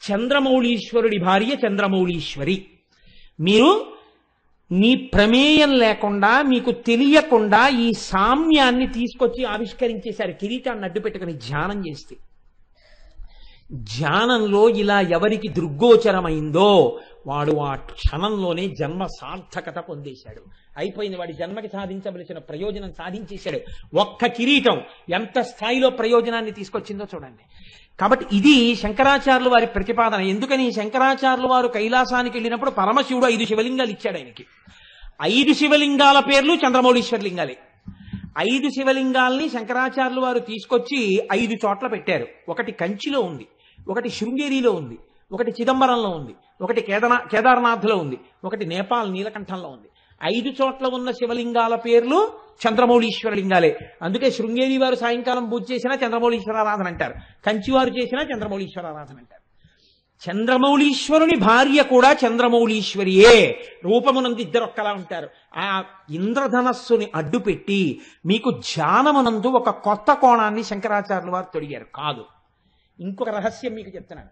చంద్రమౌళీశ్వరుడి భార్య చంద్రమౌళీశ్వరి. మీరు నీ ప్రమేయం లేకుండా, మీకు తెలియకుండా ఈ సామ్యాన్ని తీసుకొచ్చి ఆవిష్కరించేశారు కిరీటాన్ని అడ్డు పెట్టుకుని ధ్యానం చేస్తే. ధ్యానంలో ఇలా ఎవరికి దృగ్గోచరమైందో వాడు ఆ క్షణంలోనే జన్మ సార్థకత పొందేశాడు. అయిపోయింది, వాడి జన్మకి సాధించవలసిన ప్రయోజనం సాధించేశాడు. ఒక్క కిరీటం ఎంత స్థాయిలో ప్రయోజనాన్ని తీసుకొచ్చిందో చూడండి. కాబట్టి ఇది శంకరాచార్యులు వారి ప్రతిపాదన. ఎందుకని శంకరాచార్యులు వారు కైలాసానికి వెళ్ళినప్పుడు పరమశివుడు 5 శివలింగాలు ఇచ్చాడు ఆయనకి. 5 శివలింగాల పేర్లు చంద్రమౌళీశ్వర లింగాలే. 5 శివలింగాల్ని శంకరాచార్యులు వారు తీసుకొచ్చి 5 చోట్ల పెట్టారు. ఒకటి కంచిలో ఉంది, ఒకటి శృంగేరిలో ఉంది, ఒకటి చిదంబరంలో ఉంది, ఒకటి కేదార్నాథ్లో ఉంది, ఒకటి నేపాల్ నీలకంఠంలో ఉంది. 5 చోట్ల ఉన్న శివలింగాల పేర్లు చంద్రమౌళీశ్వర లింగాలే. అందుకే శృంగేరి వారు సాయంకాలం పూజ చేసినా చంద్రమౌళీశ్వర ఆరాధన అంటారు, కంచివారు చేసినా చంద్రమౌళీశ్వర ఆరాధన అంటారు. చంద్రమౌళీశ్వరుని భార్య కూడా చంద్రమౌళీశ్వరియే. రూపమునందు ఇద్దరు ఒక్కలా ఉంటారు. ఆ ఇంద్రధనస్సుని అడ్డుపెట్టి మీకు ధ్యానమునందు ఒక కొత్త కోణాన్ని శంకరాచార్యులు వారు తొడిగారు. కాదు, ఇంకొక రహస్యం మీకు చెప్తున్నాను.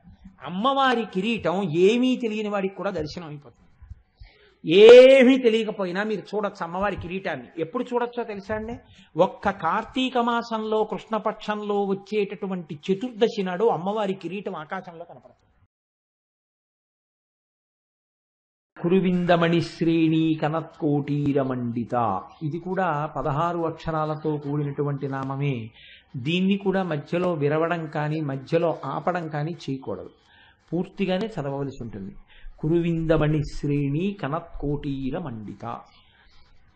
అమ్మవారి కిరీటం ఏమీ తెలియని వాడికి కూడా దర్శనం అయిపోతుంది. ఏమీ తెలియకపోయినా మీరు చూడొచ్చు అమ్మవారి కిరీటాన్ని. ఎప్పుడు చూడొచ్చో తెలుసా అండి? ఒక్క కార్తీక మాసంలో కృష్ణపక్షంలో వచ్చేటటువంటి చతుర్దశి నాడు అమ్మవారి కిరీటం ఆకాశంలో కనపడుతుంది. కురువిందమణి శ్రేణి కనత్కోటీరమండిత. ఇది కూడా 16 అక్షరాలతో కూడినటువంటి నామమే. దీన్ని కూడా మధ్యలో విరవడం కానీ మధ్యలో ఆపడం కానీ చేయకూడదు, పూర్తిగానే చదవవలసి ఉంటుంది. కురువిందమణి శ్రేణి కనత్కోటీరమండిత.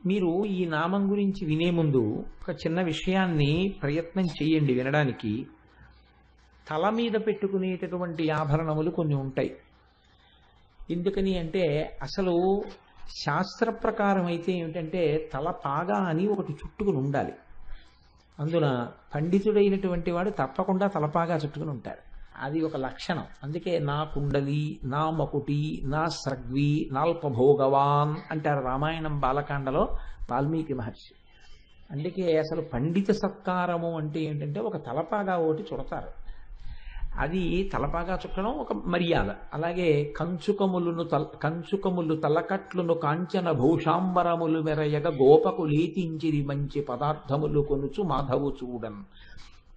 మీరు ఈ నామం గురించి వినే ముందు ఒక చిన్న విషయాన్ని ప్రయత్నం చేయండి వినడానికి. తల మీద పెట్టుకునేటటువంటి ఆభరణములు కొన్ని ఉంటాయి. ఎందుకని అంటే అసలు శాస్త్ర ప్రకారం అయితే ఏమిటంటే తల పాగా అని ఒకటి చుట్టుకుని ఉండాలి. అందున పండితుడైనటువంటి వాడు తప్పకుండా తలపాగా చుట్టుకుని ఉంటారు. అది ఒక లక్షణం. అందుకే నా కుండలి, నా మకుటి, నా స్రగ్వి, నాల్పభోగవాన్ అంటారు రామాయణం బాలకాండలో వాల్మీకి మహర్షి. అందుకే అసలు పండిత సత్కారము అంటే ఏంటంటే ఒక తలపాగా ఒకటి చుడతారు. అది తలపాగా చుట్టడం ఒక మర్యాద. అలాగే కంచుకములు తలకట్లును కాంచన భూషాంబరములు మెరయగ గోపకు లేతించిరి మంచి పదార్థములు కొనుచు మాధవు చూడన్.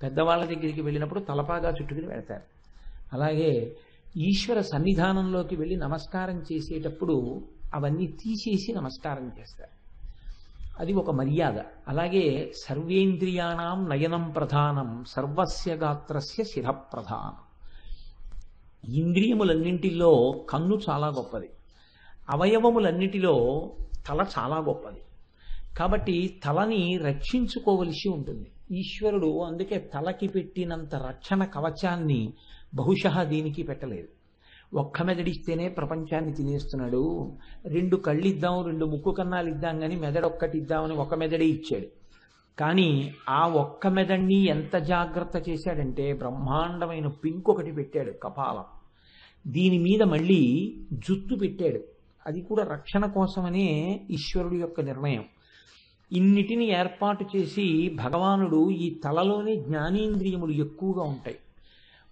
పెద్దవాళ్ళ దగ్గరికి వెళ్ళినప్పుడు తలపాగా చుట్టుకుని వెళ్తారు. అలాగే ఈశ్వర సన్నిధానంలోకి వెళ్ళి నమస్కారం చేసేటప్పుడు అవన్నీ తీసేసి నమస్కారం చేస్తారు. అది ఒక మర్యాద. అలాగే సర్వేంద్రియాణం నయనం ప్రధానం సర్వస్య గాత్రస్య శిర ప్రధానం. ఇంద్రియములన్నింటిలో కన్ను చాలా గొప్పది, అవయవములన్నిటిలో తల చాలా గొప్పది. కాబట్టి తలని రక్షించుకోవలసి ఉంటుంది. ఈశ్వరుడు అందుకే తలకి పెట్టినంత రక్షణ కవచాన్ని బహుశः దీనికి పెట్టలేదు. ఒక్క మెదడిస్తేనే ప్రపంచాన్ని తినేస్తున్నాడు. 2 కళ్ళు ఇద్దాం, 2 ముక్కు కన్నాలు ఇద్దాం కానీ మెదడొక్కటి ఇద్దామని ఒక మెదడే ఇచ్చాడు. కానీ ఆ ఒక్క మెదడిని ఎంత జాగ్రత్త చేశాడంటే బ్రహ్మాండమైన పింకొకటి పెట్టాడు, కపాలం. దీని మీద మళ్ళీ జుత్తు పెట్టాడు. అది కూడా రక్షణ కోసమనే ఈశ్వరుడు యొక్క నిర్ణయం. ఇన్నిటిని ఏర్పాటు చేసి భగవానుడు ఈ తలలోనే జ్ఞానేంద్రియములు ఎక్కువగా ఉంటాయి.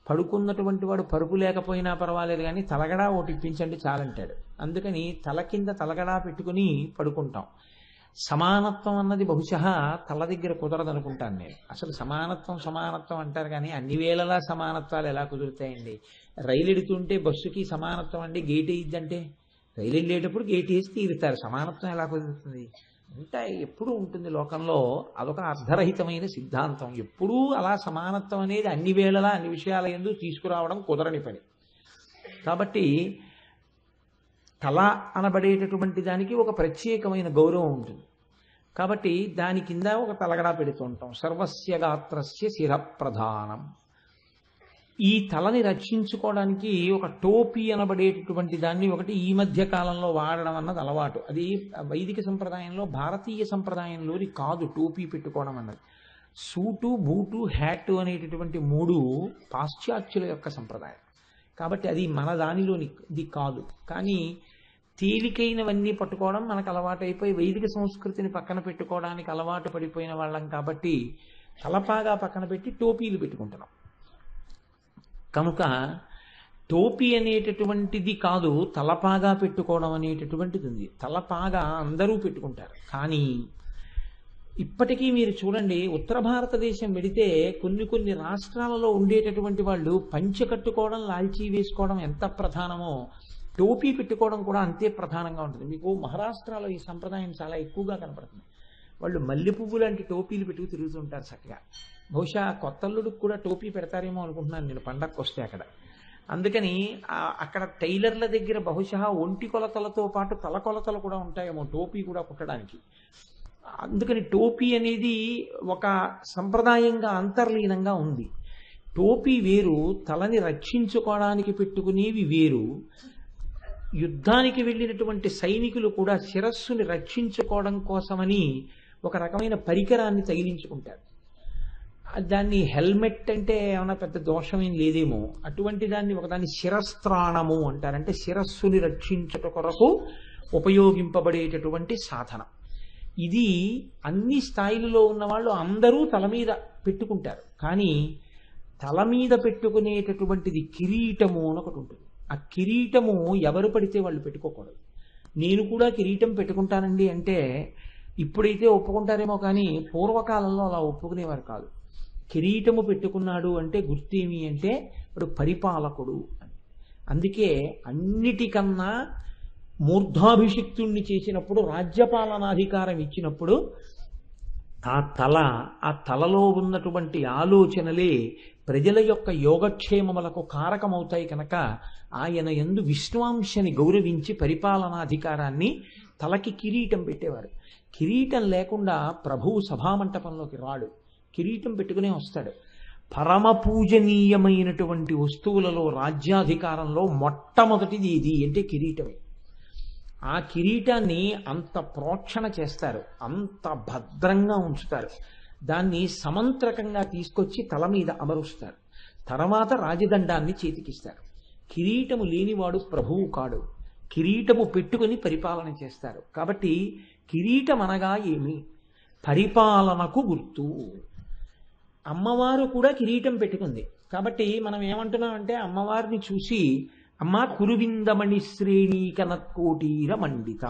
పడుకున్నటువంటి వాడు పరుపు లేకపోయినా పర్వాలేదు కానీ తలగడా ఒకటి ఇప్పించండి చాలంటాడు. అందుకని తల కింద తలగడా పెట్టుకుని పడుకుంటాం. సమానత్వం అన్నది బహుశः తల దగ్గర కుదరదనుకుంటాను నేను. అసలు సమానత్వం అంటారు కానీ అన్ని వేళలా సమానత్వాలు ఎలా కుదురుతాయండి? రైలు ఎడుతుంటే బస్సుకి సమానత్వం అండి గేట్ వేయిద్దంటే, రైలు వెళ్ళేటప్పుడు గేట్ వేసి తీరుతారు. సమానత్వం ఎలా కుదురుతుంది? ఉంటాయి, ఎప్పుడూ ఉంటుంది లోకంలో. అదొక అర్ధరహితమైన సిద్ధాంతం. ఎప్పుడూ అలా సమానత్వం అనేది అన్ని వేళలా అన్ని విషయాల యందు తీసుకురావడం కుదరని పని. కాబట్టి తల అనబడేటటువంటి దానికి ఒక ప్రత్యేకమైన గౌరవం ఉంటుంది. కాబట్టి దాని కింద ఒక తలగడా పెడుతూ ఉంటాం. సర్వస్య గాత్రస్య శిర ప్రధానం. ఈ తలని రక్షించుకోవడానికి ఒక టోపీ అనబడేటటువంటి దాన్ని ఒకటి ఈ మధ్య కాలంలో వాడడం అన్నది అలవాటు. అది వైదిక సంప్రదాయంలో, భారతీయ సంప్రదాయంలోని కాదు టోపీ పెట్టుకోవడం అన్నది. సూటు, బూటు, హ్యాట్ అనేటటువంటి 3 పాశ్చాత్యుల యొక్క సంప్రదాయం. కాబట్టి అది మన దానిలోని ఇది కాదు. కానీ తేలికైనవన్నీ పట్టుకోవడం మనకు అలవాటు అయిపోయి వైదిక సంస్కృతిని పక్కన పెట్టుకోవడానికి అలవాటు పడిపోయిన వాళ్ళం. కాబట్టి తలపాగా పక్కన పెట్టి టోపీలు పెట్టుకుంటున్నాం. కనుక టోపీ అనేటటువంటిది కాదు, తలపాగా పెట్టుకోవడం అనేటటువంటిది ఉంది. తలపాగా అందరూ పెట్టుకుంటారు. కానీ ఇప్పటికీ మీరు చూడండి, ఉత్తర భారతదేశం వెడితే కొన్ని రాష్ట్రాలలో ఉండేటటువంటి వాళ్ళు పంచె కట్టుకోవడం, లాల్చీ వేసుకోవడం ఎంత ప్రధానమో టోపీ పెట్టుకోవడం కూడా అంతే ప్రధానంగా ఉంటుంది. మీకు మహారాష్ట్రలో ఈ సంప్రదాయం చాలా ఎక్కువగా కనపడుతుంది. వాళ్ళు మల్లె పువ్వు లాంటి టోపీలు పెట్టుకు తిరుగుతుంటారు చక్కగా. బహుశా కొత్తల్లుడికి కూడా టోపీ పెడతారేమో అనుకుంటున్నాను నేను పండగకు వస్తే అక్కడ. అందుకని అక్కడ టైలర్ల దగ్గర బహుశా ఒంటి కొలతలతో పాటు తల కొలతలు కూడా ఉంటాయేమో టోపీ కూడా కుట్టడానికి. అందుకని టోపీ అనేది ఒక సంప్రదాయంగా అంతర్లీనంగా ఉంది. టోపీ వేరు, తలని రక్షించుకోవడానికి పెట్టుకునేవి వేరు. యుద్ధానికి వెళ్ళినటువంటి సైనికులు కూడా శిరస్సుని రక్షించుకోవడం కోసమని ఒక రకమైన పరికరాన్ని తగిలించుకుంటారు. దాన్ని హెల్మెట్ అంటే ఏమైనా పెద్ద దోషమేం లేదేమో, అటువంటి దాన్ని ఒకదాన్ని శిరస్త్రాణము అంటారు. అంటే శిరస్సుని రక్షించుట కొరకు ఉపయోగింపబడేటటువంటి సాధనం. ఇది అన్ని స్థాయిలలో ఉన్న వాళ్ళు అందరూ తల మీద పెట్టుకుంటారు. కానీ తల మీద పెట్టుకునేటటువంటిది కిరీటము అని ఒకటి ఉంటుంది. ఆ కిరీటము ఎవరు పడితే వాళ్ళు పెట్టుకోకూడదు. నేను కూడా కిరీటం పెట్టుకుంటానండి అంటే ఇప్పుడైతే ఒప్పుకుంటారేమో, కానీ పూర్వకాలంలో అలా ఒప్పుకునేవారు కాదు. కిరీటము పెట్టుకున్నాడు అంటే గుర్తేమి అంటే ఇప్పుడు పరిపాలకుడు అని. అందుకే అన్నిటికన్నా మూర్ధాభిషిక్తుణ్ణి చేసినప్పుడు, రాజ్యపాలనాధికారం ఇచ్చినప్పుడు ఆ తలలో ఉన్నటువంటి ఆలోచనలే ప్రజల యొక్క యోగక్షేమములకు కారకమవుతాయి కనుక ఆయన యందు విష్ణువాంశని గౌరవించి పరిపాలనాధికారాన్ని తలకి కిరీటం పెట్టేవారు. కిరీటం లేకుండా ప్రభువు సభామంటపంలోకి రాడు, కిరీటం పెట్టుకునే వస్తాడు. పరమ పూజనీయమైనటువంటి వస్తువులలో రాజ్యాధికారంలో మొట్టమొదటిది ఇది అంటే కిరీటమే. ఆ కిరీటాన్ని అంత ప్రోక్షణ చేస్తారు, అంత భద్రంగా ఉంచుతారు. దాన్ని సమంత్రకంగా తీసుకొచ్చి తల మీద అమరుస్తారు. తర్వాత రాజదండాన్ని చేతికిస్తారు. కిరీటము లేనివాడు ప్రభువు కాడు. కిరీటము పెట్టుకుని పరిపాలన చేస్తారు. కాబట్టి కిరీటం అనగా ఏమి? పరిపాలనకు గుర్తు. అమ్మవారు కూడా కిరీటం పెట్టుకుంది. కాబట్టి మనం ఏమంటున్నామంటే అమ్మవారిని చూసి, అమ్మా కురువిందమణి శ్రేణీ కనత్కోటీర మండిత,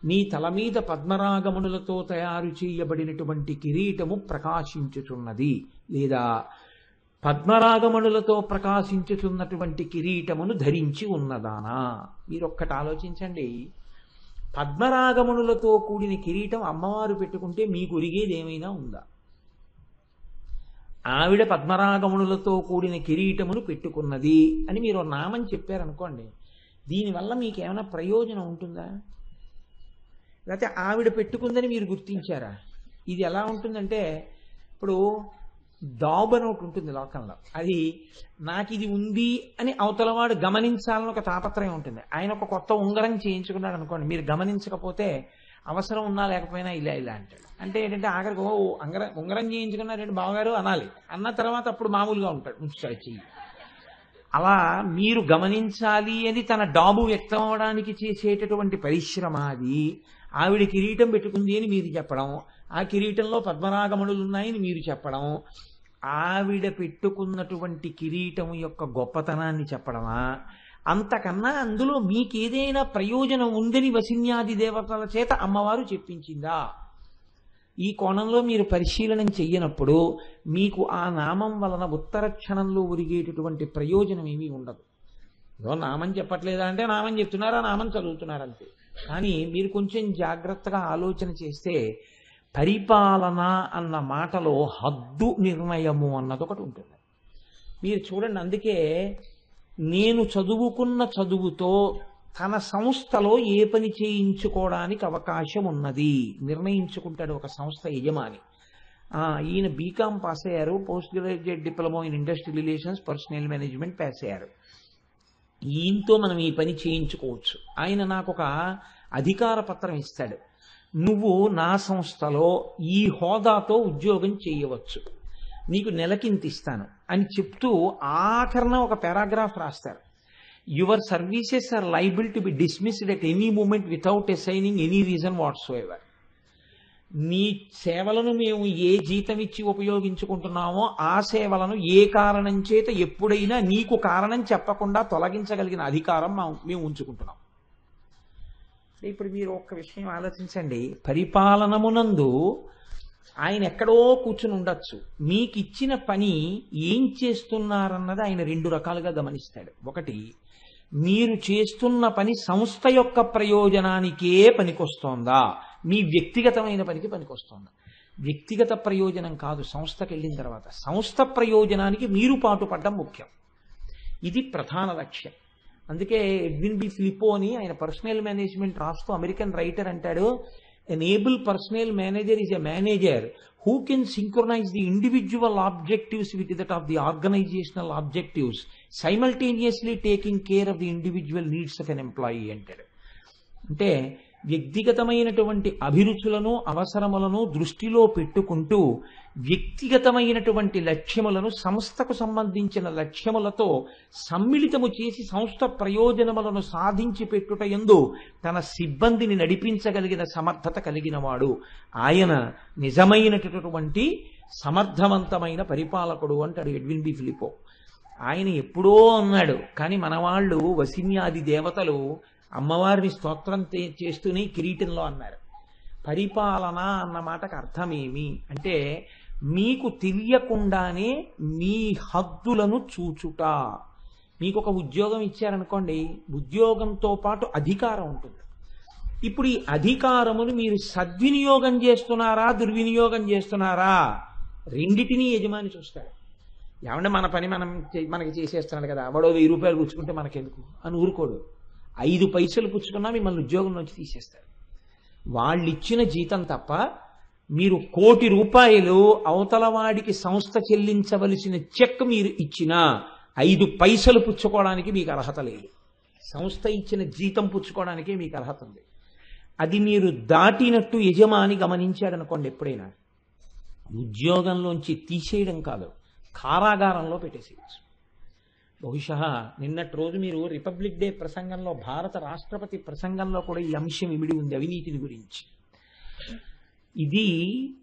నీ తల మీద పద్మరాగమణులతో తయారు చేయబడినటువంటి కిరీటము ప్రకాశించుచున్నది, లేదా పద్మరాగమణులతో ప్రకాశించుచున్నటువంటి కిరీటమును ధరించి ఉన్నదానా. మీరొక్కటి ఆలోచించండి, పద్మరాగమణులతో కూడిన కిరీటం అమ్మవారు పెట్టుకుంటే మీకు ఒరిగేది ఏమైనా ఉందా? ఆవిడ పద్మరాగమణులతో కూడిన కిరీటమును పెట్టుకున్నది అని మీరు నామని చెప్పారనుకోండి, దీనివల్ల మీకు ఏమైనా ప్రయోజనం ఉంటుందా? లేకపోతే ఆవిడ పెట్టుకుందని మీరు గుర్తించారా? ఇది ఎలా ఉంటుందంటే, ఇప్పుడు డాబ్ అని ఒకటి ఉంటుంది లోకంలో, అది నాకు ఇది ఉంది అని అవతలవాడు గమనించాలని ఒక తాపత్రయం ఉంటుంది. ఆయన ఒక కొత్త ఉంగరం చేయించుకున్నాడు అనుకోండి, మీరు గమనించకపోతే అవసరం ఉన్నా లేకపోయినా ఇలా ఇలా అంటాడు. అంటే ఏంటంటే ఆఖరికి ఉంగరం చేయించుకున్నారంటే బావగారు అనాలి, అన్న తర్వాత అప్పుడు మామూలుగా ఉంటాడు, ఉంచుతాడు చెయ్యి. అలా మీరు గమనించాలి అని తన డాబు వ్యక్తం అవడానికి చేసేటటువంటి పరిశ్రమ అది. ఆవిడ కిరీటం పెట్టుకుంది అని మీరు చెప్పడం, ఆ కిరీటంలో పద్మరాగమణులు ఉన్నాయని మీరు చెప్పడం, ఆవిడ పెట్టుకున్నటువంటి కిరీటం యొక్క గొప్పతనాన్ని చెప్పడమా? అంతకన్నా అందులో మీకేదైనా ప్రయోజనం ఉందని వసిన్యాది దేవతల చేత అమ్మవారు చెప్పించిందా? ఈ కోణంలో మీరు పరిశీలనం చెయ్యనప్పుడు మీకు ఆ నామం వలన ఉత్తర క్షణంలో ఒరిగేటటువంటి ప్రయోజనం ఏమీ ఉండదు. ఏదో నామం చెప్పట్లేదా అంటే నామం చెప్తున్నారా, నామం చదువుతున్నారంతే. కానీ మీరు కొంచెం జాగ్రత్తగా ఆలోచన చేస్తే పరిపాలన అన్న మాటలో హద్దు నిర్ణయము అన్నది ఒకటి ఉంటుంది. మీరు చూడండి, అందుకే నేను చదువుకున్న చదువుతో తన సంస్థలో ఏ పని చేయించుకోవడానికి అవకాశం ఉన్నది నిర్ణయించుకుంటాడు ఒక సంస్థ యజమాని. ఈయన బీకామ్ పాస్ అయ్యారు, post graduate diploma in industrial relations personal management pass అయ్యారు, ఈయనతో మనం ఈ పని చేయించుకోవచ్చు. ఆయన నాకు ఒక అధికార పత్రం ఇస్తాడు, నువ్వు నా సంస్థలో ఈ హోదాతో ఉద్యోగం చేయవచ్చు, నీకు నెలకింత ఇస్తాను అని చెప్తూ ఆఖరణ ఒక పారాగ్రాఫ్ రాస్తారు. Your services are liable to be dismissed at any moment without assigning any reason whatsoever. నీ సేవలను మేము ఏ జీతం ఇచ్చి ఉపయోగించుకుంటున్నామో ఆ సేవలను ఏ కారణం చేత ఎప్పుడైనా నీకు కారణం చెప్పకుండా తొలగించగలిగిన అధికారం మేము ఉంచుకుంటున్నాం. ఇప్పుడు మీరు ఒక్క విషయం ఆలోచించండి. పరిపాలనమునందు ఆయన ఎక్కడో కూర్చుని ఉండొచ్చు. మీకు ఇచ్చిన పని ఏం చేస్తున్నారన్నది ఆయన రెండు రకాలుగా గమనిస్తాడు. ఒకటి, మీరు చేస్తున్న పని సంస్థ యొక్క ప్రయోజనానికే పనికొస్తోందా, మీ వ్యక్తిగతమైన పనికి పనికొస్తోందా? వ్యక్తిగత ప్రయోజనం కాదు. సంస్థకి వెళ్ళిన తర్వాత సంస్థ ప్రయోజనానికి మీరు పాటుపడడం ముఖ్యం. ఇది ప్రధాన లక్ష్యం. అందుకే ఎడ్విన్ బి ఫిలిపో అని ఆయన పర్సనల్ మేనేజ్మెంట్ రాస్తూ అమెరికన్ రైటర్ అంటాడు, an able personnel manager is a manager who can synchronize the individual objectives with that of the organizational objectives, simultaneously taking care of the individual needs of an employee అంటాడు. అంటే వ్యక్తిగతమైనటువంటి అభిరుచులను అవసరములను దృష్టిలో పెట్టుకుంటూ వ్యక్తిగతమైనటువంటి లక్ష్యములను సంస్థకు సంబంధించిన లక్ష్యములతో సమ్మిళితము చేసి సంస్థ ప్రయోజనములను సాధించి పెట్టుట యందు తన సిబ్బందిని నడిపించగలిగిన సమర్థత కలిగిన వాడు ఆయన నిజమైనటువంటి సమర్థవంతమైన పరిపాలకుడు అంటాడు ఎడ్విన్ బి ఫిలిపో. ఆయన ఎప్పుడో అన్నాడు, కానీ మనవాళ్ళు వసిన్యాది దేవతలు అమ్మవారిని స్తోత్రం చేస్తూనే కిరీటంలో అన్నారు. పరిపాలన అన్న మాటకు అర్థమేమి అంటే మీకు తెలియకుండానే మీ హద్దులను చూచుట. మీకు ఒక ఉద్యోగం ఇచ్చారనుకోండి, ఉద్యోగంతో పాటు అధికారం ఉంటుంది. ఇప్పుడు ఈ అధికారమును మీరు సద్వినియోగం చేస్తున్నారా దుర్వినియోగం చేస్తున్నారా రెండిటినీ యజమాని చూస్తాడు. ఏమంటే మన పని మనకి చేసేస్తున్నాడు కదా, వాడో 1000 రూపాయలు పుచ్చుకుంటే మనకెందుకు అని ఊరుకోడు. 5 పైసలు పుచ్చుకున్నా మిమ్మల్ని ఉద్యోగం నుంచి తీసేస్తారు. వాళ్ళు ఇచ్చిన జీతం తప్ప మీరు 1 కోటి రూపాయలు అవతల వాడికి సంస్థ చెల్లించవలసిన చెక్ మీరు ఇచ్చినా 5 పైసలు పుచ్చుకోవడానికి మీకు అర్హత లేదు. సంస్థ ఇచ్చిన జీతం పుచ్చుకోవడానికే మీకు అర్హత ఉంది. అది మీరు దాటినట్టు యజమాని గమనించాడనుకోండి, ఎప్పుడైనా ఉద్యోగంలోంచి తీసేయడం కాదు, కారాగారంలో పెట్టేసేయచ్చు. బహుశా నిన్నటి రోజు మీరు రిపబ్లిక్ డే ప్రసంగంలో భారత రాష్ట్రపతి ప్రసంగంలో కూడా ఈ అంశం ఇమిడి ఉంది, అవినీతిని గురించి. ఇది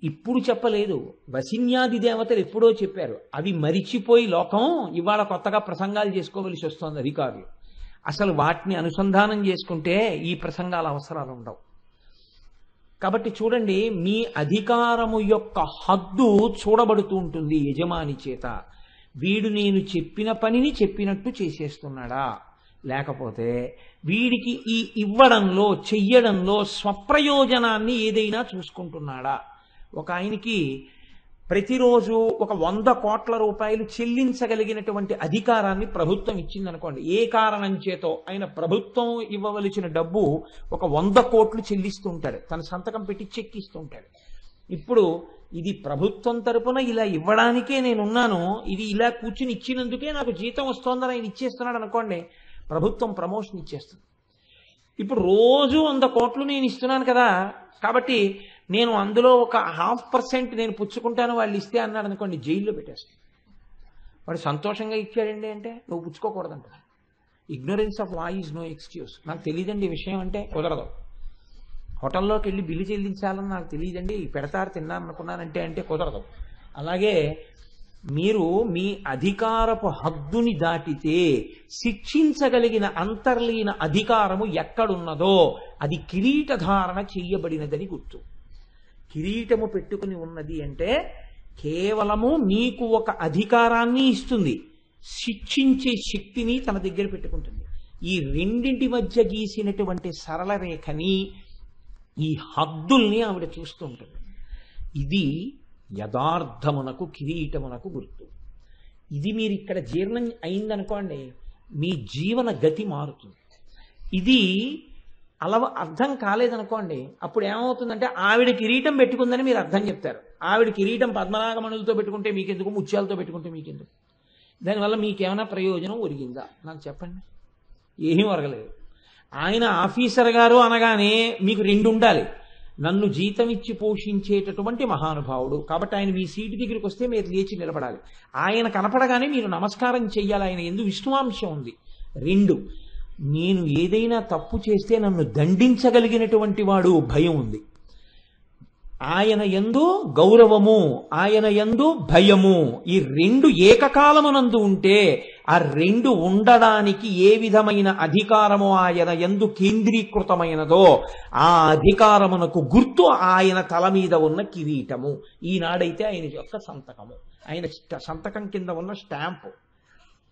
ఇప్పుడు చెప్పలేదు, వసిన్యాది దేవతలు ఎప్పుడో చెప్పారు. అవి మరిచిపోయి లోకం ఇవాళ కొత్తగా ప్రసంగాలు చేసుకోవలసి వస్తోంది అధికారులు. అసలు వాటిని అనుసంధానం చేసుకుంటే ఈ ప్రసంగాల అవసరాలు ఉండవు. కాబట్టి చూడండి, మీ అధికారము యొక్క హద్దు చూడబడుతూ ఉంటుంది యజమాని చేత. వీడు నేను చెప్పిన పనిని చెప్పినట్టు చేసేస్తున్నాడా, లేకపోతే వీడికి ఈ ఇవ్వడంలో చెయ్యడంలో స్వప్రయోజనాన్ని ఏదైనా చూసుకుంటున్నాడా. ఒక ఆయనకి ప్రతిరోజు ఒక 100 కోట్ల రూపాయలు చెల్లించగలిగినటువంటి అధికారాన్ని ప్రభుత్వం ఇచ్చిందనుకోండి. ఏ కారణం చేతో ఆయన ప్రభుత్వం ఇవ్వవలసిన డబ్బు ఒక 100 కోట్లు చెల్లిస్తూ ఉంటాడు, తన సంతకం పెట్టి చెక్ ఇస్తూ ఉంటాడు. ఇప్పుడు ఇది ప్రభుత్వం తరపున ఇలా ఇవ్వడానికే నేనున్నాను, ఇది ఇలా కూర్చుని ఇచ్చినందుకే నాకు జీతం వస్తోందని ఆయన ఇచ్చేస్తున్నాడు అనుకోండి, ప్రభుత్వం ప్రమోషన్ ఇచ్చేస్తుంది. ఇప్పుడు రోజు 100 కోట్లు నేను ఇస్తున్నాను కదా, కాబట్టి నేను అందులో ఒక 0.5% నేను పుచ్చుకుంటాను వాళ్ళు ఇస్తే అన్నాడు అనుకోండి, జైల్లో పెట్టేస్తాను. వాడు సంతోషంగా ఇచ్చాడండి అంటే నువ్వు పుచ్చుకోకూడదంట. Ignorance of law is no excuse. నాకు తెలియదండి ఈ విషయం అంటే కుదరదు. హోటల్లోకి వెళ్ళి బిల్లు చెల్లించాలని నాకు తెలియదండి, పెడతారు తిన్నాను అనుకున్నానంటే అంటే కుదరదు. అలాగే మీరు మీ అధికారపు హద్దుని దాటితే శిక్షించగలిగిన అంతర్లీన అధికారము ఎక్కడున్నదో అది కిరీటధారణ చెయ్యబడినదని గుర్తు. కిరీటము పెట్టుకుని ఉన్నది అంటే కేవలము మీకు ఒక అధికారాన్ని ఇస్తుంది, శిక్షించే శక్తిని తన దగ్గర పెట్టుకుంటుంది. ఈ రెండింటి మధ్య గీసినటువంటి సరళ రేఖని, ఈ హద్దుల్ని ఆవిడ చూస్తూ ఉంటుంది. ఇది యథార్థమునకు కిరీటమునకు గుర్తు. ఇది మీరు ఇక్కడ జీర్ణం అయిందనుకోండి, మీ జీవన గతి మారుతుంది. ఇది అర్థం కాలేదనుకోండి, అప్పుడు ఏమవుతుందంటే ఆవిడ కిరీటం పెట్టుకుందని మీరు అర్థం చెప్తారు. ఆవిడ కిరీటం పద్మనాగమణులతో పెట్టుకుంటే మీకెందుకు, ముత్యాలతో పెట్టుకుంటే మీకెందుకు, దానివల్ల మీకేమైనా ప్రయోజనం ఒరిగిందా నాకు చెప్పండి? ఏమీ ఒరగలేదు. ఆయన ఆఫీసర్ గారు అనగానే మీకు 2 ఉండాలి. నన్ను జీతం ఇచ్చి పోషించేటటువంటి మహానుభావుడు కాబట్టి ఆయన మీ సీటు దగ్గరికి వస్తే మీరు లేచి నిలబడాలి. ఆయన కనపడగానే మీరు నమస్కారం చెయ్యాలి, ఆయన ఎందు విష్ణువాంశం ఉంది. 2, నేను ఏదైనా తప్పు చేస్తే నన్ను దండించగలిగినటువంటి వాడు భయం ఉంది. ఆయన యందు గౌరవము, ఆయన యందు భయము, ఈ రెండు ఏకకాలమునందు ఉంటే ఆ రెండు ఉండడానికి ఏ విధమైన అధికారము ఆయన యందు కేంద్రీకృతమైనదో ఆ అధికారమునకు గుర్తు ఆయన తల మీద ఉన్న కిరీటము. ఈనాడైతే ఆయన యొక్క సంతకము, ఆయన సంతకం కింద ఉన్న స్టాంపు.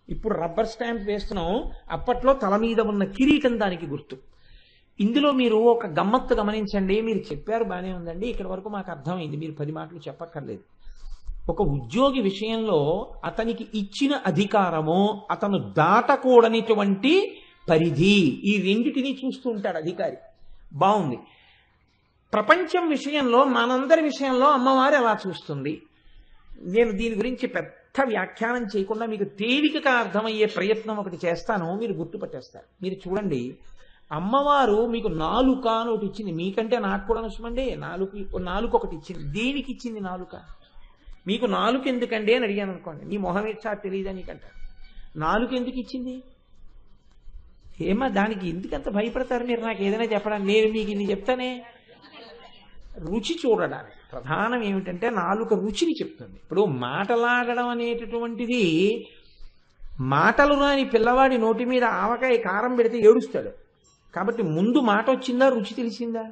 ఇప్పుడు రబ్బర్ స్టాంప్ వేస్తున్నాం, అప్పట్లో తల మీద ఉన్న కిరీటం దానికి గుర్తు. ఇందులో మీరు ఒక గమ్మత్తు గమనించండి. మీరు చెప్పారు బాగానే ఉందండి, ఇక్కడి వరకు మాకు అర్థమైంది, మీరు 10 మాటలు చెప్పక్కర్లేదు. ఒక ఉద్యోగి విషయంలో అతనికి ఇచ్చిన అధికారము, అతను దాటకూడనిటువంటి పరిధి, ఈ రెండిటిని చూస్తూ ఉంటాడు అధికారి. బాగుంది. ప్రపంచం విషయంలో, మనందరి విషయంలో అమ్మవారు ఎలా చూస్తుంది? నేను దీని గురించి పెద్ద వ్యాఖ్యానం చేయకుండా మీకు తేలికగా అర్థమయ్యే ప్రయత్నం ఒకటి చేస్తాను, మీరు గుర్తుపట్టేస్తారు. మీరు చూడండి, అమ్మవారు మీకు నాలుక అని ఒకటి ఇచ్చింది. మీకంటే నాకు కూడా నష్టమండి. నాలుక ఒకటి ఇచ్చింది. దేనికి ఇచ్చింది నాలుక? మీకు నాలుక ఎందుకండి అని అడిగాను అనుకోండి, నీ మొహం ఇచ్చా తెలియదా నీకంటారు. నాలుక ఎందుకు ఇచ్చింది? ఏమా దానికి ఎందుకంత భయపడతారు మీరు? నాకు ఏదైనా చెప్పడానికి. నేను మీకు ఇది చెప్తానే, రుచి చూడడానికి. ప్రధానం ఏమిటంటే నాలుక రుచిని చెప్తుంది. ఇప్పుడు మాటలాడడం అనేటటువంటిది, మాటలు రాని పిల్లవాడి నోటి మీద ఆవకాయ కారం పెడితే ఏడుస్తాడు. కాబట్టి ముందు మాట వచ్చిందా, రుచి తెలిసిందా?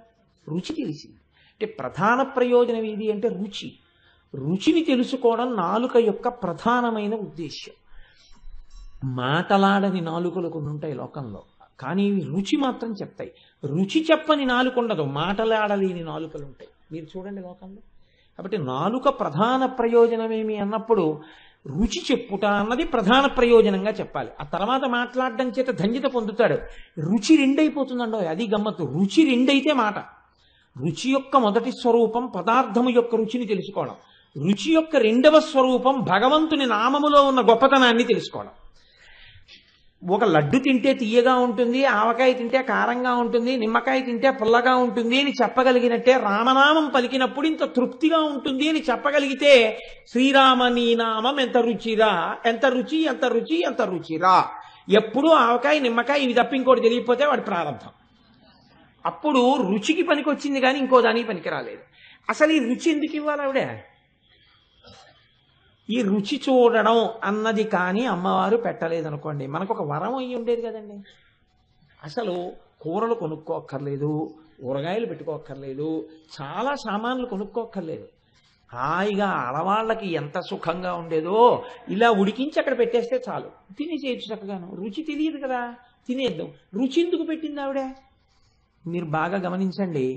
రుచి తెలిసింది. అంటే ప్రధాన ప్రయోజనం ఏది అంటే రుచి. రుచిని తెలుసుకోవడం నాలుక యొక్క ప్రధానమైన ఉద్దేశ్యం. మాటలాడని నాలుకలు కొన్ని ఉంటాయి లోకంలో, కానీ రుచి మాత్రం చెప్తాయి. రుచి చెప్పని నాలుక ఉండదు, మాటలాడలేని నాలుకలు ఉంటాయి. మీరు చూడండి లోకంలో. కాబట్టి నాలుక ప్రధాన ప్రయోజనమేమి అన్నప్పుడు రుచి చెప్పుట అన్నది ప్రధాన ప్రయోజనంగా చెప్పాలి. ఆ తర్వాత మాట్లాడడం చేత ధన్యత పొందుతాడు. రుచి రెండైపోతుందండో, అది గమ్మత్తు. రుచి రెండైతే మాట. రుచి యొక్క మొదటి స్వరూపం పదార్థము యొక్క రుచిని తెలుసుకోవడం. రుచి యొక్క రెండవ స్వరూపం భగవంతుని నామములో ఉన్న గొప్పతనాన్ని తెలుసుకోవడం. ఒక లడ్డు తింటే తీయగా ఉంటుంది, ఆవకాయ తింటే కారంగా ఉంటుంది, నిమ్మకాయ తింటే పుల్లగా ఉంటుంది అని చెప్పగలిగినట్టే రామనామం పలికినప్పుడు ఇంత తృప్తిగా ఉంటుంది అని చెప్పగలిగితే శ్రీరామ నీ నామం ఎంత రుచిరా, ఎంత రుచి, ఎంత రుచి, ఎంత రుచిరా. ఎప్పుడూ ఆవకాయ నిమ్మకాయ ఇవి తప్ప ఇంకోటి తెలియకపోతే వాడి ప్రారంభం. అప్పుడు రుచికి పనికొచ్చింది కానీ ఇంకో దానికి పనికి రాలేదు. అసలు ఈ రుచి ఎందుకు ఇవ్వాలి ఆవిడ? ఈ రుచి చూడడం అన్నది కానీ అమ్మవారు పెట్టలేదనుకోండి, మనకు ఒక వరం అయ్యి ఉండేది కదండి. అసలు కూరలు కొనుక్కోక్కర్లేదు, ఊరగాయలు పెట్టుకోక్కర్లేదు, చాలా సామాన్లు కొనుక్కోక్కర్లేదు. హాయిగా ఆడవాళ్ళకి ఎంత సుఖంగా ఉండేదో ఇలా ఉడికించి అక్కడ పెట్టేస్తే చాలు, తినేసేయచ్చు చక్కగాను. రుచి తెలియదు కదా, తినేద్దాం. రుచి ఎందుకు పెట్టింది ఆవిడ? మీరు బాగా గమనించండి.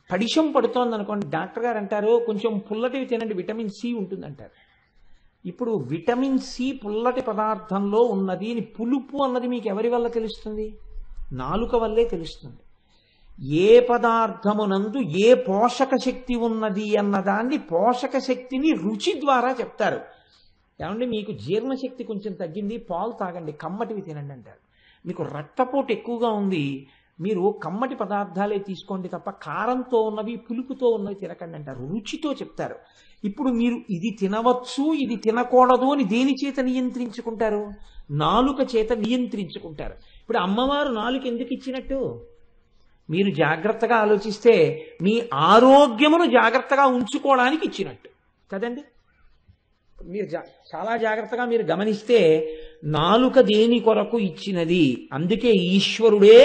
పడిశం పడుతోంది అనుకోండి, డాక్టర్ గారు అంటారు కొంచెం పుల్లటివి తినండి, విటమిన్ సి ఉంటుందంటారు. ఇప్పుడు విటమిన్ సి పుల్లటి పదార్థంలో ఉన్నది అని పులుపు అన్నది మీకు ఎవరి వల్ల తెలుస్తుంది? నాలుక వల్లే తెలుస్తుంది. ఏ పదార్థమునందు ఏ పోషక శక్తి ఉన్నది అన్నదాన్ని, పోషక శక్తిని రుచి ద్వారా చెప్తారు. ఏమంటే మీకు జీర్ణశక్తి కొంచెం తగ్గింది, పాలు తాగండి, కమ్మటివి తినండి అంటారు. మీకు రక్తపోటు ఎక్కువగా ఉంది, మీరు కమ్మటి పదార్థాలే తీసుకోండి తప్ప కారంతో ఉన్నవి పులుపుతో ఉన్నవి తినకండి అంటారు. రుచితో చెప్తారు. ఇప్పుడు మీరు ఇది తినవచ్చు ఇది తినకూడదు అని దేని చేత నియంత్రించుకుంటారు? నాలుక చేత నియంత్రించుకుంటారు. ఇప్పుడు అమ్మవారు నాలుక ఎందుకు ఇచ్చినట్టు? మీరు జాగ్రత్తగా ఆలోచిస్తే మీ ఆరోగ్యమును జాగ్రత్తగా ఉంచుకోవడానికి ఇచ్చినట్టు కదండి. మీరు చాలా జాగ్రత్తగా మీరు గమనిస్తే నాలుక దేని కొరకు ఇచ్చినది? అందుకే ఈశ్వరుడే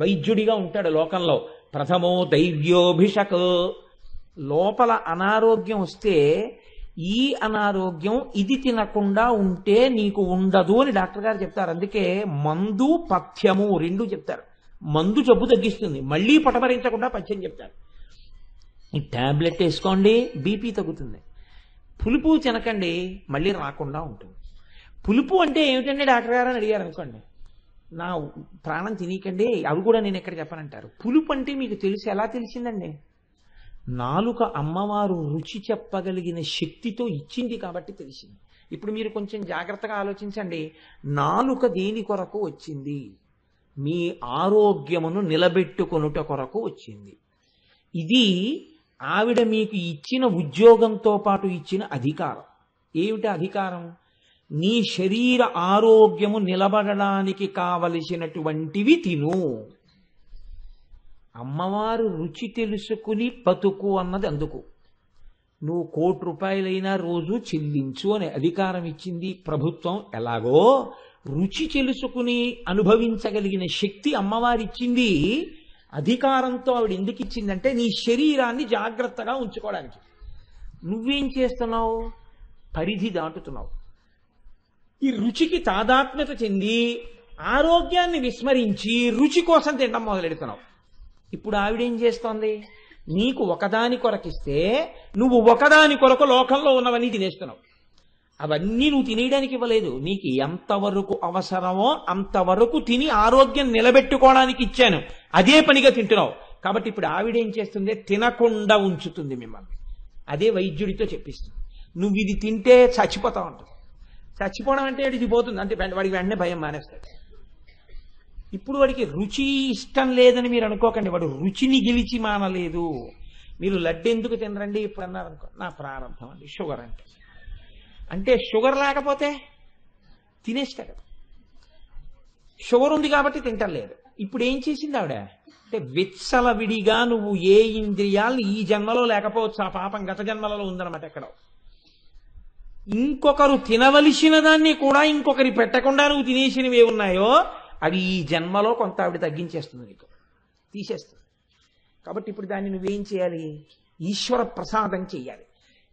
వైద్యుడిగా ఉంటాడు లోకంలో. ప్రథమో దైవ్యోభిషక్. లోపల అనారోగ్యం వస్తే ఈ అనారోగ్యం ఇది తినకుండా ఉంటే నీకు ఉండదు అని డాక్టర్ గారు చెప్తారు. అందుకే మందు పథ్యము రెండు చెప్తారు. మందు జబ్బు తగ్గిస్తుంది, మళ్ళీ పటమరించకుండా పథ్యం చెప్తారు. ఈ ట్యాబ్లెట్ వేసుకోండి బీపీ తగ్గుతుంది. పులుపు తినకండి మళ్ళీ రాకుండా ఉంటుంది. పులుపు అంటే ఏమిటండి డాక్టర్ గారు అని అడిగారు అనుకోండి, నా ప్రాణం తినకండి, అవి కూడా నేను ఎక్కడ చెప్పనంటారు. పులుపు అంటే మీకు తెలిసి ఎలా తెలిసిందండి? నాలుక అమ్మవారు రుచి చెప్పగలిగిన శక్తితో ఇచ్చింది కాబట్టి తెలిసింది. ఇప్పుడు మీరు కొంచెం జాగ్రత్తగా ఆలోచించండి. నాలుక దేని కొరకు వచ్చింది? మీ ఆరోగ్యమును నిలబెట్టుకొనుట కొరకు వచ్చింది. ఇది ఆవిడ మీకు ఇచ్చిన ఉద్యోగంతో పాటు ఇచ్చిన అధికారం. ఏమిటి అధికారం? నీ శరీర ఆరోగ్యము నిలబడడానికి కావలసినటువంటివి తిను. అమ్మవారు రుచి తెలుసుకుని బతుకు అన్నది అందుకు. నువ్వు 1,00,00,000 రూపాయలైనా రోజు చెల్లించు అనే అధికారం ఇచ్చింది ప్రభుత్వం. ఎలాగో రుచి తెలుసుకుని అనుభవించగలిగిన శక్తి అమ్మవారిచ్చింది. అధికారంతో ఆవిడ ఎందుకు ఇచ్చిందంటే నీ శరీరాన్ని జాగ్రత్తగా ఉంచుకోవడానికి. నువ్వేం చేస్తున్నావు? పరిధి దాటుతున్నావు. ఈ రుచికి తాదాత్మ్యత చెంది ఆరోగ్యాన్ని విస్మరించి రుచి కోసం తినడం మొదలెడుతున్నావు. ఇప్పుడు ఆవిడేం చేస్తోంది? నీకు ఒకదాని కొరకిస్తే నువ్వు ఒకదాని కొరకు లోకంలో ఉన్నవన్నీ తినేస్తున్నావు. అవన్నీ నువ్వు తినేయడానికి ఇవ్వలేదు. నీకు ఎంతవరకు అవసరమో అంతవరకు తిని ఆరోగ్యం నిలబెట్టుకోవడానికి ఇచ్చాను. అదే పనిగా తింటున్నావు. కాబట్టి ఇప్పుడు ఆవిడేం చేస్తుంది? తినకుండా ఉంచుతుంది మిమ్మల్ని. అదే వైద్యుడితో చెప్పిస్తుంది. నువ్వు ఇది తింటే చచ్చిపోతావు అంటుంది. చచ్చిపోవడం అంటే ఇది పోతుంది అంటే వాడికి వెంటనే భయం మానేస్తాడు. ఇప్పుడు వాడికి రుచి ఇష్టం లేదని మీరు అనుకోకండి. వాడు రుచిని గెలిచి మానలేదు. మీరు లడ్డు ఎందుకు తినరండి ఇప్పుడు అన్నారు అనుకో, నా ప్రారంభం అండి షుగర్ అంటే షుగర్ లేకపోతే తినేస్తాడు. షుగర్ ఉంది కాబట్టి తింటలేదు. ఇప్పుడు ఏం చేసింది ఆవిడ అంటే విచ్చలవిడిగా నువ్వు ఏ ఇంద్రియాలు ఈ జన్మలో లేకపోవచ్చు, ఆ పాపం గత జన్మలలో ఉందన్నమాట. ఎక్కడో ఇంకొకరు తినవలసిన దాన్ని కూడా ఇంకొకరి పెట్టకుండా నువ్వు తినేసినవి ఉన్నాయో అవి ఈ జన్మలో కొంత ఆవిడ తగ్గించేస్తుంది, నీకు తీసేస్తుంది. కాబట్టి ఇప్పుడు దాన్ని నువ్వేం చేయాలి? ఈశ్వర ప్రసాదం చెయ్యాలి.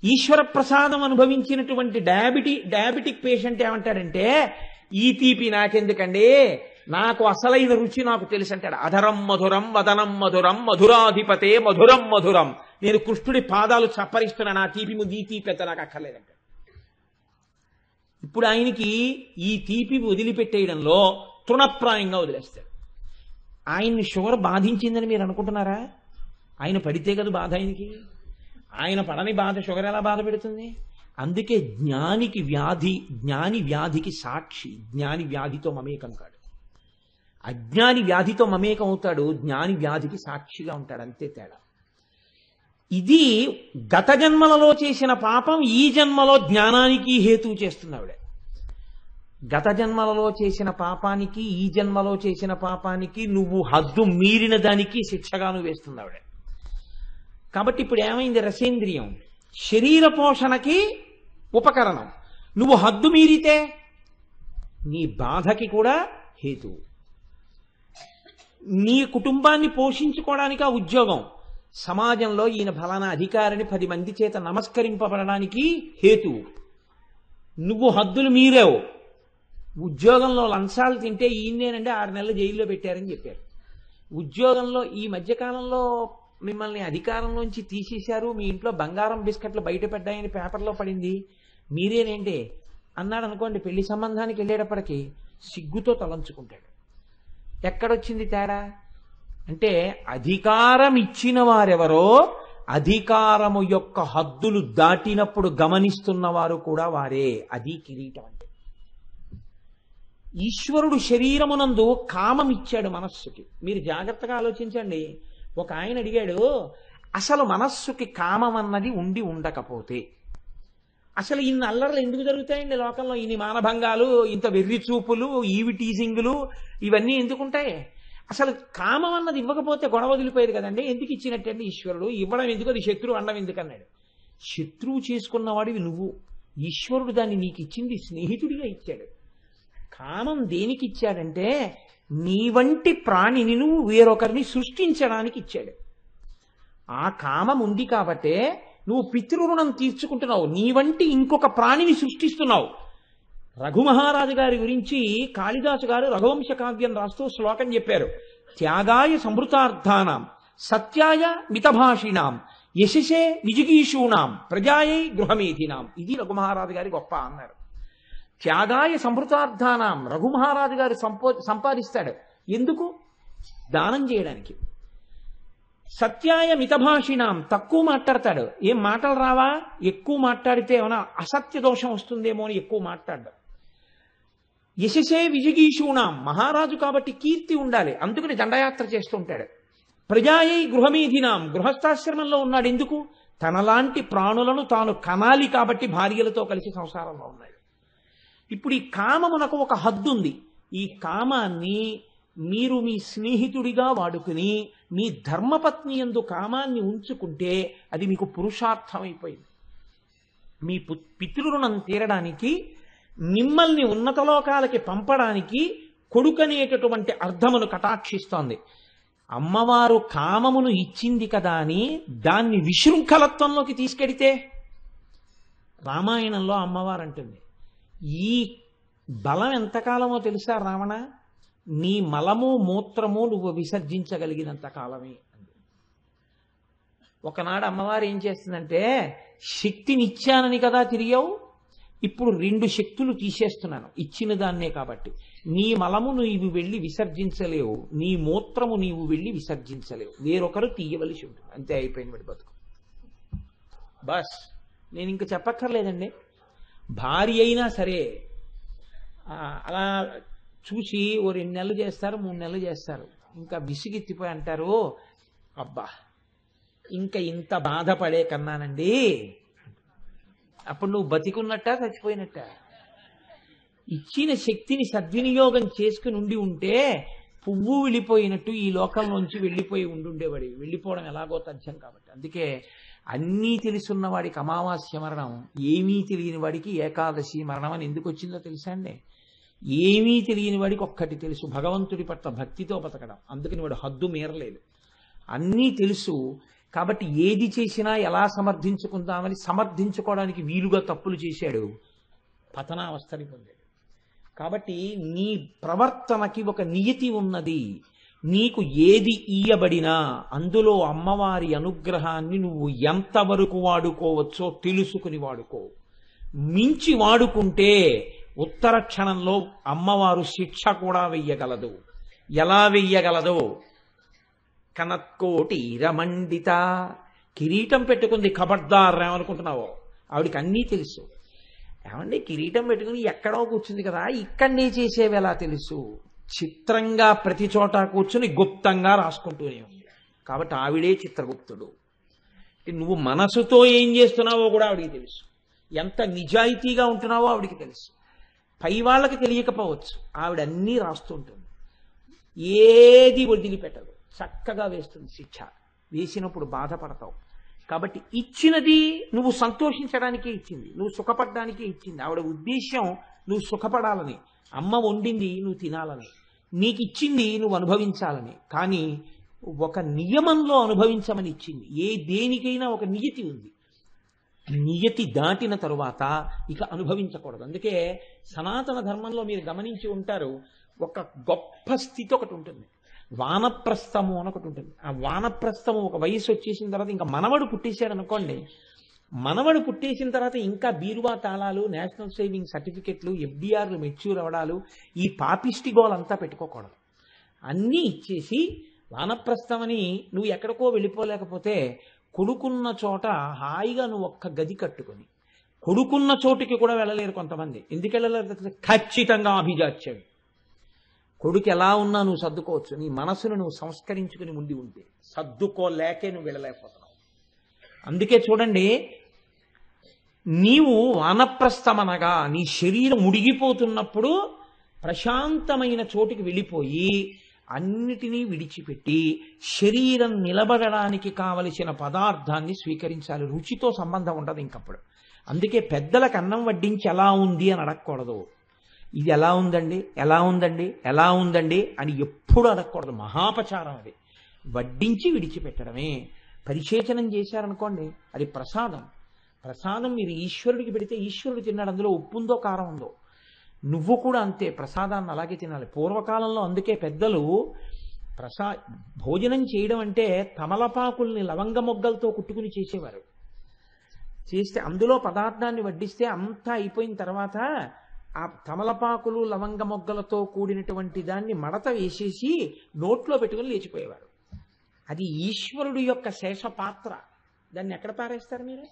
ఈశ్వర ప్రసాదం అనుభవించినటువంటి డయాబెటిక్ పేషెంట్ ఏమంటాడంటే ఈ తీపి నాకెందుకండి, నాకు అసలైన రుచి నాకు తెలుసు అంటాడు. అధరం మధురం వదనం మధురం మధురాధిపతే మధురం మధురం. నేను కృష్ణుడి పాదాలు చప్పరిస్తున్నా, నా తీపి ముందు ఈ తీపి ఎంత నాకు అక్కర్లేదంట. ఇప్పుడు ఆయనకి ఈ తీపి వదిలిపెట్టేయడంలో తృణప్రాయంగా వదిలేస్తాడు. ఆయన్ని షుగర్ బాధించిందని మీరు అనుకుంటున్నారా? ఆయన పడితే కదా బాధ ఆయనకి. ఆయన పడని బాధ షుగర్ ఎలా బాధ పెడుతుంది? అందుకే జ్ఞాని వ్యాధికి సాక్షి. జ్ఞాని వ్యాధితో మమేకం కాడు. అజ్ఞాని వ్యాధితో మమేకం అవుతాడు, జ్ఞాని వ్యాధికి సాక్షిగా ఉంటాడు. అంతే తేడా. ఇది గత జన్మలలో చేసిన పాపం ఈ జన్మలో జ్ఞానానికి హేతువు చేస్తున్నావిడే. గత జన్మలలో చేసిన పాపానికి ఈ జన్మలో చేసిన పాపానికి నువ్వు హద్దు మీరిన దానికి శిక్షగాను వేస్తున్నావిడే. కాబట్టి ఇప్పుడు ఏమైంది? రసేంద్రియం శరీర పోషణకి ఉపకరణం. నువ్వు హద్దు మీరితే నీ బాధకి కూడా హేతువు. నీ కుటుంబాన్ని పోషించుకోవడానికి ఆ ఉద్యోగం, సమాజంలో ఈయన ఫలానా అధికారిని 10 మంది చేత నమస్కరింపబడడానికి హేతువు. నువ్వు హద్దులు మీరావు. ఉద్యోగంలో లంచాలు తింటే ఈయనేనంటే 6 నెలలు జైల్లో పెట్టారని చెప్పారు. ఉద్యోగంలో ఈ మధ్యకాలంలో మిమ్మల్ని అధికారంలోంచి తీసేశారు, మీ ఇంట్లో బంగారం బిస్కెట్లు బయటపడ్డాయని పేపర్లో పడింది, మీరేనేంటి అన్నాడు అనుకోండి. పెళ్లి సంబంధానికి వెళ్ళేటప్పటికీ సిగ్గుతో తలంచుకుంటాడు. ఎక్కడొచ్చింది తేడా అంటే అధికారం ఇచ్చిన వారెవరో అధికారము యొక్క హద్దులు దాటినప్పుడు గమనిస్తున్నవారు కూడా వారే. అది కిరీటం అంటే. ఈశ్వరుడు శరీరమునందు కామం ఇచ్చాడు మనస్సుకి. మీరు జాగ్రత్తగా ఆలోచించండి. ఒక ఆయన అడిగాడు, అసలు మనస్సుకి కామం అన్నది ఉండి ఉండకపోతే అసలు ఇన్ని అల్లర్లు ఎందుకు జరుగుతాయండి లోకంలో? ఇన్ని మానభంగాలు, ఇంత వెర్రి చూపులు, ఈవి టీజింగులు, ఇవన్నీ ఎందుకుంటాయి? అసలు కామం అన్నది ఇవ్వకపోతే గొడవ వదిలిపోయేది కదండి. ఎందుకు ఇచ్చినట్టండి ఈశ్వరుడు? ఇవ్వడం ఎందుకు? అది శత్రువు అనడం ఎందుకన్నాడు. శత్రువు చేసుకున్నవాడివి నువ్వు. ఈశ్వరుడు దాన్ని నీకు ఇచ్చింది స్నేహితుడిగా ఇచ్చాడు. కామం దేనికి ఇచ్చాడంటే నీ వంటి ప్రాణిని నువ్వు వేరొకరిని సృష్టించడానికి ఇచ్చాడు. ఆ కామం ఉంది కాబట్టే నువ్వు పితృరుణం తీర్చుకుంటున్నావు. నీ వంటి ఇంకొక ప్రాణిని సృష్టిస్తున్నావు. రఘుమహారాజు గారి గురించి కాళిదాసు గారు రఘువంశ కావ్యం రాస్తూ శ్లోకం చెప్పారు. త్యాగాయ సంవృతార్థానాం సత్యాయ మితభాషిణాం యశసే నిజిగీషూణాం ప్రజాయై గృహమేధినాం. ఇది రఘుమహారాజు గారి గొప్ప అన్నారు. త్యాగాయ సంవృతార్థానాం రఘుమహారాజు గారు సంపాదిస్తాడు. ఎందుకు? దానం చేయడానికి. సత్యాయ మితభాషిణాం తక్కువ మాట్లాడతాడు. ఏం మాటలు రావా? ఎక్కువ మాట్లాడితే ఏమైనా అసత్య దోషం వస్తుందేమో అని ఎక్కువ మాట్లాడడం. యశసే విజిగీషూణాం మహారాజు కాబట్టి కీర్తి ఉండాలి, అందుకని దండయాత్ర చేస్తుంటాడు. ప్రజాయై గృహమేధినాం గృహస్థాశ్రమంలో ఉన్నాడు. ఎందుకు? తనలాంటి ప్రాణులను తాను కనాలి కాబట్టి భార్యలతో కలిసి సంసారంలో ఉన్నాడు. ఇప్పుడు ఈ కామమునకు ఒక హద్దు ఉంది. ఈ కామాన్ని మీరు మీ స్నేహితుడిగా వాడుకుని మీ ధర్మపత్ని యందు కామాన్ని ఉంచుకుంటే అది మీకు పురుషార్థమైపోయింది. మీ పితృరుణం తీరడానికి, మిమ్మల్ని ఉన్నతలోకాలకి పంపడానికి కొడుకనేటటువంటి అర్థమును కటాక్షిస్తోంది. అమ్మవారు కామమును ఇచ్చింది కదా అని దాన్ని విశృంఖలత్వంలోకి తీసుకెడితే, రామాయణంలో అమ్మవారు అంటుంది, ఈ బలం ఎంతకాలమో తెలుసా రావణ, నీ మలము మూత్రము నువ్వు విసర్జించగలిగినంత కాలమే. ఒకనాడు అమ్మవారు ఏం చేస్తుందంటే, శక్తినిచ్చానని కదా తిరిగావు, ఇప్పుడు 2 శక్తులు తీసేస్తున్నాను ఇచ్చిన దాన్నే కాబట్టి. నీ మలము నీవు వెళ్ళి విసర్జించలేవు, నీ మూత్రము నీవు వెళ్ళి విసర్జించలేవు, వేరొకరు తీయవలసి ఉంటుంది. అంతే, అయిపోయింది వాడి బతుకు. బస్, నేను ఇంక చెప్పక్కర్లేదండి. భార్య అయినా సరే అలా చూసి ఓ 2 నెలలు చేస్తారు, 3 నెలలు చేస్తారు, ఇంకా విసిగెత్తిపోయి అంటారు, అబ్బా ఇంకా ఇంత బాధపడే కన్నానండి. అప్పుడు నువ్వు బతికున్నట్ట చచ్చిపోయినట్ట? ఇచ్చిన శక్తిని సద్వినియోగం చేసుకుని ఉంటే పువ్వు వెళ్ళిపోయినట్టు ఈ లోకంలోంచి వెళ్ళిపోయి ఉండుండేవాడి. వెళ్ళిపోవడం ఎలాగో తథ్యం కాబట్టి. అందుకే అన్నీ తెలుసున్న వాడికి అమావాస్య మరణం, ఏమీ తెలియని వాడికి ఏకాదశి మరణం అని ఎందుకు వచ్చిందో తెలుసా అండి? ఏమీ తెలియని వాడికి ఒక్కటి తెలుసు, భగవంతుడి పట్ల భక్తితో బతకడం. అందుకని వాడు హద్దు మీరలేదు. అన్నీ తెలుసు కాబట్టి ఏది చేసినా ఎలా సమర్థించుకుందామని సమర్థించుకోవడానికి వీలుగా తప్పులు చేశాడు, పతనావస్థని పొందాడు. కాబట్టి నీ ప్రవర్తనకి ఒక నియతి ఉన్నది. నీకు ఏది ఇయ్యబడినా అందులో అమ్మవారి అనుగ్రహాన్ని నువ్వు ఎంతవరకు వాడుకోవచ్చో తెలుసుకుని వాడుకో. మించి వాడుకుంటే ఉత్తర క్షణంలో అమ్మవారు శిక్ష కూడా వెయ్యగలదు. ఎలా వెయ్యగలదో, కనత్కోటి రమండిత, కిరీటం పెట్టుకుంది, ఖబర్దార్ ఏమనుకుంటున్నావో, ఆవిడికి అన్నీ తెలుసు. ఏమండి, కిరీటం పెట్టుకుని ఎక్కడో కూర్చుంది కదా, ఇక్కడనే చేసేవి ఎలా తెలుసు? చిత్రంగా ప్రతి చోట కూర్చుని గుప్తంగా రాసుకుంటూనే ఉంది. కాబట్టి ఆవిడే చిత్రగుప్తుడు. నువ్వు మనసుతో ఏం చేస్తున్నావో కూడా ఆవిడికి తెలుసు. ఎంత నిజాయితీగా ఉంటున్నావో ఆవిడికి తెలుసు. పై వాళ్ళకి తెలియకపోవచ్చు, ఆవిడ అన్నీ రాస్తుంటుంది. ఏది వదిలిపెట్టదు, చక్కగా వేస్తుంది శిక్ష. వేసినప్పుడు బాధపడతావు. కాబట్టి ఇచ్చినది నువ్వు సంతోషించడానికే ఇచ్చింది, నువ్వు సుఖపడడానికే ఇచ్చింది. ఆవిడ ఉద్దేశ్యం నువ్వు సుఖపడాలని, అమ్మ వండింది నువ్వు తినాలని, నీకు ఇచ్చింది నువ్వు అనుభవించాలని. కానీ ఒక నియమంలో అనుభవించమని ఇచ్చింది. దేనికైనా ఒక నియతి ఉంది. నియతి దాటిన తరువాత ఇక అనుభవించకూడదు. అందుకే సనాతన ధర్మంలో మీరు గమనించి ఉంటారు, ఒక గొప్ప స్థితి ఒకటి ఉంటుంది, వానప్రస్థము అని ఒకటి ఉంటుంది. ఆ వానప్రస్థము ఒక వయసు వచ్చేసిన తర్వాత, ఇంకా మనవడు పుట్టేశాడు అనుకోండి, మనవడు పుట్టేసిన తర్వాత ఇంకా బీరువా తాళాలు, నేషనల్ సేవింగ్ సర్టిఫికెట్లు, ఎఫ్డిఆర్లు మెచ్యూర్ అవడాలు, ఈ పాపిష్టి గోలంతా పెట్టుకోకూడదు. అన్నీ ఇచ్చేసి వానప్రస్థమని నువ్వు ఎక్కడికో వెళ్ళిపోలేకపోతే, కొడుకున్న చోట హాయిగా నువ్వు ఒక్క గది కట్టుకొని, కొడుకున్న చోటుకి కూడా వెళ్ళలేరు కొంతమంది. ఎందుకు వెళ్ళలేరు? ఖచ్చితంగా అభిజాత్యం. కొడుకు ఎలా ఉన్నా నువ్వు సర్దుకోవచ్చు, నీ మనసును నువ్వు సంస్కరించుకుని ఉండి ఉంటే. సర్దుకోలేకే నువ్వు వెళ్ళలేకపోతున్నావు. అందుకే చూడండి, నీవు వానప్రస్థమనగా నీ శరీరం ఉడిగిపోతున్నప్పుడు ప్రశాంతమైన చోటికి వెళ్ళిపోయి అన్నిటినీ విడిచిపెట్టి శరీరం నిలబడడానికి కావలసిన పదార్థాన్ని స్వీకరించాలి. రుచితో సంబంధం ఉండదు ఇంకప్పుడు. అందుకే పెద్దలకు అన్నం వడ్డించి ఎలా ఉంది అని అడగకూడదు. ఇది ఎలా ఉందండి, ఎలా ఉందండి, ఎలా ఉందండి అని ఎప్పుడు అడగకూడదు. మహాపచారం అది. వడ్డించి విడిచిపెట్టడమే. పరిశేచనం చేశారనుకోండి, అది ప్రసాదం. ప్రసాదం మీరు ఈశ్వరుడికి పెడితే ఈశ్వరుడు తిన్నాడు. అందులో ఉప్పు ఉందో కారం ఉందో. నువ్వు కూడా అంతే, ప్రసాదాన్ని అలాగే తినాలి. పూర్వకాలంలో అందుకే పెద్దలు భోజనం చేయడం అంటే తమలపాకుల్ని లవంగ మొగ్గలతో కుట్టుకుని చేసేవారు. చేస్తే అందులో పదార్థాన్ని వడ్డిస్తే అంతా అయిపోయిన తర్వాత ఆ తమలపాకులు లవంగ మొగ్గలతో కూడినటువంటి దాన్ని మడత వేసేసి నోట్లో పెట్టుకుని లేచిపోయేవారు. అది ఈశ్వరుడు యొక్క శేష పాత్ర. దాన్ని ఎక్కడ పారేస్తారు మీరు?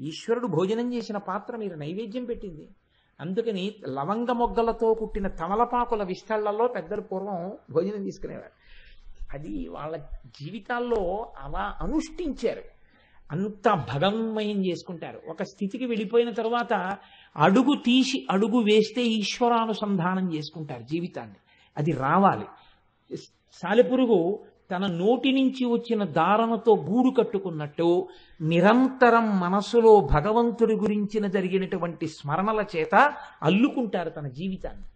ఈశ్వరుడు భోజనం చేసిన పాత్ర మీరు నైవేద్యం పెట్టింది. అందుకని లవంగ మొగ్గలతో కుట్టిన తమలపాకుల విస్తళ్లలో పెద్దలు పూర్వం భోజనం తీసుకునేవారు. అది వాళ్ళ జీవితాల్లో అలా అనుష్ఠించారు. అంత భగవన్మయం చేసుకుంటారు. ఒక స్థితికి వెళ్ళిపోయిన తర్వాత అడుగు తీసి అడుగు వేస్తే ఈశ్వరానుసంధానం చేసుకుంటారు జీవితాన్ని. అది రావాలి. సాలెపురుగు తన నోటి నుంచి వచ్చిన దారణతో గూడు కట్టుకున్నట్టు నిరంతరం మనసులో భగవంతుడి గురించిన జరిగినటువంటి స్మరణల చేత అల్లుకుంటారు తన జీవితాన్ని.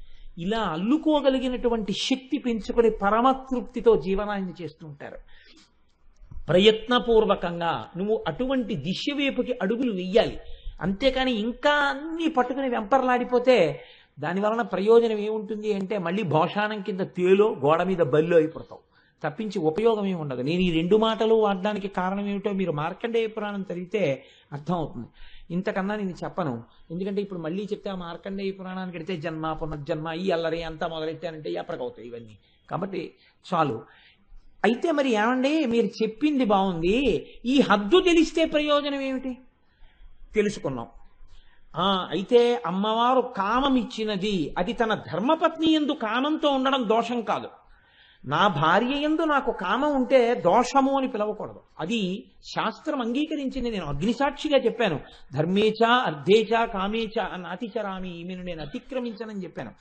ఇలా అల్లుకోగలిగినటువంటి శక్తి పెంచుకొని పరమతృప్తితో జీవనాన్ని చేస్తూ ఉంటారు. ప్రయత్నపూర్వకంగా నువ్వు అటువంటి దిశ వైపుకి అడుగులు వెయ్యాలి. అంతేకాని ఇంకా అన్ని పట్టుకుని వెంపర్లాడిపోతే దానివలన ప్రయోజనం ఏముంటుంది అంటే మళ్ళీ భోషాణం కింద తేలో గోడ మీద బల్లో అయిపోతావు, తప్పించి ఉపయోగం ఏమి ఉండదు. నేను ఈ 2 మాటలు వాడడానికి కారణం ఏమిటో మీరు మార్కండేయ పురాణం చదివితే అర్థమవుతుంది. ఇంతకన్నా నేను చెప్పను. ఎందుకంటే ఇప్పుడు మళ్ళీ చెప్తే ఆ మార్కండేయ పురాణానికి వెడితే జన్మ పునర్జన్మ ఈ అల్లరి అంతా మొదలెట్టానంటే ఎప్పటికవుతాయి ఇవన్నీ. కాబట్టి చాలు. అయితే మరి ఏమండి మీరు చెప్పింది బాగుంది, ఈ హద్దు తెలిస్తే ప్రయోజనం ఏమిటి? తెలుసుకున్నాం. అయితే అమ్మవారు కామం ఇచ్చినది, అది తన ధర్మపత్ని యందు కామంతో ఉండడం దోషం కాదు. నా భార్య యందు నాకు కామం ఉంటే దోషము అని పిలవకూడదు. అది శాస్త్రం అంగీకరించింది. నేను అగ్నిసాక్షిగా చెప్పాను, ధర్మేచ అర్ధేచ కామేచ నాతిచరామి, ఈమెను నేను అతిక్రమించనని చెప్పాను.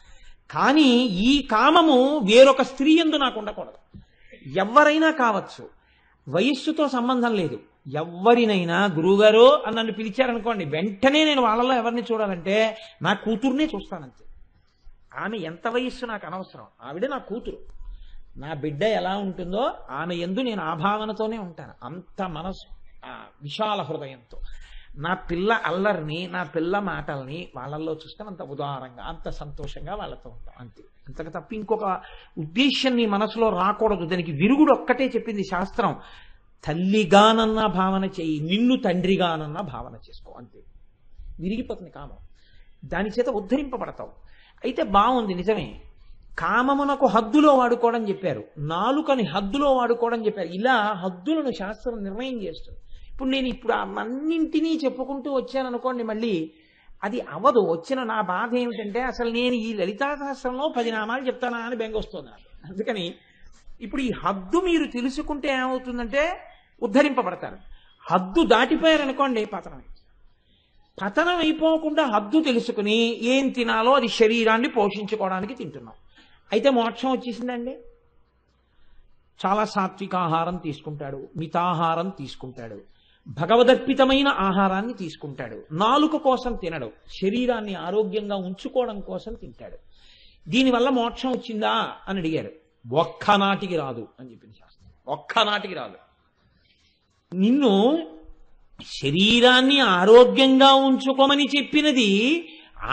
కానీ ఈ కామము వేరొక స్త్రీ యందు నాకు ఉండకూడదు. ఎవరైనా కావచ్చు, వయస్సుతో సంబంధం లేదు. ఎవరినైనా గురువుగారు అని నన్ను పిలిచారనుకోండి, వెంటనే నేను వాళ్ళలో ఎవరిని చూడాలంటే నా కూతుర్నే చూస్తానంతే. ఆమె ఎంత వయస్సు నాకు అనవసరం, ఆవిడ నా కూతురు. నా బిడ్డ ఎలా ఉంటుందో ఆమె యందు నేను ఆ భావనతోనే ఉంటాను, అంత మనసు విశాల హృదయంతో. నా పిల్ల అల్లరిని, నా పిల్ల మాటల్ని వాళ్ళల్లో చూస్తే అంత ఉదారంగా, అంత సంతోషంగా వాళ్ళతో ఉంటాం అంతే. అంతకు తప్ప ఇంకొక ఉద్దేశ్యం నీ మనసులో రాకూడదు. దానికి విరుగుడు ఒక్కటే చెప్పింది శాస్త్రం, తల్లిగానన్నా భావన చేయి, నిన్ను తండ్రిగానన్నా భావన చేసుకో, అంతే. విరిగిపోతుంది కామం, దాని చేత ఉద్ధరింపబడతావు. అయితే బాగుంది, నిజమే. కామమునకు హద్దులో వాడుకోవడం చెప్పారు, నాలుకని హద్దులో వాడుకోవడం చెప్పారు. ఇలా హద్దులను శాస్త్రం నిర్ణయం చేస్తుంది. ఇప్పుడు నేను అన్నింటినీ చెప్పుకుంటూ వచ్చాను అనుకోండి, మళ్ళీ అది అవదు. వచ్చిన నా బాధ ఏమిటంటే అసలు నేను ఈ లలితా సహస్రంలో 10 నామాలు చెప్తానా అని బెంగొస్తుంది నాకు. అందుకని ఇప్పుడు ఈ హద్దు మీరు తెలుసుకుంటే ఏమవుతుందంటే ఉద్ధరింపబడతారు. హద్దు దాటిపోయారనుకోండి పతనం అయిపోకుండా హద్దు తెలుసుకుని ఏం తినాలో అది శరీరాన్ని పోషించుకోవడానికి తింటున్నాం. అయితే మోక్షం వచ్చేసిందండి. చాలా సాత్విక ఆహారం తీసుకుంటాడు, మితాహారం తీసుకుంటాడు, భగవదర్పితమైన ఆహారాన్ని తీసుకుంటాడు, నాలుక కోసం తినడు, శరీరాన్ని ఆరోగ్యంగా ఉంచుకోవడం కోసం తింటాడు. దీనివల్ల మోక్షం వచ్చిందా అని అడిగారు. ఒక్కనాటికి రాదు అని చెప్పింది శాస్త్రం. ఒక్కనాటికి రాదు. నిన్ను శరీరాన్ని ఆరోగ్యంగా ఉంచుకోమని చెప్పినది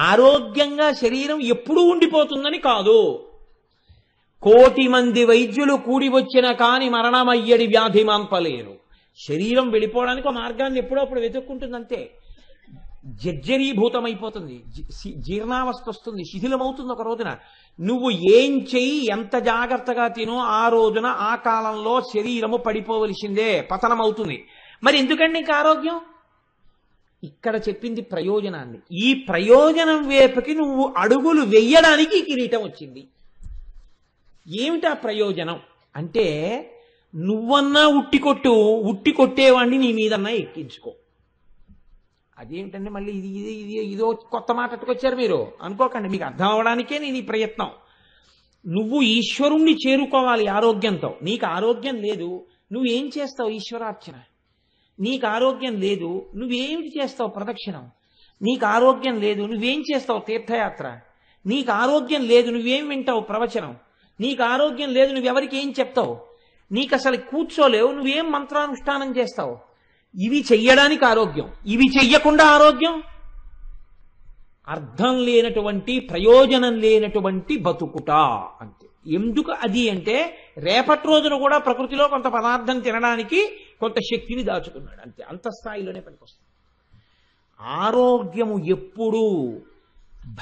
ఆరోగ్యంగా శరీరం ఎప్పుడూ ఉండిపోతుందని కాదు. 1,000,000 మంది వైద్యులు కూడి వచ్చిన కాని మరణమయ్యడి వ్యాధి మాన్పలేరు. శరీరం వెళ్ళిపోవడానికి ఒక మార్గాన్ని ఎప్పుడప్పుడు వెతుక్కుంటుందంతే. జర్జరీభూతమైపోతుంది, జీర్ణావస్థ వస్తుంది, శిథిలమవుతుంది ఒక రోజున. నువ్వు ఏం చెయ్యి, ఎంత జాగ్రత్తగా తినో ఆ రోజున ఆ కాలంలో శరీరము పడిపోవలసిందే, పతనమవుతుంది. మరి ఎందుకండి నీకు ఆరోగ్యం? ఇక్కడ చెప్పింది ప్రయోజనాన్ని. ఈ ప్రయోజనం వైపుకి నువ్వు అడుగులు వెయ్యడానికి కిరీటం వచ్చింది. ఏమిటా ప్రయోజనం అంటే, నువ్వన్నా ఉట్టి కొట్టేవాడిని నీ మీదన్నా ఎక్కించుకో. అదేమిటండి మళ్ళీ ఇదో కొత్త మాట అట్టుకొచ్చారు మీరు అనుకోకండి, మీకు అర్థం అవడానికే నేను ఈ ప్రయత్నం. నువ్వు ఈశ్వరుణ్ణి చేరుకోవాలి ఆరోగ్యంతో. నీకు ఆరోగ్యం లేదు, నువ్వేం చేస్తావు? ఈశ్వరార్చన. నీకు ఆరోగ్యం లేదు, నువ్వేమిటి చేస్తావు? ప్రదక్షిణం. నీకు ఆరోగ్యం లేదు, నువ్వేం చేస్తావు? తీర్థయాత్ర. నీకు ఆరోగ్యం లేదు, నువ్వేం వింటావు? ప్రవచనం. నీకు ఆరోగ్యం లేదు, నువ్వెవరికి ఏం చెప్తావు? నీకు అసలు కూర్చోలేవు, నువ్వేం మంత్రానుష్ఠానం చేస్తావు? ఇవి చెయ్యడానికి ఆరోగ్యం, ఇవి చెయ్యకుండా ఆరోగ్యం. అర్థం లేనటువంటి, ప్రయోజనం లేనటువంటి బతుకుట అంతే. ఎందుకు అది అంటే, రేపటి రోజున కూడా ప్రకృతిలో కొంత పదార్థం తినడానికి కొంత శక్తిని దాచుకున్నాడు అంతే. అంత స్థాయిలోనే పనికొస్తుంది. ఆరోగ్యము ఎప్పుడూ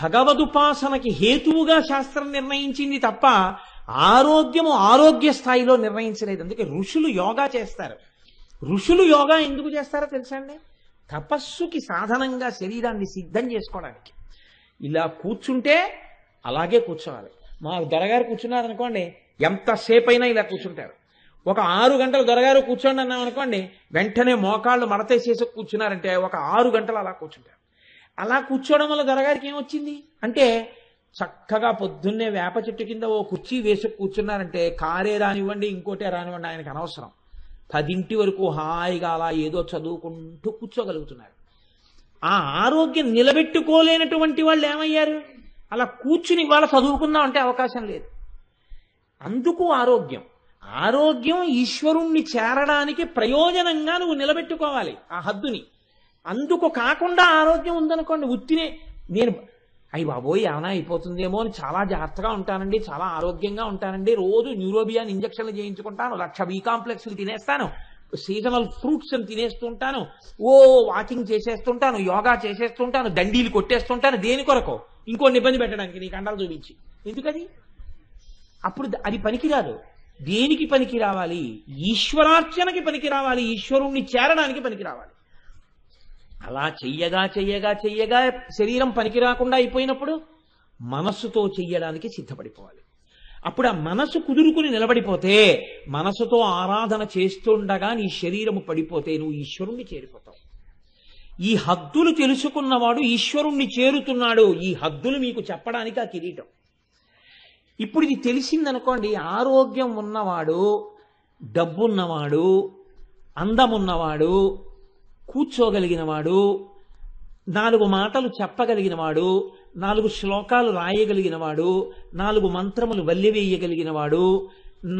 భగవదుపాసనకి హేతువుగా శాస్త్రం నిర్ణయించింది తప్ప ఆరోగ్యము ఆరోగ్య స్థాయిలో నిర్ణయించలేదు. అందుకే ఋషులు యోగా చేస్తారు. ఋషులు యోగా ఎందుకు చేస్తారో తెలుసా అండి? తపస్సుకి సాధనంగా శరీరాన్ని సిద్ధం చేసుకోవడానికి. ఇలా కూర్చుంటే అలాగే కూర్చోవాలి. మా దొరగారు కూర్చున్నారనుకోండి, ఎంతసేపు అయినా ఇలా కూర్చుంటారు. ఒక 6 గంటలు దొరగారు కూర్చోండి అన్నాం అనుకోండి, వెంటనే మోకాళ్ళు మడతేసేసి కూర్చున్నారంటే ఒక 6 గంటలు అలా కూర్చుంటారు. అలా కూర్చోవడం వల్ల దొరగారికి ఏమొచ్చింది అంటే, చక్కగా పొద్దున్నే వేప చెట్టు కింద ఓ కుర్చీ వేసి కూర్చున్నారంటే కారే రానివ్వండి ఇంకోటే రానివ్వండి ఆయనకు అనవసరం. 10 వరకు హాయిగా అలా ఏదో చదువుకుంటూ కూర్చోగలుగుతున్నారు. ఆ ఆరోగ్యం నిలబెట్టుకోలేనటువంటి వాళ్ళు ఏమయ్యారు? అలా కూర్చుని ఇవాళ చదువుకుందాం అంటే అవకాశం లేదు. అందుకు ఆరోగ్యం ఈశ్వరుణ్ణి చేరడానికి ప్రయోజనంగా నువ్వు నిలబెట్టుకోవాలి ఆ హద్దుని. అందుకు కాకుండా ఆరోగ్యం ఉందనుకోండి, ఉత్తినే నేను అయ్యి బాబోయ్ ఏమైనా అయిపోతుందేమో అని చాలా జాగ్రత్తగా ఉంటానండి, చాలా ఆరోగ్యంగా ఉంటానండి, రోజు న్యూరోబియాన్ ఇంజక్షన్లు చేయించుకుంటాను, 1,00,000 బి కాంప్లెక్స్లు తినేస్తాను, సీజనల్ ఫ్రూట్స్ అని తినేస్తుంటాను, ఓ వాకింగ్ చేసేస్తుంటాను, యోగా చేసేస్తుంటాను, దండీలు కొట్టేస్తుంటాను. దేని కొరకు? ఇంకోటి ఇబ్బంది పెట్టడానికి, నీ కండాలు చూపించి. ఎందుకది? అప్పుడు అది పనికిరాదు. దేనికి పనికి రావాలి? ఈశ్వరార్చనకి పనికి రావాలి, ఈశ్వరుణ్ణి చేరడానికి పనికి రావాలి. అలా చెయ్యగా చెయ్యగా చెయ్యగా శరీరం పనికి రాకుండా అయిపోయినప్పుడు మనస్సుతో చెయ్యడానికి సిద్ధపడిపోవాలి. అప్పుడు ఆ మనసు కుదురుకుని నిలబడిపోతే, మనసుతో ఆరాధన చేస్తుండగా నీ శరీరము పడిపోతే నువ్వు ఈశ్వరుణ్ణి చేరిపోతావు. ఈ హద్దులు తెలుసుకున్నవాడు ఈశ్వరుణ్ణి చేరుతున్నాడు. ఈ హద్దులు మీకు చెప్పడానికి ఆ కిరీటం. ఇప్పుడు ఇది తెలిసిందనుకోండి, ఆరోగ్యం ఉన్నవాడు, డబ్బున్నవాడు, అందమున్నవాడు, కూర్చోగలిగినవాడు, 4 మాటలు చెప్పగలిగినవాడు, 4 శ్లోకాలు రాయగలిగినవాడు, 4 మంత్రములు వల్లెవేయగలిగినవాడు,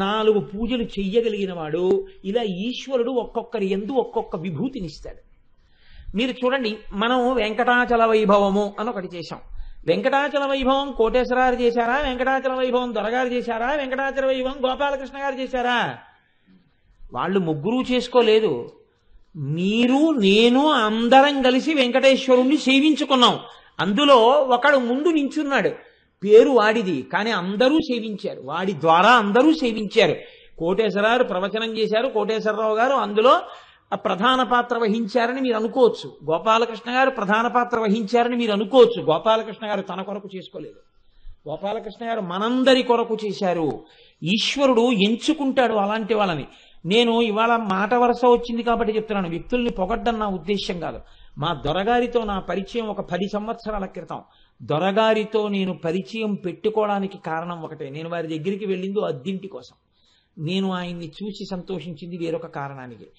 4 పూజలు చెయ్యగలిగినవాడు, ఇలా ఈశ్వరుడు ఒక్కొక్కరి యందు ఒక్కొక్క విభూతినిస్తాడు. మీరు చూడండి, మనం వెంకటాచల వైభవము అని ఒకటి చేశాం. వెంకటాచల వైభవం కోటేశ్వరారు చేశారా? వెంకటాచల వైభవం దొరగారు చేశారా? వెంకటాచల వైభవం గోపాలకృష్ణ గారు చేశారా? వాళ్ళు ముగ్గురు చేసుకోలేదు. మీరు నేను అందరం కలిసి వెంకటేశ్వరుణ్ణి సేవించుకున్నాం. అందులో ఒకడు ముందు నించున్నాడు, పేరు వాడిది, కానీ అందరూ సేవించారు, వాడి ద్వారా అందరూ సేవించారు. కోటేశ్వరారు ప్రవచనం చేశారు, కోటేశ్వరరావు గారు అందులో ప్రధాన పాత్ర వహించారని మీరు అనుకోవచ్చు, గోపాలకృష్ణ గారు ప్రధాన పాత్ర వహించారని మీరు అనుకోవచ్చు. గోపాలకృష్ణ గారు తన కొరకు చేసుకోలేదు, గోపాలకృష్ణ గారు మనందరి కొరకు చేశారు. ఈశ్వరుడు ఎంచుకుంటాడు అలాంటి వాళ్ళని. నేను ఇవాళ మాట వరుస వచ్చింది కాబట్టి చెప్తున్నాను, వ్యక్తుల్ని పొగడ్డం నా ఉద్దేశం కాదు. మా దొరగారితో నా పరిచయం ఒక 10 సంవత్సరాల క్రితం. దొరగారితో నేను పరిచయం పెట్టుకోవడానికి కారణం ఒకటే, నేను వారి దగ్గరికి వెళ్ళింది అద్దింటి కోసం. నేను ఆయన్ని చూసి సంతోషించింది వేరొక కారణానికి.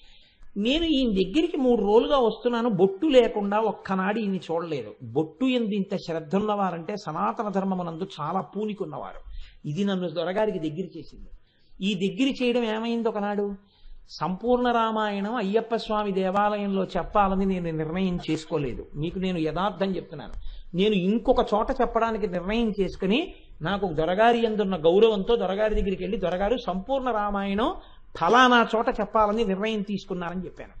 నేను ఈయన దగ్గరికి 3 రోజులుగా వస్తున్నాను, బొట్టు లేకుండా ఒక్కనాడు ఈయన్ని చూడలేదు. బొట్టు ఎందు ఇంత శ్రద్ధ ఉన్నవారంటే సనాతన ధర్మమునందు చాలా పూనికున్నవారు. ఇది నన్ను దొరగారికి దగ్గర చేసింది. ఈ దగ్గర చేయడం ఏమైంది, ఒకనాడు సంపూర్ణ రామాయణం అయ్యప్ప స్వామి దేవాలయంలో చెప్పాలని నేను నిర్ణయం చేసుకోలేదు. మీకు నేను యథార్థం చెప్తున్నాను. నేను ఇంకొక చోట చెప్పడానికి నిర్ణయం చేసుకుని, నాకు దొరగారి యందున్న గౌరవంతో దొరగారి దగ్గరికి వెళ్ళి, దొరగారు సంపూర్ణ రామాయణం ఫలానా చోట చెప్పాలని నిర్ణయం తీసుకున్నారని చెప్పాను.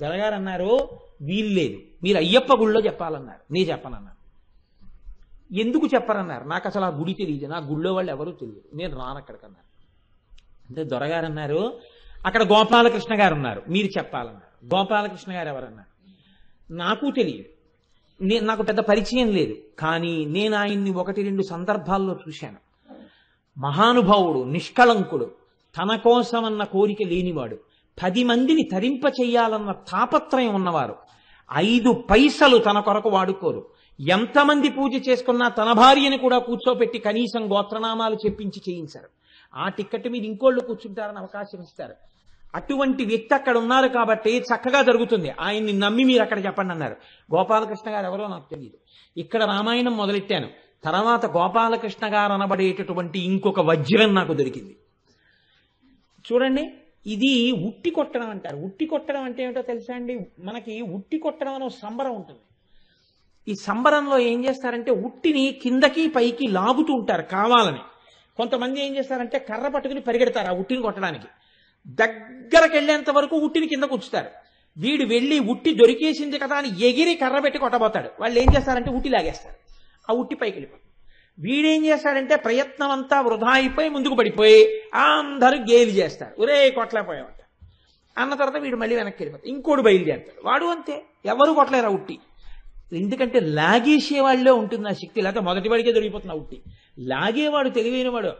దొరగారు అన్నారు, వీల్లేదు, మీరు అయ్యప్ప గుళ్ళో చెప్పాలన్నారు. నేను చెప్పనన్నాను. ఎందుకు చెప్పరన్నారు. నాకు అసలు ఆ గుడి తెలియదు, నా గుళ్ళో వాళ్ళు ఎవరూ తెలియదు, నేను రానక్కడికన్నారు. అంటే దొరగారు అన్నారు, అక్కడ గోపాలకృష్ణ గారు ఉన్నారు, మీరు చెప్పాలన్నారు. గోపాలకృష్ణ గారు ఎవరన్నారు, నాకు తెలియదు, నాకు పెద్ద పరిచయం లేదు. కానీ నేను ఆయన్ని 1-2 సందర్భాల్లో చూశాను. మహానుభావుడు, నిష్కళంకుడు, తన కోసమన్న కోరిక లేనివాడు, 10 మందిని తరింప చెయ్యాలన్న తాపత్రయం ఉన్నవారు, 5 పైసలు తన కొరకు వాడుకోరు. ఎంతమంది పూజ చేసుకున్నా తన భార్యని కూడా కూర్చోపెట్టి కనీసం గోత్రనామాలు చెప్పించి చేయించారు. ఆ టిక్కెట్ మీద ఇంకోళ్ళు కూర్చుంటారని అవకాశం ఇస్తారు. అటువంటి వ్యక్తి అక్కడ ఉన్నారు కాబట్టి చక్కగా జరుగుతుంది. ఆయన్ని నమ్మి మీరు అక్కడ చెప్పండి అన్నారు. గోపాలకృష్ణ గారు ఎవరో నాకు తెలియదు. ఇక్కడ రామాయణం మొదలెట్టాను. తర్వాత గోపాలకృష్ణ గారు అనబడేటటువంటి ఇంకొక వజ్రం నాకు దొరికింది. చూడండి, ఇది ఉట్టి కొట్టడం అంటారు. ఉట్టి కొట్టడం అంటే ఏమిటో తెలుసా అండి? మనకి ఉట్టి కొట్టడం అనే సంబరం ఉంటుంది. ఈ సంబరంలో ఏం చేస్తారంటే ఉట్టిని కిందకి పైకి లాగుతూ ఉంటారు కావాలని. కొంతమంది ఏం చేస్తారంటే కర్ర పట్టుకుని పరిగెడతారు ఆ ఉట్టిని కొట్టడానికి. దగ్గరకు వెళ్ళేంత వరకు ఉట్టిని కింద కూర్చుతారు. వీడు వెళ్ళి ఉట్టి దొరికేసింది కదా అని ఎగిరి కర్ర పెట్టి కొట్టబోతాడు. వాళ్ళు ఏం చేస్తారంటే ఉట్టి లాగేస్తారు, ఆ ఉట్టి పైకి వెళ్ళిపోతుంది. వీడేం చేస్తాడంటే ప్రయత్నం అంతా వృధా అయిపోయి ముందుకు పడిపోయి అందరూ గేలి చేస్తారు, ఒరే కొట్టలేకపోయామంట అన్న తర్వాత వీడు మళ్ళీ వెనక్కి వెళ్ళిపోతాడు. ఇంకోటి బయలుదేరుతాడు, వాడు అంతే, ఎవరు కొట్టలేరు ఆ ఉట్టి. ఎందుకంటే లాగేసే వాళ్ళే ఉంటుంది ఆ శక్తి, లేకపోతే మొదటి వాడికే దొరికిపోతుంది ఆ ఉట్టి. లాగేవాడు తెలివైన వాడు,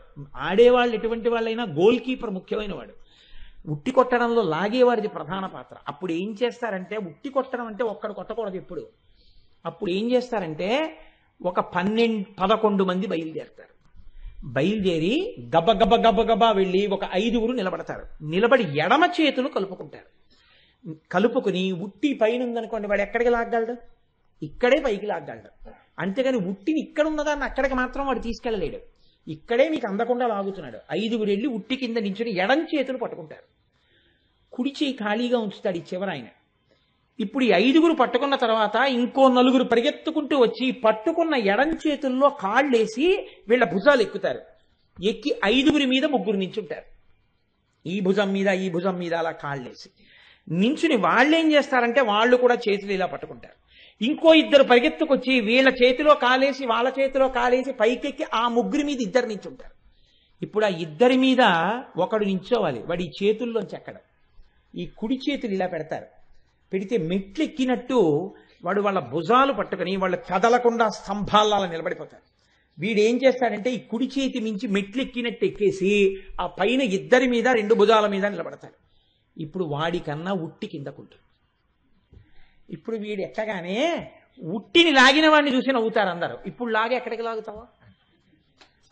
ఆడేవాళ్ళు ఎటువంటి వాళ్ళైనా గోల్ కీపర్ ముఖ్యమైన వాడు. ఉట్టి కొట్టడంలో లాగేవాడిది ప్రధాన పాత్ర. అప్పుడు ఏం చేస్తారంటే, ఉట్టి కొట్టడం అంటే ఒక్కడు కొట్టకూడదు ఎప్పుడు. అప్పుడు ఏం చేస్తారంటే ఒక 11 మంది బయలుదేరతారు. బయలుదేరి గబ గబ గబ గబా వెళ్ళి ఒక 5గురు నిలబడతారు. నిలబడి ఎడమ చేతులు కలుపుకుంటారు. కలుపుకుని ఉట్టి పైన ఉందనుకోండి, వాడు ఎక్కడికి లాగలడు? ఇక్కడే పైకి లాగలడు. అంతేగాని ఉట్టిని ఇక్కడ ఉన్నదాన్ని అక్కడికి మాత్రం వాడు తీసుకెళ్ళలేడు. ఇక్కడే మీకు అందకుండా లాగుతున్నాడు. 5గురు వెళ్ళి ఉట్టి కింద నించుని ఎడం చేతులు పట్టుకుంటారు. కుడి చేయి ఖాళీగా ఉంచుతాడు ఈ చివర ఆయన. ఇప్పుడు ఈ 5గురు పట్టుకున్న తర్వాత ఇంకో 4 పరిగెత్తుకుంటూ వచ్చి పట్టుకున్న ఎడం చేతుల్లో కాళ్ళేసి వీళ్ళ భుజాలు ఎక్కుతారు. ఎక్కి 5గురి మీద 3 నించుంటారు. ఈ భుజం మీద ఈ భుజం మీద అలా కాళ్ళేసి నించుని వాళ్ళేం చేస్తారంటే వాళ్ళు కూడా చేతులు ఇలా పట్టుకుంటారు. ఇంకో 2 పరిగెత్తుకొచ్చి వీళ్ళ చేతిలో కాలేసి వాళ్ళ చేతిలో కాలేసి పైకెక్కి ఆ 3 మీద 2 నించుంటారు. ఇప్పుడు ఆ 2 మీద ఒకడు నించోవాలి. వాడి ఈ చేతుల్లోంచి ఎక్కడ ఈ కుడి చేతులు ఇలా పెడతారు. పెడితే మెట్లు ఎక్కినట్టు వాడు వాళ్ళ భుజాలు పట్టుకుని వాళ్ళు కదలకుండా స్తంభాల నిలబడిపోతారు. వీడేం చేస్తాడంటే ఈ కుడి చేతి మించి మెట్లు ఎక్కినట్టు ఎక్కేసి ఆ పైన 2 మీద 2 భుజాల మీద నిలబడతాడు. ఇప్పుడు వాడికన్నా ఉట్టి కిందకుంటుంది. ఇప్పుడు వీడు ఎక్కగానే ఉట్టిని లాగిన వాడిని చూసి నవ్వుతారు అందరూ. ఇప్పుడు లాగి ఎక్కడికి లాగుతావా?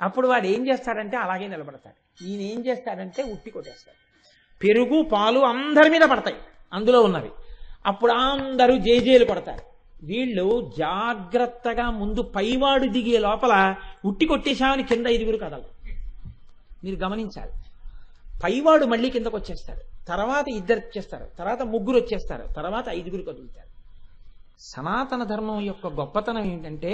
అప్పుడు వాడు ఏం చేస్తాడంటే అలాగే నిలబడతాడు. ఈయన ఏం చేస్తాడంటే ఉట్టి కొట్టేస్తాడు. పెరుగు పాలు అందరి మీద పడతాయి అందులో ఉన్నవి. అప్పుడు అందరూ జేజేలు కొడతారు. వీళ్ళు జాగ్రత్తగా ముందు పైవాడు దిగే లోపల ఉట్టి కొట్టేశామని కింద 5గురు కదలరు. మీరు గమనించాలి. పైవాడు మళ్ళీ కిందకు వచ్చేస్తాడు. తర్వాత 2 వచ్చేస్తారు. తర్వాత 3 వచ్చేస్తారు. తర్వాత 5గురు కదులుతారు. సనాతన ధర్మం యొక్క గొప్పతనం ఏంటంటే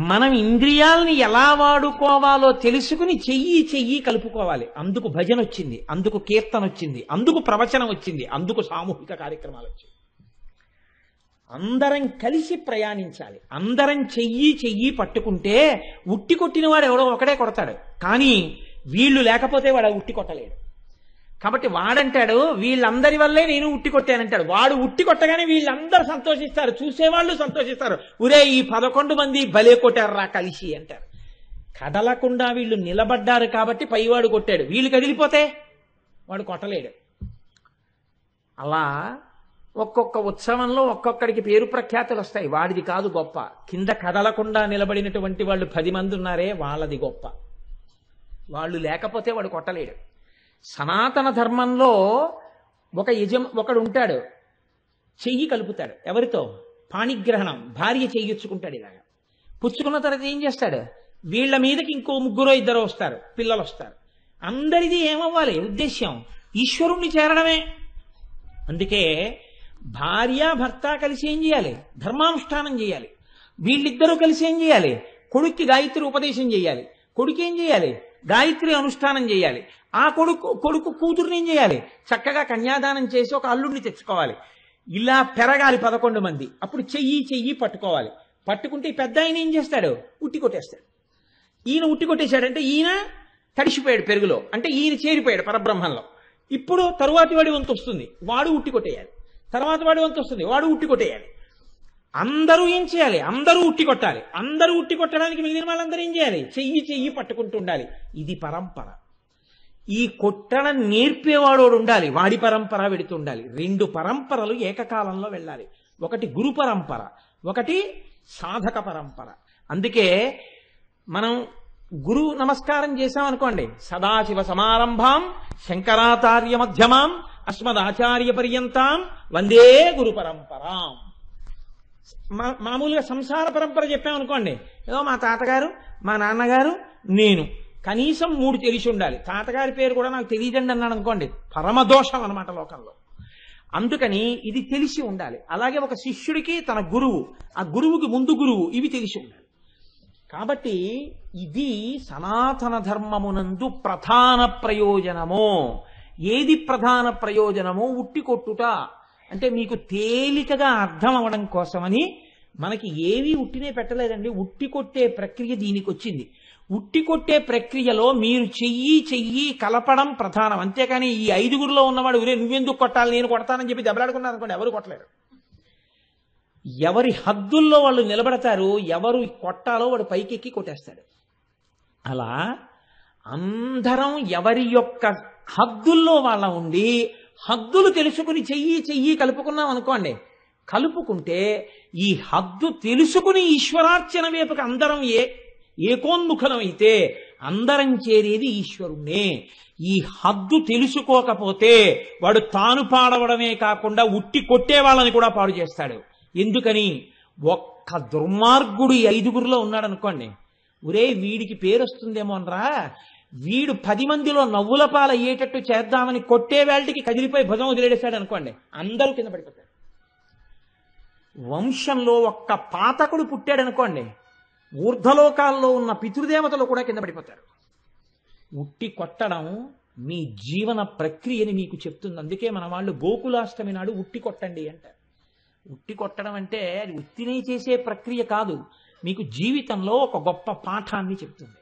మనం ఇంద్రియాలని ఎలా వాడుకోవాలో తెలుసుకుని చెయ్యి కలుపుకోవాలి. అందుకు భజన వచ్చింది, అందుకు కీర్తన వచ్చింది, అందుకు ప్రవచనం వచ్చింది, అందుకు సామూహిక కార్యక్రమాలు వచ్చాయి. అందరం కలిసి ప్రయాణించాలి. అందరం చెయ్యి పట్టుకుంటే ఉట్టి కొట్టిన వాడు ఎవడో ఒకడే కొడతాడు. కానీ వీళ్ళు లేకపోతే వాడు ఉట్టి కొట్టలేడు. కాబట్టి వాడంటాడు వీళ్ళందరి వల్లే నేను ఉట్టి కొట్టానంటాడు. వాడు ఉట్టి కొట్టగానే వీళ్ళందరూ సంతోషిస్తారు, చూసేవాళ్ళు సంతోషిస్తారు. ఒరే ఈ 11 మంది భలే కొట్టారురా కలిసి అంటారు. కదలకుండా వీళ్ళు నిలబడ్డారు కాబట్టి పైవాడు కొట్టాడు. వీళ్ళు కదిలిపోతే వాడు కొట్టలేడు. అలా ఒక్కొక్క ఉత్సవంలో ఒక్కొక్కడికి పేరు ప్రఖ్యాతులు వస్తాయి. వాడిది కాదు గొప్ప. కింద కదలకుండా నిలబడినటువంటి వాళ్ళు 10 మంది ఉన్నారే వాళ్ళది గొప్ప. వాళ్ళు లేకపోతే వాడు కొట్టలేడు. సనాతన ధర్మంలో ఒకడు ఉంటాడు, చెయ్యి కలుపుతాడు. ఎవరితో? పాణిగ్రహణం. భార్య చెయ్యొచ్చుకుంటాడు. ఇలాగా పుచ్చుకున్న తర్వాత ఏం చేస్తాడు? వీళ్ళ మీదకి ఇంకో 3 వస్తారు, పిల్లలు వస్తారు. అందరిది ఏమవ్వాలి ఉద్దేశ్యం? ఈశ్వరుణ్ణి చేరడమే. అందుకే భార్య భర్త కలిసి ఏం చేయాలి? ధర్మానుష్ఠానం చేయాలి. వీళ్ళిద్దరూ కలిసి ఏం చేయాలి? కొడుక్కి గాయత్రి ఉపదేశం చేయాలి. కొడుకు ఏం చేయాలి? గాయత్రి అనుష్ఠానం చేయాలి. ఆ కొడుకు కూతురుని ఏం చేయాలి? చక్కగా కన్యాదానం చేసి ఒక అల్లుడిని తెచ్చుకోవాలి. ఇలా పెరగాలి 11 మంది. అప్పుడు చెయ్యి పట్టుకోవాలి. పట్టుకుంటే ఈ పెద్ద ఆయన ఏం చేస్తాడు? ఉట్టి కొట్టేస్తాడు. ఈయన ఉట్టి కొట్టేశాడంటే ఈయన తడిసిపోయాడు పెరుగులో, అంటే ఈయన చేరిపోయాడు పరబ్రహ్మంలో. ఇప్పుడు తరువాతి వాడి వంతు వస్తుంది, వాడు ఉట్టి కొట్టేయాలి. తర్వాత వాడి వంతు వస్తుంది, వాడు ఉట్టి కొట్టేయాలి. అందరూ ఏం చేయాలి? అందరూ ఉట్టి కొట్టాలి. అందరూ ఉట్టి కొట్టడానికి మిగిలిన వాళ్ళందరూ ఏం చేయాలి? చెయ్యి పట్టుకుంటూ ఉండాలి. ఇది పరంపర. ఈ కొట్టడం నేర్పేవాడు ఉండాలి, వాడి పరంపర వెడుతూ ఉండాలి. 2 పరంపరలు ఏకకాలంలో వెళ్ళాలి. ఒకటి గురు పరంపర, ఒకటి సాధక పరంపర. అందుకే మనం గురు నమస్కారం చేశామనుకోండి, సదాశివ సమారంభాం శంకరాచార్య మధ్యమాం అస్మదాచార్య పర్యంతాం వందే గురు పరంపరాం. మామూలుగా సంసార పరంపర చెప్పామనుకోండి, ఏదో మా తాతగారు, మా నాన్నగారు, నేను కనీసం 3 తెలిసి ఉండాలి. తాతగారి పేరు కూడా నాకు తెలియదండి అన్నాడు అనుకోండి, పరమదోషం అనమాట లోకంలో. అందుకని ఇది తెలిసి ఉండాలి. అలాగే ఒక శిష్యుడికి తన గురువు, ఆ గురువుకి ముందు గురువు, ఇవి తెలిసి ఉండాలి. కాబట్టి ఇది సనాతన ధర్మమునందు ప్రధాన ప్రయోజనము. ఏది ప్రధాన ప్రయోజనమో ఉట్టి కొట్టుట. అంటే మీకు తేలికగా అర్థం అవడం కోసమని మనకి ఏవి ఉట్టినే పెట్టలేదండి. ఉట్టి కొట్టే ప్రక్రియ దీనికి వచ్చింది. ఉట్టి కొట్టే ప్రక్రియలో మీరు చెయ్యి కలపడం ప్రధానం. అంతేకాని ఈ 5గురిలో ఉన్నవాడు నువ్వెందుకు కొట్టాలి, నేను కొడతానని చెప్పి దెబ్బలాడుకున్నారు అనుకోండి, ఎవరు కొట్టలేరు. ఎవరి హద్దుల్లో వాళ్ళు నిలబడతారు, ఎవరు కొట్టాలో వాడు పైకెక్కి కొట్టేస్తాడు. అలా అందరం ఎవరి యొక్క హద్దుల్లో వాళ్ళ ఉండి హద్దులు తెలుసుకుని చెయ్యి కలుపుకున్నాం అనుకోండి, కలుపుకుంటే ఈ హద్దు తెలుసుకుని ఈశ్వరార్చన వైపుకి అందరం ఏకోన్ముఖమైతే అందరం చేరేది ఈశ్వరుణ్ణే. ఈ హద్దు తెలుసుకోకపోతే వాడు తాను పాడవడమే కాకుండా ఉట్టి కొట్టే వాళ్ళని కూడా పాడు చేస్తాడు. ఎందుకని? ఒక్క దుర్మార్గుడు 5గురిలో ఉన్నాడు అనుకోండి, ఒరే వీడికి పేరు వస్తుందేమో అనరా, వీడు 10 మందిలో నవ్వుల పాలయ్యేటట్టు చేద్దామని కొట్టే వేళటికి కదిలిపోయి భుజం వదిలేసాడు అనుకోండి, అందరూ కింద పడిపోతారు. వంశంలో ఒక్క పాతకుడు పుట్టాడనుకోండి, ఊర్ధ్వలోకాల్లో ఉన్న పితృదేవతలు కూడా కింద పడిపోతారు. ఉట్టి కొట్టడం మీ జీవన ప్రక్రియని మీకు చెప్తుంది. అందుకే మన వాళ్ళు గోకులాష్టమి నాడు ఉట్టి కొట్టండి అంటారు. ఉట్టి కొట్టడం అంటే అది ఉత్తినే చేసే ప్రక్రియ కాదు, మీకు జీవితంలో ఒక గొప్ప పాఠాన్ని చెప్తుంది.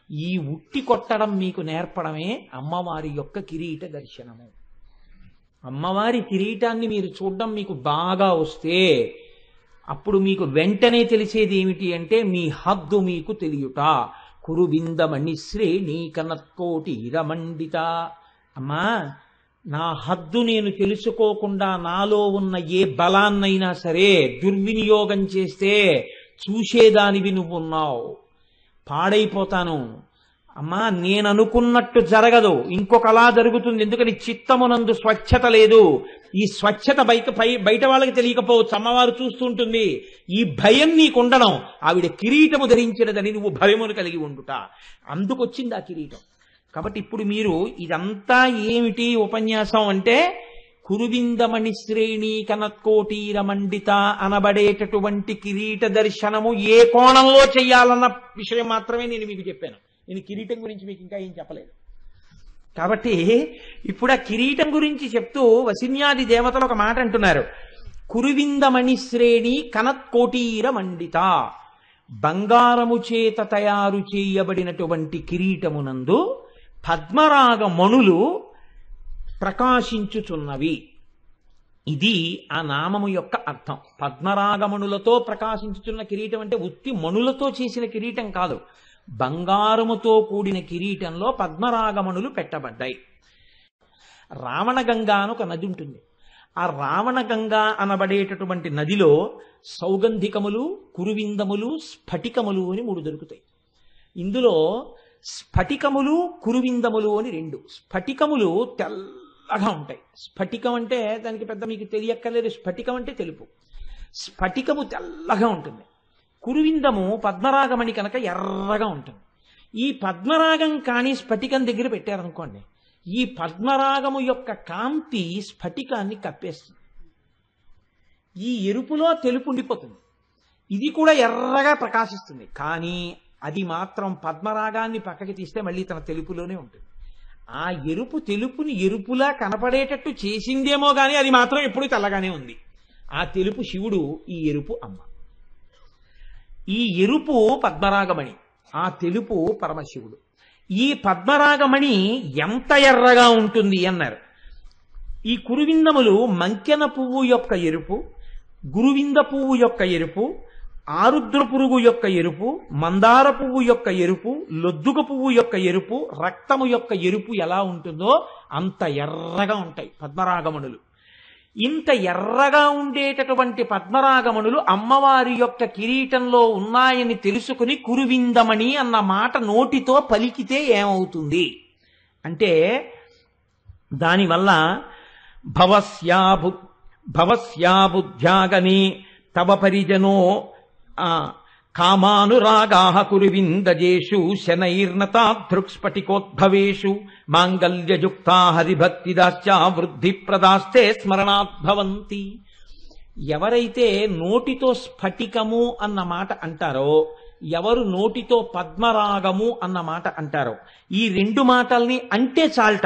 ఈ ఉట్టి కొట్టడం మీకు నేర్పడమే అమ్మవారి యొక్క కిరీట దర్శనము. అమ్మవారి కిరీటాన్ని మీరు చూడడం మీకు బాగా వస్తే అప్పుడు మీకు వెంటనే తెలిసేది ఏమిటి అంటే మీ హద్దు మీకు తెలియుట. కురువిందమణి శ్రేణి కనత్కోటి రమండిత. అమ్మా, నా హద్దు నేను తెలుసుకోకుండా నాలో ఉన్న ఏ బలాన్నైనా సరే దుర్వినియోగం చేస్తే చూసేదానివి నువ్వున్నావు, పాడైపోతాను. అమ్మా, నేను అనుకున్నట్టు జరగదు, ఇంకొకలా జరుగుతుంది. ఎందుకని? చిత్తమునందు స్వచ్ఛత లేదు. ఈ స్వచ్ఛత బయట వాళ్ళకి తెలియకపోవచ్చు, అమ్మవారు చూస్తుంటుంది. ఈ భయం నీకుండడం, ఆవిడ కిరీటము ధరించినదని నువ్వు భయమును కలిగి ఉండుట, అందుకొచ్చింది ఆ కిరీటం. కాబట్టి ఇప్పుడు మీరు ఇదంతా ఏమిటి ఉపన్యాసం అంటే, కురువిందమణి శ్రేణి కనత్కోటీర మండిత అనబడేటటువంటి కిరీట దర్శనము ఏ కోణంలో చెయ్యాలన్న విషయం మాత్రమే నేను మీకు చెప్పాను. నేను కిరీటం గురించి మీకు ఇంకా ఏం చెప్పలేదు. కాబట్టి ఇప్పుడు ఆ కిరీటం గురించి చెప్తూ వసిన్యాది దేవతలు ఒక మాట అంటున్నారు. కురువిందమణి శ్రేణి కనత్కోటీర మండిత. బంగారము చేత తయారు చేయబడినటువంటి కిరీటమునందు పద్మరాగ మణులు ప్రకాశించుచున్నవి. ఇది ఆ నామము యొక్క అర్థం. పద్మరాగమణులతో ప్రకాశించుచున్న కిరీటం అంటే ఉత్తి మణులతో చేసిన కిరీటం కాదు, బంగారముతో కూడిన కిరీటంలో పద్మరాగమణులు పెట్టబడ్డాయి. రావణగంగా అని ఒక నది ఉంటుంది. ఆ రావణగంగా అనబడేటటువంటి నదిలో సౌగంధికములు, కురువిందములు, స్ఫటికములు అని 3 దొరుకుతాయి. ఇందులో స్ఫటికములు, కురువిందములు అని 2. స్ఫటికములు తెల్లగా ఉంటాయి. స్ఫటికం అంటే దానికి పెద్ద మీకు తెలియక్కర్లేదు, స్ఫటికం అంటే తెలుపు. స్ఫటికము తెల్లగా ఉంటుంది. కురువిందము పద్మరాగమణి కనుక ఎర్రగా ఉంటుంది. ఈ పద్మరాగం కానీ స్ఫటికం దగ్గర పెట్టారనుకోండి, ఈ పద్మరాగము యొక్క కాంతి స్ఫటికాన్ని కప్పేస్తుంది. ఈ ఎరుపులో తెలుపు ఉండిపోతుంది. ఇది కూడా ఎర్రగా ప్రకాశిస్తుంది, కానీ అది మాత్రం పద్మరాగాన్ని పక్కకి తీస్తే మళ్ళీ తన తెలుపులోనే ఉంటుంది. ఆ ఎరుపు తెలుపుని ఎరుపులా కనపడేటట్టు చేసిందేమో కానీ అది మాత్రం ఎప్పుడూ తెల్లగానే ఉంది. ఆ తెలుపు శివుడు, ఈ ఎరుపు అమ్మ. ఈ ఎరుపు పద్మరాగమణి, ఆ తెలుపు పరమశివుడు. ఈ పద్మరాగమణి ఎంత ఎర్రగా ఉంటుంది అన్నారు. ఈ కురువిందములు మంకెన పువ్వు యొక్క ఎరుపు, గురువింద పువ్వు యొక్క ఎరుపు, ఆరుద్ర పురుగు యొక్క ఎరుపు, మందార పువ్వు యొక్క ఎరుపు, లొద్దుక పువ్వు యొక్క ఎరుపు, రక్తము యొక్క ఎరుపు ఎలా ఉంటుందో అంత ఎర్రగా ఉంటాయి పద్మరాగమణులు. ఇంత ఎర్రగా ఉండేటటువంటి పద్మరాగమణులు అమ్మవారి యొక్క కిరీటంలో ఉన్నాయని తెలుసుకుని కురువిందమణి అన్న మాట నోటితో పలికితే ఏమవుతుంది అంటే, దానివల్ల భవస్యాబుద్ధ్యాగని తవ పరిజనో కామానురాగాః కురువిందజేషు శనైర్నతాదృక్స్ఫటికోద్భవేషు మాంగల్యయుక్తా హరిభక్తిదాశ్చ వృద్ధిప్రదాస్తే స్మరణాద్భవంతి. ఎవరైతే నోటితో స్ఫటికము అన్న మాట అంటారో, ఎవరు నోటితో పద్మరాగము అన్న మాట అంటారో, ఈ 2 మాటల్ని అంటే చాల్ట.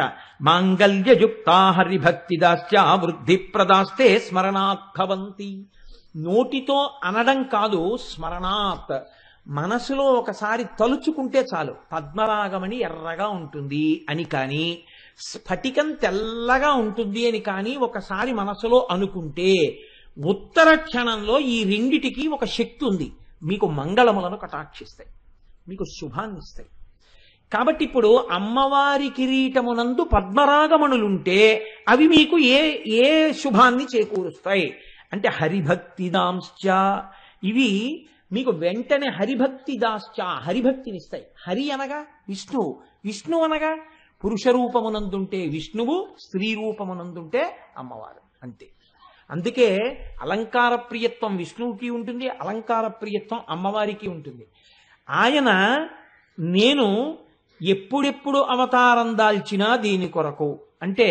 మాంగల్యయుక్తా హరిభక్తిదాశ్చ వృద్ధిప్రదాస్తే స్మరణాద్భవంతి. నోటితో అనడం కాదు, స్మరణాత్, మనసులో ఒకసారి తలుచుకుంటే చాలు పద్మరాగమని ఎర్రగా ఉంటుంది అని కానీ, స్ఫటికం తెల్లగా ఉంటుంది అని కానీ ఒకసారి మనసులో అనుకుంటే ఉత్తర క్షణంలో ఈ రెండిటికి ఒక శక్తి ఉంది. మీకు మంగళములను కటాక్షిస్తాయి, మీకు శుభాన్ని ఇస్తాయి. కాబట్టి ఇప్పుడు అమ్మవారి కిరీటమునందు పద్మరాగమణులుంటే అవి మీకు ఏ శుభాన్ని చేకూరుస్తాయి అంటే హరిభక్తిదాంశ్చ, ఇవి మీకు వెంటనే హరిభక్తిదాశ్చ, హరిభక్తినిస్తాయి. హరి అనగా విష్ణువు, విష్ణు అనగా పురుష రూపమునందుంటే విష్ణువు, స్త్రీ రూపమునందుంటే అమ్మవారు, అంతే. అందుకే అలంకార ప్రియత్వం విష్ణువుకి ఉంటుంది, అలంకార ప్రియత్వం అమ్మవారికి ఉంటుంది. ఆయన నేను ఎప్పుడెప్పుడు అవతారం దాల్చినా దీని కొరకు, అంటే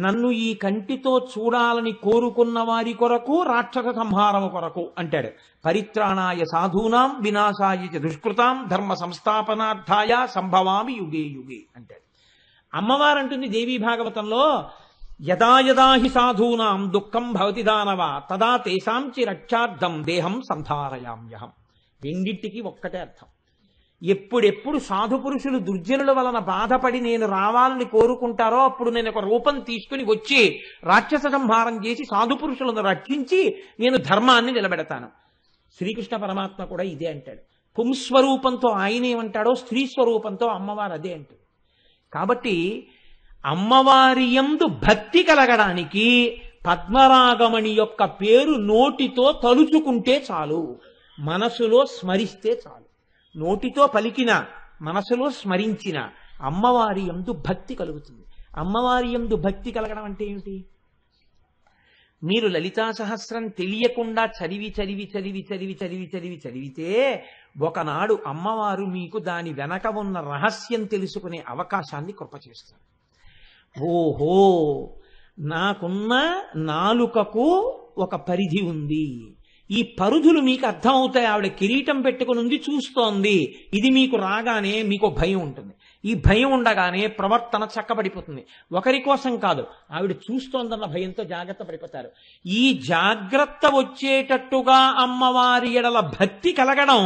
నన్ను ఈ కంటితో చూడాలని కోరుకున్న వారి కొరకు, రాక్షస సంహారము కొరకు అంటాడు. పరిత్రాణాయ సాధూనాం వినాశాయ చ దుష్కృతాం ధర్మ సంస్థాపనార్థాయ సంభవామి యుగే యుగే అంటాడు. అమ్మవారు అంటుంది దేవీ భాగవతంలో, యదా యదా హి సాధూనాం దుఃఖం భవతి దానవ తదా తేషాంచి రక్షార్థం దేహం సంధారయామ్యహం. రెండింటికి ఒక్కటే అర్థం. ఎప్పుడెప్పుడు సాధు పురుషులు దుర్జనుల వలన బాధపడి నేను రావాలని కోరుకుంటారో అప్పుడు నేను ఒక రూపం తీసుకుని వచ్చి రాక్షస సంహారం చేసి సాధు పురుషులను రక్షించి నేను ధర్మాన్ని నిలబెడతాను. శ్రీకృష్ణ పరమాత్మ కూడా ఇదే అంటాడు. పుంస్వరూపంతో ఆయన ఏమంటాడో స్త్రీ స్వరూపంతో అమ్మవారు అదే అంటాడు. కాబట్టి అమ్మవారి యందు భక్తి కలగడానికి పద్మరాగమణి యొక్క పేరు నోటితో తలుచుకుంటే చాలు, మనసులో స్మరిస్తే చాలు. నోటితో పలికిన, మనసులో స్మరించిన అమ్మవారి యందు భక్తి కలుగుతుంది. అమ్మవారి యందు భక్తి కలగడం అంటే ఏమిటి? మీరు లలితా సహస్రం తెలియకుండా చదివి చదివి చదివి చదివి చదివి చదివి చదివితే ఒకనాడు అమ్మవారు మీకు దాని వెనక ఉన్న రహస్యం తెలుసుకునే అవకాశాన్ని కృప చేస్తారు. ఓహో, నాకున్న నాలుకకు ఒక పరిధి ఉంది, ఈ పరుధులు మీకు అర్థమవుతాయి. ఆవిడ కిరీటం పెట్టుకుని ఉంది, చూస్తోంది. ఇది మీకు రాగానే మీకు భయం ఉంటుంది. ఈ భయం ఉండగానే ప్రవర్తన చక్కబడిపోతుంది. ఒకరి కోసం కాదు, ఆవిడ చూస్తోందన్న భయంతో జాగ్రత్త పడిపోతారు. ఈ జాగ్రత్త వచ్చేటట్టుగా అమ్మవారి ఎడల భక్తి కలగడం,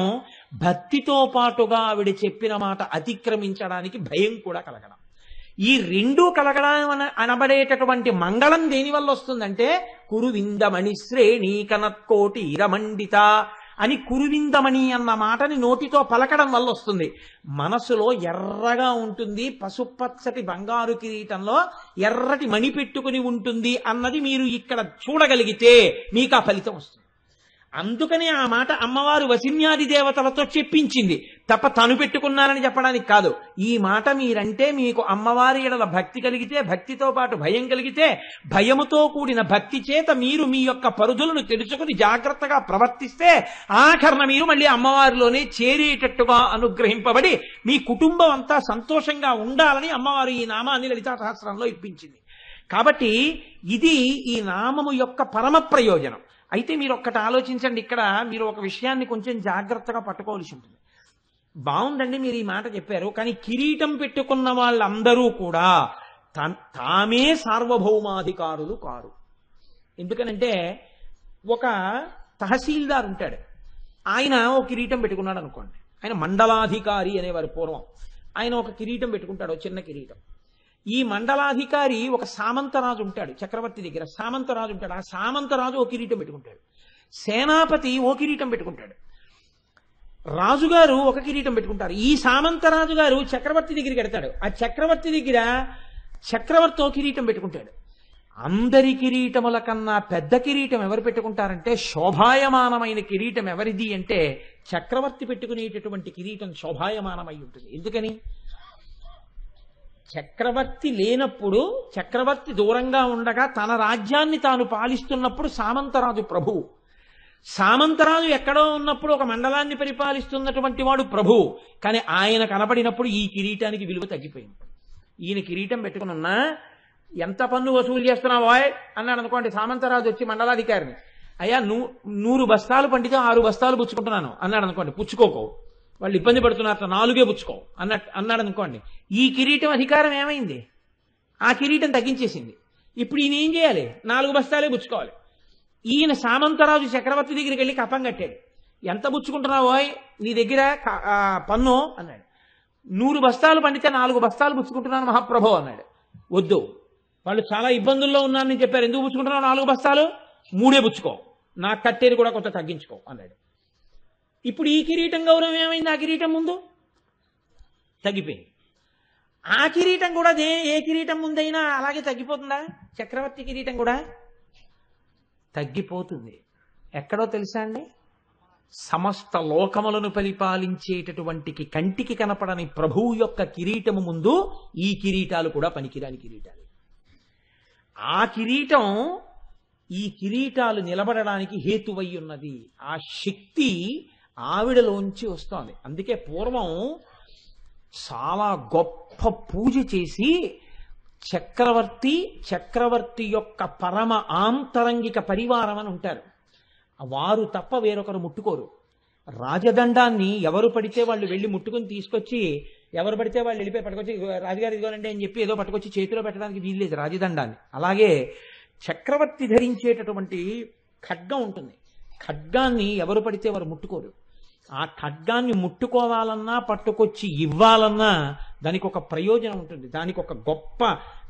భక్తితో పాటుగా ఆవిడ చెప్పిన మాట అతిక్రమించడానికి భయం కూడా కలగడం, ఈ రెండూ కలగడం అనబడేటటువంటి మంగళం దేని వల్ల వస్తుందంటే కురువిందమణి శ్రేణి కనత్కోటి ఇరమండిత అని కురువిందమణి అన్న మాటని నోటితో పలకడం వల్ల వస్తుంది. మనసులో ఎర్రగా ఉంటుంది, పసుపచ్చటి బంగారు కిరీటంలో ఎర్రటి మణి పెట్టుకుని ఉంటుంది అన్నది మీరు ఇక్కడ చూడగలిగితే మీకు ఆ ఫలితం వస్తుంది. అందుకనే ఆ మాట అమ్మవారు వసిన్యాది దేవతలతో చెప్పించింది తప్ప తను పెట్టుకున్నానని చెప్పడానికి కాదు. ఈ మాట మీరంటే మీకు అమ్మవారి ఎడల భక్తి కలిగితే, భక్తితో పాటు భయం కలిగితే, భయముతో కూడిన భక్తి చేత మీరు మీ యొక్క పరుదులను తెలుసుకుని జాగ్రత్తగా ప్రవర్తిస్తే ఆఖరణ మీరు మళ్ళీ అమ్మవారిలోనే చేరేటట్టుగా అనుగ్రహింపబడి మీ కుటుంబం అంతా సంతోషంగా ఉండాలని అమ్మవారు ఈ నామాన్ని లలితా సహస్రంలో ఇప్పించింది. కాబట్టి ఇది ఈ నామము యొక్క పరమ ప్రయోజనం. అయితే మీరు ఒక్కటి ఆలోచించండి, ఇక్కడ మీరు ఒక విషయాన్ని కొంచెం జాగ్రత్తగా పట్టుకోవాల్సి ఉంటుంది. బాగుందండి మీరు ఈ మాట చెప్పారు, కానీ కిరీటం పెట్టుకున్న వాళ్ళందరూ కూడా తామే సార్వభౌమాధికారులు కారు. ఎందుకనంటే ఒక తహసీల్దార్ ఉంటాడు, ఆయన ఒక కిరీటం పెట్టుకున్నాడు అనుకోండి, ఆయన మండలాధికారి అనేవారు పూర్వం. ఆయన ఒక కిరీటం పెట్టుకుంటాడు, చిన్న కిరీటం. ఈ మండలాధికారి ఒక సామంతరాజు ఉంటాడు, చక్రవర్తి దగ్గర సామంతరాజు ఉంటాడు. ఆ సామంతరాజు ఓ కిరీటం పెట్టుకుంటాడు, సేనాపతి ఓ కిరీటం పెట్టుకుంటాడు, రాజుగారు ఒక కిరీటం పెట్టుకుంటారు. ఈ సామంతరాజు గారు చక్రవర్తి దగ్గరికి వెడతాడు, ఆ చక్రవర్తి దగ్గర చక్రవర్తి ఓ కిరీటం పెట్టుకుంటాడు. అందరి కిరీటముల కన్నా పెద్ద కిరీటం ఎవరు పెట్టుకుంటారంటే, శోభాయమానమైన కిరీటం ఎవరిది అంటే చక్రవర్తి పెట్టుకునేటటువంటి కిరీటం శోభాయమానమై ఉంటుంది. ఎందుకని? చక్రవర్తి లేనప్పుడు, చక్రవర్తి దూరంగా ఉండగా తన రాజ్యాన్ని తాను పాలిస్తున్నప్పుడు సామంతరాజు ప్రభువు. సామంతరాజు ఎక్కడో ఉన్నప్పుడు ఒక మండలాన్ని పరిపాలిస్తున్నటువంటి వాడు ప్రభువు. కానీ ఆయన కనపడినప్పుడు ఈ కిరీటానికి విలువ తగ్గిపోయింది. ఈయన కిరీటం పెట్టుకుని ఉన్నా ఎంత పన్ను వసూలు చేస్తున్నావా అన్నాడు అనుకోండి, సామంతరాజు వచ్చి మండలాధికారిని, అయ్యా 100 బస్తాలు పండితే 6 బస్తాలు పుచ్చుకుంటున్నాను అన్నాడు అనుకోండి, పుచ్చుకోకో, వాళ్ళు ఇబ్బంది పడుతున్నారు, 4 పుచ్చుకో అన్నాడు అనుకోండి, ఈ కిరీటం అధికారం ఏమైంది? ఆ కిరీటం తగ్గించేసింది. ఇప్పుడు ఈయన ఏం చేయాలి? 4 బస్తాలే పుచ్చుకోవాలి. ఈయన సామంతరాజు చక్రవర్తి దగ్గరికి వెళ్ళి కప్పం కట్టాడు, ఎంత పుచ్చుకుంటున్నావో నీ దగ్గర పన్ను అన్నాడు. 100 బస్తాలు పండితే 4 బస్తాలు పుచ్చుకుంటున్నాను మహాప్రభు అన్నాడు. వద్దు, వాళ్ళు చాలా ఇబ్బందుల్లో ఉన్నారని చెప్పారు, ఎందుకు పుచ్చుకుంటున్నావు 4 బస్తాలు? 3 పుచ్చుకో, నాకు కట్టేది కూడా కొంత తగ్గించుకో అన్నాడు. ఇప్పుడు ఈ కిరీటం గౌరవం ఏమైంది? ఆ కిరీటం ముందు తగ్గిపోయింది. ఆ కిరీటం కూడా, ఏ కిరీటం ముందైనా అలాగే తగ్గిపోతుందా? చక్రవర్తి కిరీటం కూడా తగ్గిపోతుంది. ఎక్కడో తెలుసా అండి? సమస్త లోకములను పరిపాలించేటటువంటి కంటికి కనపడని ప్రభువు యొక్క కిరీటము ముందు ఈ కిరీటాలు కూడా పనికిరాని కిరీటాలు. ఆ కిరీటం, ఈ కిరీటాలు నిలబడడానికి హేతువై ఉన్నది. ఆ శక్తి ఆవిడలోంచి వస్తోంది. అందుకే పూర్వం చాలా గొప్ప పూజ చేసి చక్రవర్తి యొక్క పరమ ఆంతరంగిక పరివారం అని ఉంటారు. వారు తప్ప వేరొకరు ముట్టుకోరు. రాజదండాన్ని ఎవరు పడితే వాళ్ళు వెళ్ళి ముట్టుకుని తీసుకొచ్చి, ఎవరు పడితే వాళ్ళు వెళ్ళిపోయి పట్టుకొచ్చి రాజుగారు ఇదిగోనండి అని చెప్పి ఏదో పట్టుకొచ్చి చేతిలో పెట్టడానికి వీల్లేదు రాజదండాన్ని. అలాగే చక్రవర్తి ధరించేటటువంటి ఖడ్గం ఉంటుంది. ఖడ్గాన్ని ఎవరు పడితే వారు ముట్టుకోరు. ఆ ఖడ్గాన్ని ముట్టుకోవాలన్నా పట్టుకొచ్చి ఇవ్వాలన్నా దానికి ఒక ప్రయోజనం ఉంటుంది, దానికి ఒక గొప్ప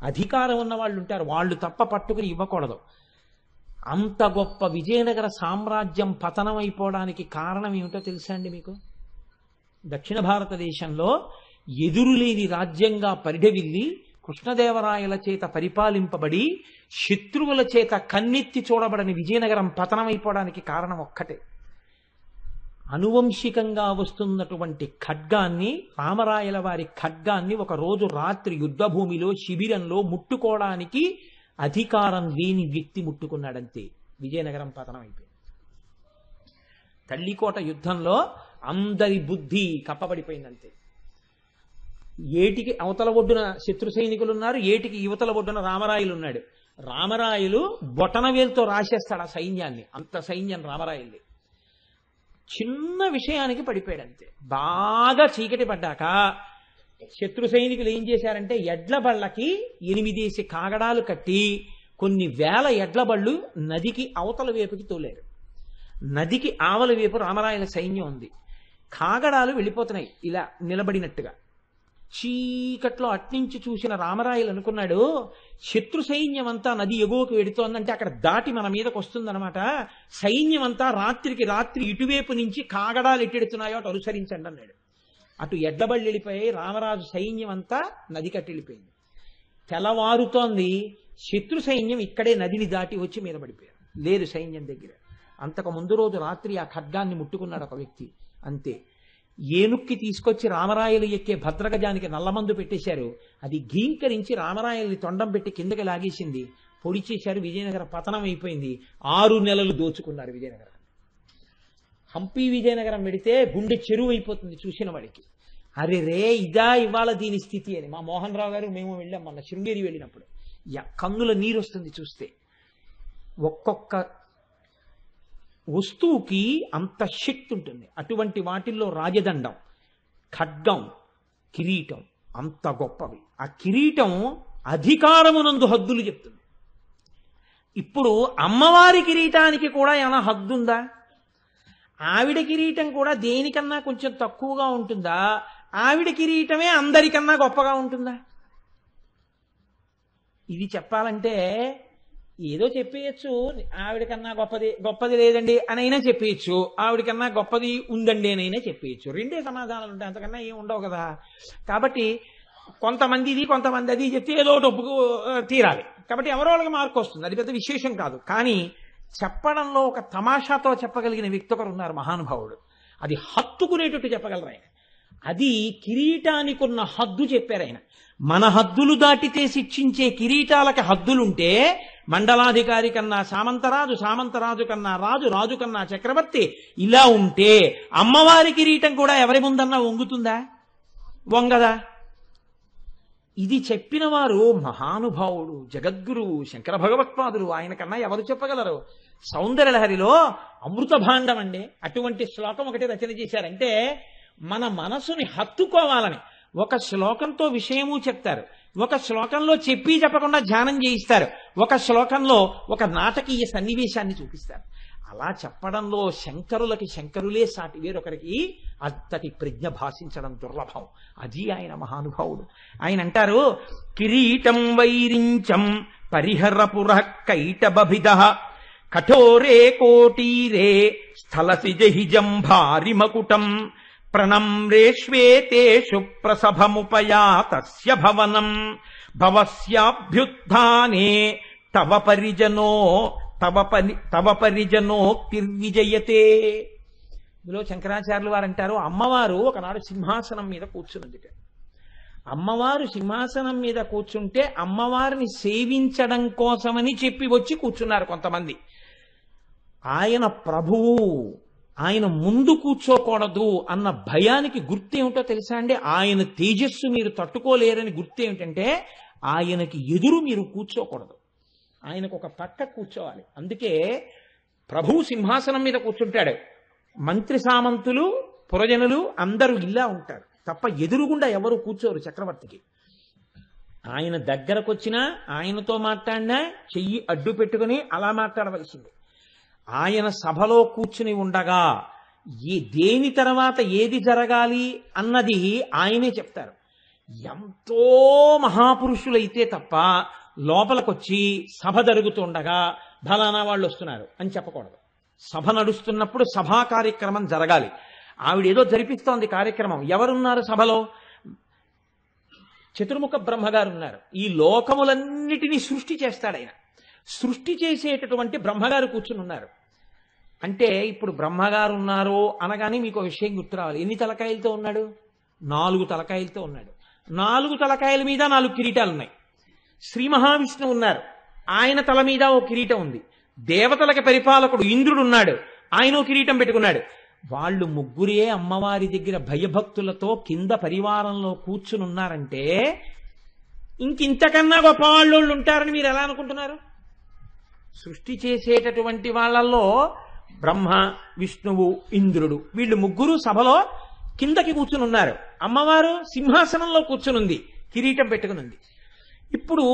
అధికారం ఉన్న వాళ్ళు ఉంటారు, వాళ్ళు తప్ప పట్టుకుని ఇవ్వకూడదు. అంత గొప్ప విజయనగర సామ్రాజ్యం పతనమైపోవడానికి కారణం ఏమిటో తెలుసా అండి మీకు? దక్షిణ భారతదేశంలో ఎదురులేని రాజ్యంగా పరిఢవిల్లి కృష్ణదేవరాయల చేత పరిపాలింపబడి శత్రువుల చేత కన్నెత్తి చూడబడని విజయనగరం పతనమైపోవడానికి కారణం ఒక్కటే. అనువంశికంగా వస్తున్నటువంటి ఖడ్గాన్ని, రామరాయల వారి ఖడ్గాన్ని ఒక రోజు రాత్రి యుద్ధభూమిలో శిబిరంలో ముట్టుకోవడానికి అధికారం లేని వ్యక్తి ముట్టుకున్నాడంతే. విజయనగరం పతనం అయిపోయింది. తల్లికోట యుద్ధంలో అందరి బుద్ధి కప్పబడిపోయిందంతే. ఏటికి అవతల ఒడ్డున శత్రు సైనికులు ఉన్నారు, ఏటికి యువతల ఒడ్డున రామరాయలు ఉన్నాడు. రామరాయలు బొటనవేలుతో రాసేస్తాడు ఆ సైన్యాన్ని. అంత సైన్యం రామరాయల్ని. చిన్న విషయానికి పడిపోయాడంతే. బాగా చీకటి పడ్డాక శత్రు సైనికులు ఏం చేశారంటే ఎడ్ల బళ్ళకి 8 కాగడాలు కట్టి కొన్ని వేల ఎడ్ల బళ్ళు నదికి అవతల వైపుకి తోలారు. నదికి ఆవల వైపు రామరాయల సైన్యం ఉంది. కాగడాలు వెళ్ళిపోతున్నాయి ఇలా నిలబడినట్టుగా. చీకట్లో అట్నుంచి చూసిన రామరాయలు అనుకున్నాడు, శత్రు సైన్యం అంతా నది ఎగువకు వెడుతోందంటే అక్కడ దాటి మన మీదకి వస్తుందన్నమాట. సైన్యం అంతా రాత్రికి రాత్రి ఇటువైపు నుంచి కాగడాలు ఎట్టెడుతున్నాయో అటు అనుసరించండి అన్నాడు. అటు ఎడ్లబళ్ళు వెళ్ళిపోయి రామరాజు సైన్యం అంతా నది కట్టి వెళ్ళిపోయింది. తెల్లవారుతోంది. శత్రు సైన్యం ఇక్కడే నదిని దాటి వచ్చి మీద పడిపోయారు. లేదు సైన్యం దగ్గర. అంతకు ముందు రోజు రాత్రి ఆ ఖడ్గాన్ని ముట్టుకున్నాడు ఒక వ్యక్తి, అంతే. ఏనుక్కి తీసుకొచ్చి రామరాయలు ఎక్కే భద్రగజానికి నల్లమందు పెట్టేశారు. అది ఘీంకరించి రామరాయల్ని తొండం పెట్టి కిందకి లాగేసింది. పొడి చేశారు. విజయనగర పతనం అయిపోయింది. 6 నెలలు దోచుకున్నారు విజయనగరం. హంపి విజయనగరం పెడితే గుండె చెరువు అయిపోతుంది చూసిన వాడికి. అరే రే ఇదా ఇవాళ దీని స్థితి అని. మా మోహన్ రావు గారు మేము వెళ్ళాం మొన్న శృంగేరి వెళ్ళినప్పుడు. కన్నుల నీరు వస్తుంది చూస్తే. ఒక్కొక్క వస్తువుకి అంత శక్తి ఉంటుంది. అటువంటి వాటిల్లో రాజదండం, ఖడ్గం, కిరీటం అంత గొప్పవి. ఆ కిరీటం అధికారమునందు హద్దులు చెప్తుంది. ఇప్పుడు అమ్మవారి కిరీటానికి కూడా ఏమైనా హద్దుందా? ఆవిడ కిరీటం కూడా దేనికన్నా కొంచెం తక్కువగా ఉంటుందా? ఆవిడ కిరీటమే అందరికన్నా గొప్పగా ఉంటుందా? ఇది చెప్పాలంటే ఏదో చెప్పేయచ్చు. ఆవిడకన్నా గొప్పది లేదండి అనైనా చెప్పేయచ్చు, ఆవిడకన్నా గొప్పది ఉందండి అనైనా చెప్పేయచ్చు. రెండే సమాధానాలు ఉంటాయి, అంతకన్నా ఏం ఉండవు కదా. కాబట్టి కొంతమంది ఇది కొంతమంది అది చెప్తే ఏదో ఒప్పుకు తీరాలి. కాబట్టి ఎవరో వాళ్ళకి మార్కు వస్తుంది, అది పెద్ద విశేషం కాదు. కానీ చెప్పడంలో ఒక తమాషాతో చెప్పగలిగిన వ్యక్తి ఒకరు ఉన్నారు, మహానుభావుడు. అది హత్తుకునేటట్టు చెప్పగలరు ఆయన. అది కిరీటానికి ఉన్న హద్దు చెప్పారు ఆయన. మన హద్దులు దాటితే శిక్షించే కిరీటాలకి హద్దులుంటే మండలాధికారి కన్నా సామంతరాజు, సామంతరాజు కన్నా రాజు, రాజు కన్నా చక్రవర్తి ఇలా ఉంటే అమ్మవారి కిరీటం కూడా ఎవరి ముందన్నా వంగుతుందా? వంగదా? ఇది చెప్పిన వారు మహానుభావుడు, జగద్గురువు, శంకర భగవత్పాదులు. ఆయన కన్నా ఎవరు చెప్పగలరు? సౌందర్యలహరిలో అమృత భాండం అండి అటువంటి శ్లోకం ఒకటి రచన చేశారంటే మన మనసుని హత్తుకోవాలని. ఒక శ్లోకంతో విషయము చెప్తారు, ఒక శ్లోకంలో చెప్పి చెప్పకుండా ధ్యానం చేయిస్తారు, ఒక శ్లోకంలో ఒక నాటకీయ సన్నివేశాన్ని చూపిస్తారు. అలా చెప్పడంలో శంకరులకి శంకరులే సాటి, వేరొకరికి అంతటి ప్రజ్ఞ భాషించడం దుర్లభం. అది ఆయన మహానుభావుడు. ఆయన అంటారు, కిరీటం వైరించం పరిహరపుర కైటబభిద కఠోరే కోటీరే స్థలసిజహిజం భారి మకుటం ప్రణమ్రేష్వేతేషు ప్రసభముపయాతస్య భవనం భవస్యాభ్యుత్థానే తవ పరిజనో తవ పరిజనోక్తిర్విజయతే. ఇందులో శంకరాచార్యులు వారు అంటారు, అమ్మవారు ఒకనాడు సింహాసనం మీద కూర్చున్నది. అమ్మవారు సింహాసనం మీద కూర్చుంటే అమ్మవారిని సేవించడం కోసమని చెప్పి వచ్చి కూర్చున్నారు కొంతమంది. ఆయన ప్రభువు, ఆయన ముందు కూర్చోకూడదు అన్న భయానికి గుర్తేమిటో తెలుసా అండి? ఆయన తేజస్సు మీరు తట్టుకోలేరని గుర్తేమిటంటే ఆయనకి ఎదురు మీరు కూర్చోకూడదు, ఆయనకు ఒక పక్క కూర్చోవాలి. అందుకే ప్రభువు సింహాసనం మీద కూర్చుంటాడు, మంత్రి సామంతులు పురజనులు అందరూ ఇలా ఉంటారు తప్ప ఎదురుగుండా ఎవరు కూర్చోరు చక్రవర్తికి. ఆయన దగ్గరకు వచ్చినా ఆయనతో మాట్లాడినా చెయ్యి అడ్డు పెట్టుకుని అలా మాట్లాడవలసింది. ఆయన సభలో కూర్చుని ఉండగా దేని తర్వాత ఏది జరగాలి అన్నది ఆయనే చెప్తారు. ఎంతో మహాపురుషులైతే తప్ప లోపలికొచ్చి సభ జరుగుతుండగా ఫలానా వాళ్ళు వస్తున్నారు అని చెప్పకూడదు. సభ నడుస్తున్నప్పుడు సభా కార్యక్రమం జరగాలి. ఆవిడేదో జరిపిస్తోంది కార్యక్రమం. ఎవరున్నారు సభలో? చతుర్ముఖ బ్రహ్మగారు ఉన్నారు. ఈ లోకములన్నిటినీ సృష్టి చేస్తాడు ఆయన. సృష్టి చేసేటటువంటి బ్రహ్మగారు కూర్చుని ఉన్నారు. అంటే ఇప్పుడు బ్రహ్మగారు ఉన్నారు అనగానే మీకు విషయం గుర్తు రావాలి. ఎన్ని తలకాయలతో ఉన్నాడు? 4 తలకాయలతో ఉన్నాడు. 4 తలకాయల మీద 4 కిరీటాలు ఉన్నాయి. శ్రీ మహావిష్ణువు ఉన్నారు, ఆయన తల మీద ఓ కిరీటం ఉంది. దేవతలకి పరిపాలకుడు ఇంద్రుడు ఉన్నాడు, ఆయన ఓ కిరీటం పెట్టుకున్నాడు. వాళ్ళు ముగ్గురే అమ్మవారి దగ్గర భయభక్తులతో కింద పరివారంలో కూర్చుని ఉన్నారంటే ఇంకింతకన్నా గొప్ప వాళ్ళు ఉంటారని మీరు ఎలా అనుకుంటున్నారు? సృష్టి చేసేటటువంటి వాళ్ళల్లో బ్రహ్మ, విష్ణువు, ఇంద్రుడు వీళ్ళు ముగ్గురు సభలో కిందకి కూర్చుని ఉన్నారు. అమ్మవారు సింహాసనంలో కూర్చునుంది, కిరీటం పెట్టుకునుంది. ఇప్పుడు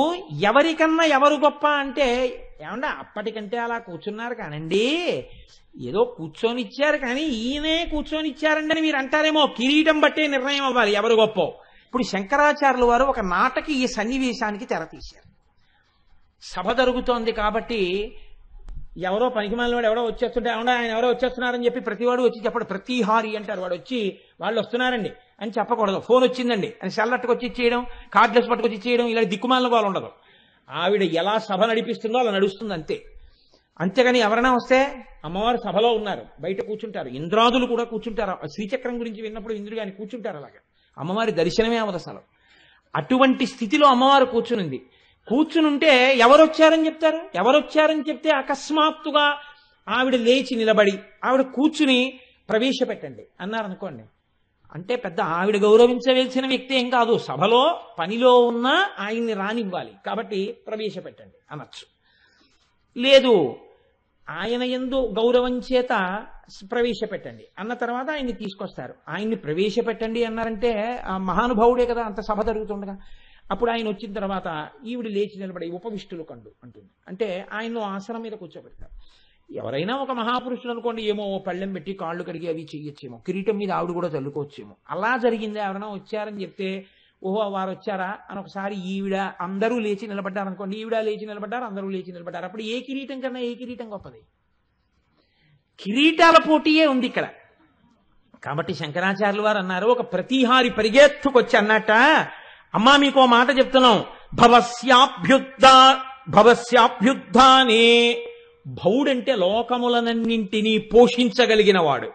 ఎవరికన్నా ఎవరు గొప్ప అంటే ఏమంటే అప్పటికంటే అలా కూర్చున్నారు కానండి, ఏదో కూర్చొని ఇచ్చారు కానీ ఈయనే కూర్చొని ఇచ్చారండి అని మీరు అంటారేమో. కిరీటం బట్టే నిర్ణయం అవ్వాలి ఎవరు గొప్ప. ఇప్పుడు శంకరాచార్యులు వారు ఒక నాటకి ఈ సన్నివేశానికి తెరతీశారు. సభ జరుగుతోంది కాబట్టి ఎవరో పనికిమాలిన వాడు ఎవరో వచ్చేస్తుంటే ఏమన్నా ఆయన ఎవరో వచ్చేస్తున్నారని చెప్పి ప్రతివాడు వచ్చి చెప్పడు. ప్రతిహారి అంటారు. వాడు వచ్చి వాళ్ళు వస్తున్నారండి అని చెప్పకూడదు. ఫోన్ వచ్చిందండి అని సెల్లట్టుకు వచ్చి ఇచ్చేయడం, కార్డ్లెస్ పట్టుకొచ్చి ఇచ్చేయడం, ఇలా దిక్కుమాలిన వాళ్ళు ఉండదు. ఆవిడ ఎలా సభ నడిపిస్తుందో అలా నడుస్తుంది అంతే. అంతేగాని ఎవరైనా వస్తే అమ్మవారు సభలో ఉన్నారు, బయట కూర్చుంటారు. ఇంద్రాదులు కూడా కూర్చుంటారు. శ్రీచక్రం గురించి విన్నప్పుడు ఇంద్రుడు కానీ కూర్చుంటారు. అలాగే అమ్మవారి దర్శనమే అవదు అసలు. అటువంటి స్థితిలో అమ్మవారు కూర్చునింది. కూర్చునుంటే ఎవరొచ్చారని చెప్తారు? ఎవరొచ్చారని చెప్తే అకస్మాత్తుగా ఆవిడ లేచి నిలబడి ఆవిడ కూర్చుని ప్రవేశపెట్టండి అన్నారనుకోండి, అంటే పెద్ద ఆవిడ గౌరవించవలసిన వ్యక్తి ఏం కాదు, సభలో పనిలో ఉన్న ఆయన్ని రానివ్వాలి కాబట్టి ప్రవేశపెట్టండి అనొచ్చు. లేదు ఆయన యందు గౌరవం చేత ప్రవేశపెట్టండి అన్న తర్వాత ఆయన్ని తీసుకొస్తారు. ఆయన్ని ప్రవేశపెట్టండి అన్నారంటే ఆ మహానుభావుడే కదా అంత సభ జరుగుతుండగా. అప్పుడు ఆయన వచ్చిన తర్వాత ఈవిడ లేచి నిలబడి ఉపవిష్టులు కండు అంటుంది. అంటే ఆయన ఆసనం మీద కూర్చోబెడతారు. ఎవరైనా ఒక మహాపురుషుడు అనుకోండి, ఏమో పళ్ళెం పెట్టి కాళ్ళు కడిగి అవి చెయ్యొచ్చేమో, కిరీటం మీద ఆవిడ కూడా చల్లుకోవచ్చేమో. అలా జరిగిందే. ఎవరైనా వచ్చారని చెప్తే ఓహో వారు వచ్చారా అని ఒకసారి ఈవిడ అందరూ లేచి నిలబడ్డారు అనుకోండి, ఈవిడ లేచి నిలబడ్డారు, అందరూ లేచి నిలబడ్డారు. అప్పుడు ఏ కిరీటం కన్నా ఏ కిరీటం గొప్పది? కిరీటాల పోటీయే ఉంది ఇక్కడ. కాబట్టి శంకరాచార్యులు వారు అన్నారు, ఒక ప్రతిహారి పరిగెత్తుకొచ్చి అన్నట్ట, అమ్మా మీకు ఓ మాట చెప్తున్నాం, భవస్యాభ్యుద్ధానే. భవుడంటే లోకములనన్నింటినీ పోషించగలిగిన వాడు.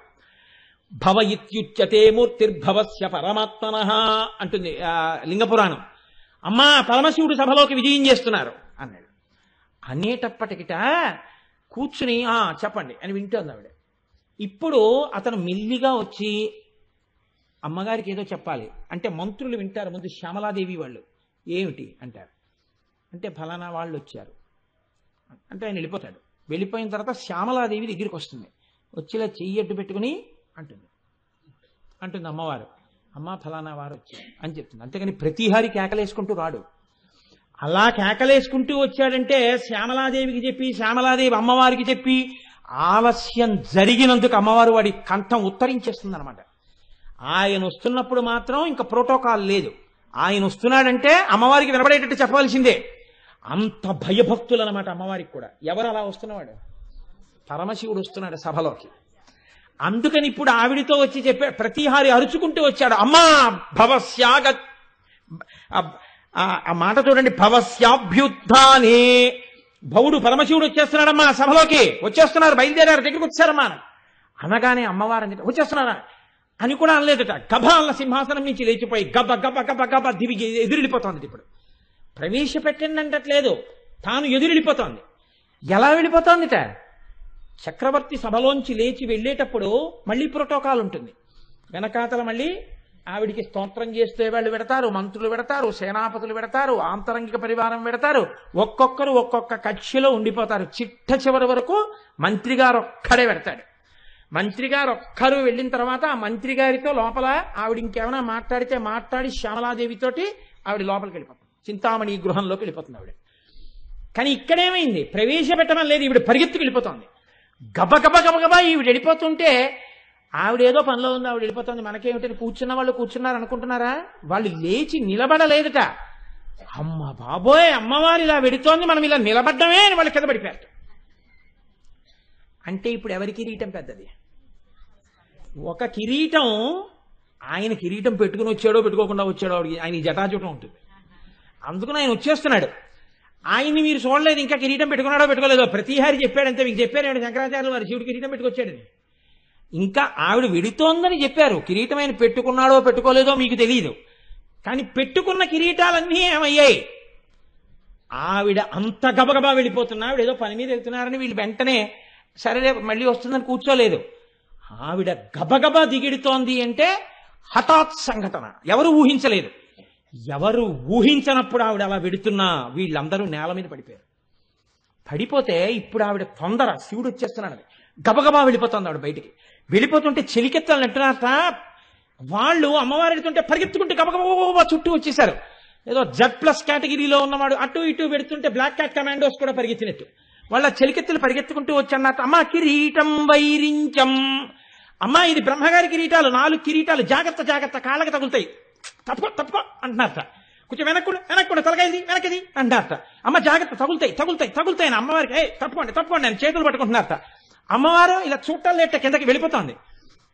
భవ ఇత్యుచ్యతే మూర్తిర్భవస్య పరమాత్మనః అంటుంది లింగపురాణం. అమ్మా పరమశివుడు సభలోకి విజయం చేస్తున్నారు అన్నాడు. అనేటప్పటికిట కూర్చుని చెప్పండి అని వింటోంది ఆవిడ. ఇప్పుడు అతను మెల్లిగా వచ్చి అమ్మగారికి ఏదో చెప్పాలి అంటే మంత్రులు వింటారు. ముందు శ్యామలాదేవి వాళ్ళు ఏమిటి అంటారు. అంటే ఫలానా వాళ్ళు వచ్చారు అంటే ఆయన వెళ్ళిపోతాడు. వెళ్ళిపోయిన తర్వాత శ్యామలాదేవి దగ్గరికి వస్తుంది. వచ్చేలా చెయ్యి అడ్డు పెట్టుకుని అంటుంది అమ్మవారు, అమ్మ ఫలానా వారు వచ్చారు అని చెప్తుంది. అంతేగాని ప్రతిహారి కేకలేసుకుంటూ రాడు. అలా కేకలేసుకుంటూ వచ్చాడంటే శ్యామలాదేవికి చెప్పి, శ్యామలాదేవి అమ్మవారికి చెప్పి ఆలస్యం జరిగినందుకు అమ్మవారు వాడి కంఠం ఉత్తరించేస్తుంది అనమాట. ఆయన వస్తున్నప్పుడు మాత్రం ఇంకా ప్రోటోకాల్ లేదు. ఆయన వస్తున్నాడంటే అమ్మవారికి వినపడేటట్టు చెప్పవలసిందే. అంత భయభక్తులు అనమాట అమ్మవారికి కూడా. ఎవరు అలా వస్తున్నవాడు? పరమశివుడు వస్తున్నాడు సభలోకి. అందుకని ఇప్పుడు ఆవిడితో వచ్చి చెప్పే ప్రతిహారి అరుచుకుంటూ వచ్చాడు, అమ్మా ఆ మాట చూడండి, భవస్యాభ్యుద్ధానే భవుడు పరమశివుడు వచ్చేస్తున్నాడమ్మా సభలోకి, వచ్చేస్తున్నారు, బయలుదేరారు, దగ్గరికి వచ్చారమ్మా అనగానే అమ్మవారు వచ్చేస్తున్నారా అని కూడా అనలేదట. గభాల సింహాసనం నుంచి లేచిపోయి గబ గబ గబ గబ దివిగి ఎదురెళ్ళిపోతోంది. ఇప్పుడు ప్రవేశపెట్టండి అంటట్లేదు, తాను ఎదురెళ్ళిపోతోంది. ఎలా వెళ్ళిపోతోందిట? చక్రవర్తి సభలోంచి లేచి వెళ్ళేటప్పుడు మళ్ళీ ప్రోటోకాల్ ఉంటుంది. వెనకాతల మళ్ళీ ఆవిడికి స్తోత్రం చేస్తే వాళ్ళు పెడతారు, మంత్రులు పెడతారు, సేనాపతులు పెడతారు, ఆంతరంగిక పరివారం పెడతారు. ఒక్కొక్కరు ఒక్కొక్క కక్షిలో ఉండిపోతారు. చిట్ట చివరి వరకు మంత్రి గారు ఒక్కడే పెడతాడు. మంత్రి గారు ఒక్కరు వెళ్ళిన తర్వాత ఆ మంత్రి గారితో లోపల ఆవిడ ఇంకేమైనా మాట్లాడితే మాట్లాడి శ్యామలాదేవితోటి ఆవిడ లోపలికి వెళ్ళిపోతుంది, చింతామణి గృహంలోకి వెళ్ళిపోతుంది ఆవిడ. కానీ ఇక్కడేమైంది? ప్రవేశపెట్టడం లేదు, ఈవిడ పరిగెత్తుకు వెళ్ళిపోతుంది. గబగబ గబగబా ఈవిడ వెళ్ళిపోతుంటే ఆవిడేదో పనిలో ఉంది, ఆవిడ వెళ్ళిపోతుంది, మనకేమిటని కూర్చున్న వాళ్ళు కూర్చున్నారు అనుకుంటున్నారా? వాళ్ళు లేచి నిలబడలేదట. అమ్మ బాబోయ్, అమ్మవారు ఇలా వెడుతోంది, మనం ఇలా నిలబడ్డమే అని వాళ్ళు కింద పడిపోయారు. అంటే ఇప్పుడు ఎవరి కిరీటం పెద్దది? ఒక కిరీటం, ఆయన కిరీటం పెట్టుకుని వచ్చాడో పెట్టుకోకుండా వచ్చాడో ఆయన జటాజుటం ఉంటుంది. అందుకని ఆయన వచ్చేస్తున్నాడు. ఆయన్ని మీరు చూడలేదు, ఇంకా కిరీటం పెట్టుకున్నాడో పెట్టుకోలేదో, ప్రతిహారి చెప్పాడంతే. మీకు చెప్పారు శంకరాచార్యులు వారు శివుడు కిరీటం పెట్టుకొచ్చాడని. ఇంకా ఆవిడ వెడుతోందని చెప్పారు, కిరీటం ఆయన పెట్టుకున్నాడో పెట్టుకోలేదో మీకు తెలియదు. కానీ పెట్టుకున్న కిరీటాలన్నీ ఏమయ్యాయి? ఆవిడ అంత గబగబా వెళ్ళిపోతున్నా, ఆవిడ ఏదో పని మీద వెళ్తున్నారని వీళ్ళు వెంటనే సరే మళ్ళీ వస్తుందని కూర్చోలేదు. ఆవిడ గబగబా దిగిడుతోంది అంటే హఠాత్ సంఘటన, ఎవరు ఊహించలేదు. ఎవరు ఊహించనప్పుడు ఆవిడ అలా వెడుతున్నా వీళ్ళందరూ నేల మీద పడిపోయారు. పడిపోతే ఇప్పుడు ఆవిడ తొందర, శివుడు వచ్చేస్తున్నాడు, గబగబా వెళ్ళిపోతుంది ఆవిడ బయటికి. వెళ్ళిపోతుంటే చెలికెత్తాలని అంటున్నారట. వాళ్ళు అమ్మవారు వెళ్తుంటే పరిగెత్తుకుంటే గబగబా చుట్టూ వచ్చేసారు. ఏదో Z+ కేటగిరీలో ఉన్నవాడు అటు ఇటు పెడుతుంటే బ్లాక్ క్యాట్ కమాండోస్ కూడా పరిగెత్తినట్టు వాళ్ళ చెలికెత్తులు పరిగెత్తుకుంటూ వచ్చన్నట్టు. అమ్మా కిరీటం వైరించం, అమ్మా ఇది బ్రహ్మగారి కిరీటాలు, 4 కిరీటాలు, జాగ్రత్త జాగ్రత్త, కాళ్ళకి తగులుతాయి, తప్పుకో తప్పుకో అంటున్నారట. కొంచెం వెనక్కుండా తలకాయది వెనకది అంటారట. అమ్మ జాగ్రత్త, తగులుతాయి తగులుతాయి తగులుతాయి అని అమ్మవారికి తప్పుకోండి తప్పుకోండి అని చేతులు పట్టుకుంటున్నారట. అమ్మవారు ఇలా చుట్టాలు లేట కిందకి వెళ్ళిపోతుంది.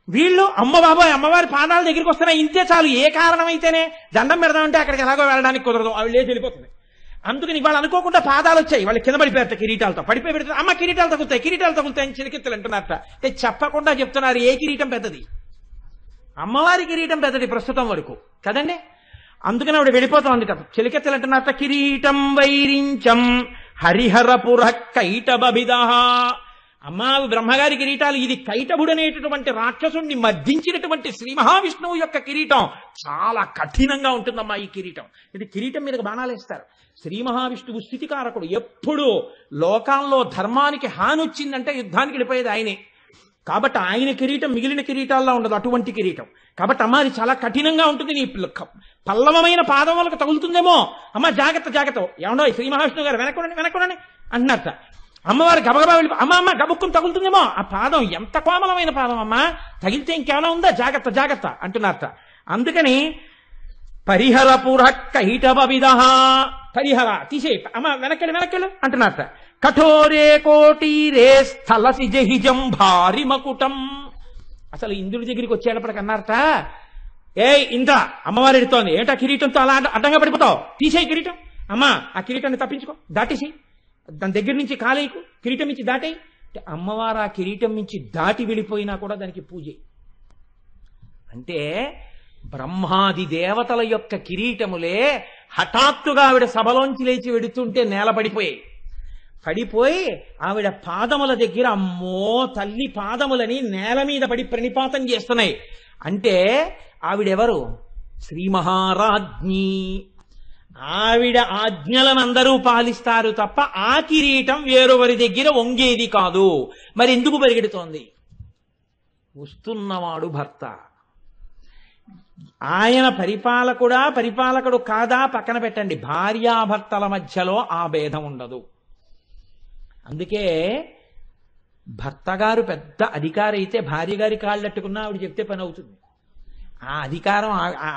వీళ్ళు అమ్మ బాబోయ్ అమ్మవారి పాదాల దగ్గరికి వస్తున్నాయి, ఇంతే చాలు, ఏ కారణమైతేనే దండం పెడదామంటే అక్కడికి ఎలాగో వెళ్ళడానికి కుదరదు, ఆవిడ లేచి వెళ్ళిపోతుంది. అందుకని వాళ్ళు అనుకోకుండా పాదాలు వచ్చాయి, వాళ్ళు కింద పడిపోయారట కిరీటాలతో. పడిపోయి పెడుతున్నారు, అమ్మ కిరీటాలు తగులుతాయి అని చిలికెత్తులు అంటున్నారట. అంటే చెప్పకుండా చెప్తున్నారు ఏ కిరీటం పెద్దది? అమ్మవారి కిరీటం పెద్దది ప్రస్తుతం వరకు కదండి. అందుకని ఆవిడ వెళ్ళిపోతాం చెలికెత్తలు అంటున్నారట. కిరీటం వైరించం హరిహరపుర కైటబిద, అమ్మా బ్రహ్మగారి కిరీటాలు, ఇది కైటభుడు అనేటటువంటి రాక్షసుడిని మర్దించినటువంటి శ్రీ మహావిష్ణువు యొక్క కిరీటం చాలా కఠినంగా ఉంటుందమ్మా ఈ కిరీటం. ఇది కిరీటం మీదకి బాణాలు వేస్తారు. శ్రీ మహావిష్ణువు స్థితికారకుడు, ఎప్పుడు లోకాల్లో ధర్మానికి హాని వచ్చిందంటే యుద్ధానికి వెళ్ళిపోయేది ఆయనే. కాబట్టి ఆయన కిరీటం మిగిలిన కిరీటాల్లో ఉండదు, అటువంటి కిరీటం. కాబట్టి అమ్మ అది చాలా కఠినంగా ఉంటుంది, నీ పల్లవమైన పాదములకు తగులుతుందేమో, అమ్మ జాగ్రత్త జాగ్రత్త. ఏమన్నా శ్రీ మహావిష్ణువు గారు వెనక్కుండండి అన్నట్ట. అమ్మవారు గబగబా వెళ్ళి అమ్మ గబుక్కుని తగులుతుందేమో, ఆ పాదం ఎంత కోమలమైన పాదం అమ్మా, తగిలితే ఇంకేమైనా ఉందా, జాగ్రత్త జాగ్రత్త అంటున్నారట. అందుకని పరిహరపుర కైటబిద, పరిహర తీసేయి అమ్మ వెనక్కెళ్ళు అంటున్నారట. కఠోరే కోటీరే స్థలసి జహిజం భారి మకుటం, అసలు ఇంద్రుడి దగ్గరికి వచ్చేటప్పటికి అన్నారట, ఇంద్ర అమ్మవారు ఎడుతోంది, ఏంటా కిరీటంతో అలా అడ్డంగా పడిపోతావు, తీసేయి కిరీటం, అమ్మా ఆ కిరీటాన్ని తప్పించుకో, దాటేసి దాని దగ్గర నుంచి కాలేయకు, కిరీటం నుంచి దాటేయి. అమ్మవారు ఆ కిరీటం నుంచి దాటి వెళ్ళిపోయినా కూడా దానికి పూజ. అంటే బ్రహ్మాది దేవతల యొక్క కిరీటములే హఠాత్తుగా ఆవిడ సభలోంచి లేచి వెడుతుంటే నేల పడిపోయి ఆవిడ పాదముల దగ్గర అమ్మో తల్లి పాదములని నేల మీద పడి ప్రణిపాతం చేస్తున్నాయి. అంటే ఆవిడెవరు? శ్రీ మహారాజ్ఞి. ఆవిడ ఆజ్ఞలను అందరూ పాలిస్తారు తప్ప ఆ కిరీటం వేరొవరి దగ్గర వంగేది కాదు. మరి ఎందుకు పరిగెడుతోంది? వస్తున్నవాడు భర్త. ఆయన పరిపాలకుడు కాదా పక్కన పెట్టండి, భార్యాభర్తల మధ్యలో ఆ భేదం ఉండదు. అందుకే భర్తగారు పెద్ద అధికారి అయితే భార్య గారి కాళ్ళట్టుకున్నా ఆవిడ చెప్తే పని అవుతుంది. ఆ అధికారం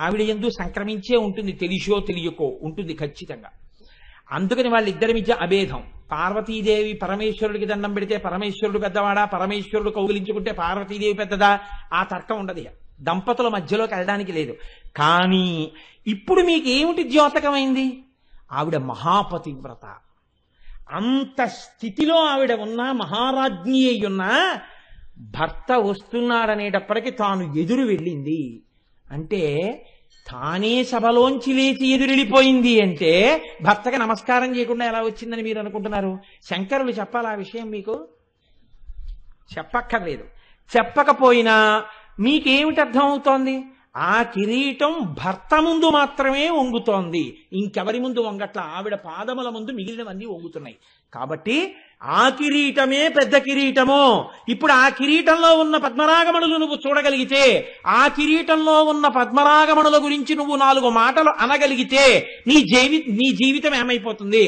ఆవిడ యందు సంక్రమించే ఉంటుంది, తెలిసో తెలియకో ఉంటుంది ఖచ్చితంగా. అందుకని వాళ్ళిద్దరి మధ్య అభేదం. పార్వతీదేవి పరమేశ్వరుడికి దండం పెడితే పరమేశ్వరుడు పెద్దవాడా, పరమేశ్వరుడు కౌగిలించుకుంటే పార్వతీదేవి పెద్దదా, ఆ తర్కం ఉండదు. దంపతుల మధ్యలోకి వెళ్ళడానికి లేదు. కానీ ఇప్పుడు మీకు ఏమిటి ద్యోతకమైంది? ఆవిడ మహాపతివ్రత. అంత స్థితిలో ఆవిడ ఉన్నా, మహారాజ్ఞి అయి ఉన్నా, భర్త వస్తున్నాడనేటప్పటికీ తాను ఎదురు వెళ్ళింది అంటే తానే సభలోంచి లేచి ఎదురెళ్ళిపోయింది అంటే భర్తకి నమస్కారం చేయకుండా ఎలా వచ్చిందని మీరు అనుకుంటున్నారు? శంకరులు చెప్పాలి ఆ విషయం మీకు? చెప్పక్కర్లేదు. చెప్పకపోయినా మీకేమిటి అర్థం అవుతోంది? ఆ కిరీటం భర్త ముందు మాత్రమే వంగుతోంది, ఇంకెవరి ముందు వంగట్ల. ఆవిడ పాదముల ముందు మిగిలినవన్నీ వంగుతున్నాయి. కాబట్టి ఆ కిరీటమే పెద్ద కిరీటము. ఇప్పుడు ఆ కిరీటంలో ఉన్న పద్మరాగమణులు నువ్వు చూడగలిగితే, ఆ కిరీటంలో ఉన్న పద్మరాగమణుల గురించి నువ్వు 4 మాటలు అనగలిగితే నీ జీవితం ఏమైపోతుంది?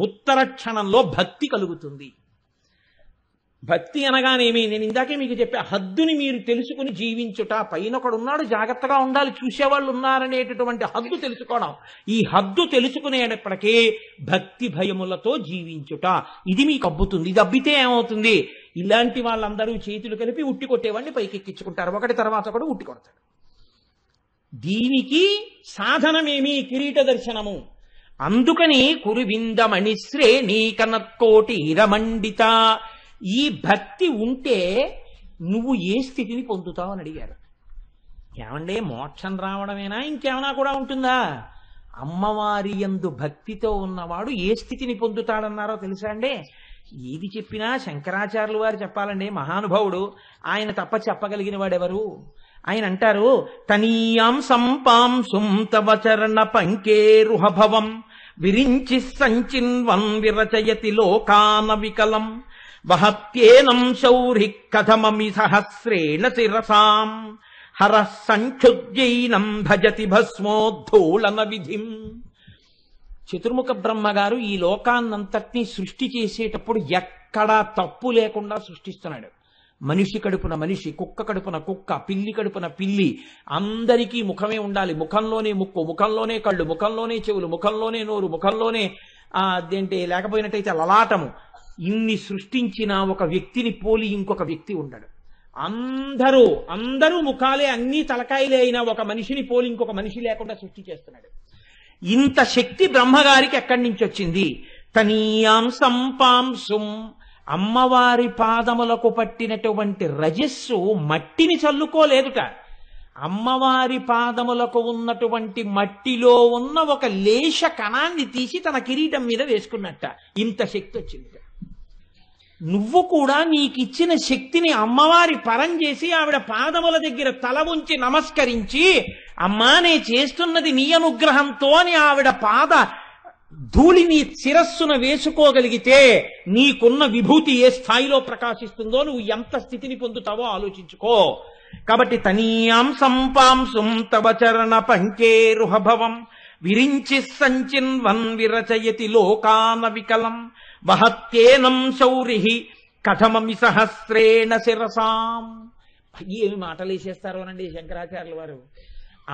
ఉత్తర క్షణంలో భక్తి కలుగుతుంది. భక్తి అనగానేమి? నేను ఇందాకే మీకు చెప్పా, హద్దుని మీరు తెలుసుకుని జీవించుట. పైన ఒకడున్నాడు, జాగ్రత్తగా ఉండాలి, చూసేవాళ్ళు ఉన్నారనేటటువంటి హద్దు తెలుసుకోవడం. ఈ హద్దు తెలుసుకునేటప్పటికీ భక్తి భయములతో జీవించుట, ఇది మీకు అబ్బుతుంది. ఇది అబ్బితే ఏమవుతుంది? ఇలాంటి వాళ్ళందరూ చేతులు కలిపి ఉట్టి కొట్టేవాడిని పైకెక్కించుకుంటారు, ఒకటి తర్వాత ఒకటి ఉట్టి కొడతాడు. దీనికి సాధనమేమి? కిరీట దర్శనము. అందుకని కురువిందమణి శ్రేణి కనత్కోటి ఇరమండిత. ఈ భక్తి ఉంటే నువ్వు ఏ స్థితిని పొందుతావు అని అడిగారు. ఏమంటే మోక్షం రావడమేనా, ఇంకేమైనా కూడా ఉంటుందా? అమ్మవారి యందు భక్తితో ఉన్నవాడు ఏ స్థితిని పొందుతాడన్నారో తెలుసా అండి? ఏది చెప్పినా శంకరాచార్యులు వారు చెప్పాలండి, మహానుభావుడు. ఆయన తప్ప చెప్పగలిగిన వాడెవరు? ఆయన అంటారు, తనీయాం సంపాంసుం తవ చరణ పంకేరుహభవం విరించి సంచిన్వన్ విరచయతి లోకాన వికలం వహత్యేనం శౌరి కథమమి సహస్రేణ శిరసాం హరః సంక్షుద్యైనం భజతి భస్మోద్ధూళన విధిం. చతుర్ముఖ బ్రహ్మగారు ఈ లోకాన్నంతటినీ సృష్టి చేసేటప్పుడు ఎక్కడా తప్పు లేకుండా సృష్టిస్తున్నాడు. మనిషి కడుపున మనిషి, కుక్క కడుపున కుక్క, పిల్లి కడుపున పిల్లి, అందరికీ ముఖమే ఉండాలి. ముఖంలోనే ముక్కు, ముఖంలోనే కళ్ళు, ముఖంలోనే చెవులు, ముఖంలోనే నోరు, ముఖంలోనే అదేంటి లేకపోయినట్టయితే లలాటము. ఇన్ని సృష్టించిన ఒక వ్యక్తిని పోలి ఇంకొక వ్యక్తి ఉండడు. అందరూ ముఖాలే, అన్ని తలకాయలే అయినా ఒక మనిషిని పోలి ఇంకొక మనిషి లేకుండా సృష్టి చేస్తున్నాడు. ఇంత శక్తి బ్రహ్మగారికి ఎక్కడి నుంచి వచ్చింది? తనీయాం సంపాంసుం. అమ్మవారి పాదములకు పట్టినటువంటి రజస్సు మట్టిని చల్లుకోలేదుట. అమ్మవారి పాదములకు ఉన్నటువంటి మట్టిలో ఉన్న ఒక లేశ కణాన్ని తీసి తన కిరీటం మీద వేసుకున్నట్ట. ఇంత శక్తి వచ్చింది. నువ్వు కూడా నీకిచ్చిన శక్తిని అమ్మవారి పరం చేసి ఆవిడ పాదముల దగ్గర తల ఉంచి నమస్కరించి, అమ్మా నే చేస్తున్నది నీ అనుగ్రహంతో అని ఆవిడ పాద ధూళిని శిరస్సున వేసుకోగలిగితే నీకున్న విభూతి ఏ స్థాయిలో ప్రకాశిస్తుందో, నువ్వు ఎంత స్థితిని పొందుతావో ఆలోచించుకో. కాబట్టి తనీయాం సంపాంసుం తవ చరణ పంకేరుహభవం విరించి సంచిన్వన్ విరచయతి లోకాన వికలం వహత్యేనం శౌరి కథమమి సహస్రేణ శిరసాం. ఏమి మాటలేసేస్తారు అనండి శంకరాచార్యుల వారు.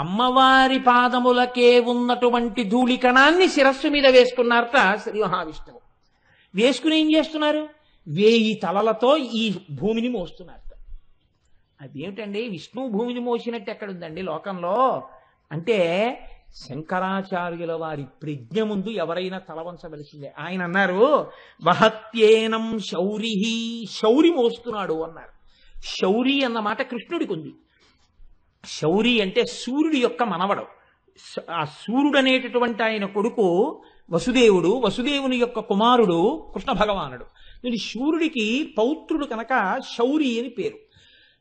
అమ్మవారి పాదములకే ఉన్నటువంటి ధూళికణాన్ని శిరస్సు మీద వేసుకున్నారట శ్రీ మహావిష్ణువు. వేసుకుని ఏం చేస్తున్నారు? 1000 తలలతో ఈ భూమిని మోస్తున్నారట. అదేమిటండి, విష్ణువు భూమిని మోసినట్టు ఎక్కడుందండి లోకంలో? అంటే శంకరాచార్యుల వారి ప్రజ్ఞ ముందు ఎవరైనా తలవంచవలసిందే. ఆయన అన్నారు, వహత్యేనం శౌరి, శౌరి మోస్తున్నాడు అన్నారు. శౌరి అన్న మాట కృష్ణుడికి ఉంది. శౌరి అంటే సూర్యుడి యొక్క మనవడు. ఆ సూర్యుడు అనేటటువంటి ఆయన కొడుకు వసుదేవుడు, వసుదేవుని యొక్క కుమారుడు కృష్ణ భగవానుడు. సూర్యుడికి పౌత్రుడు కనుక శౌరి అని పేరు.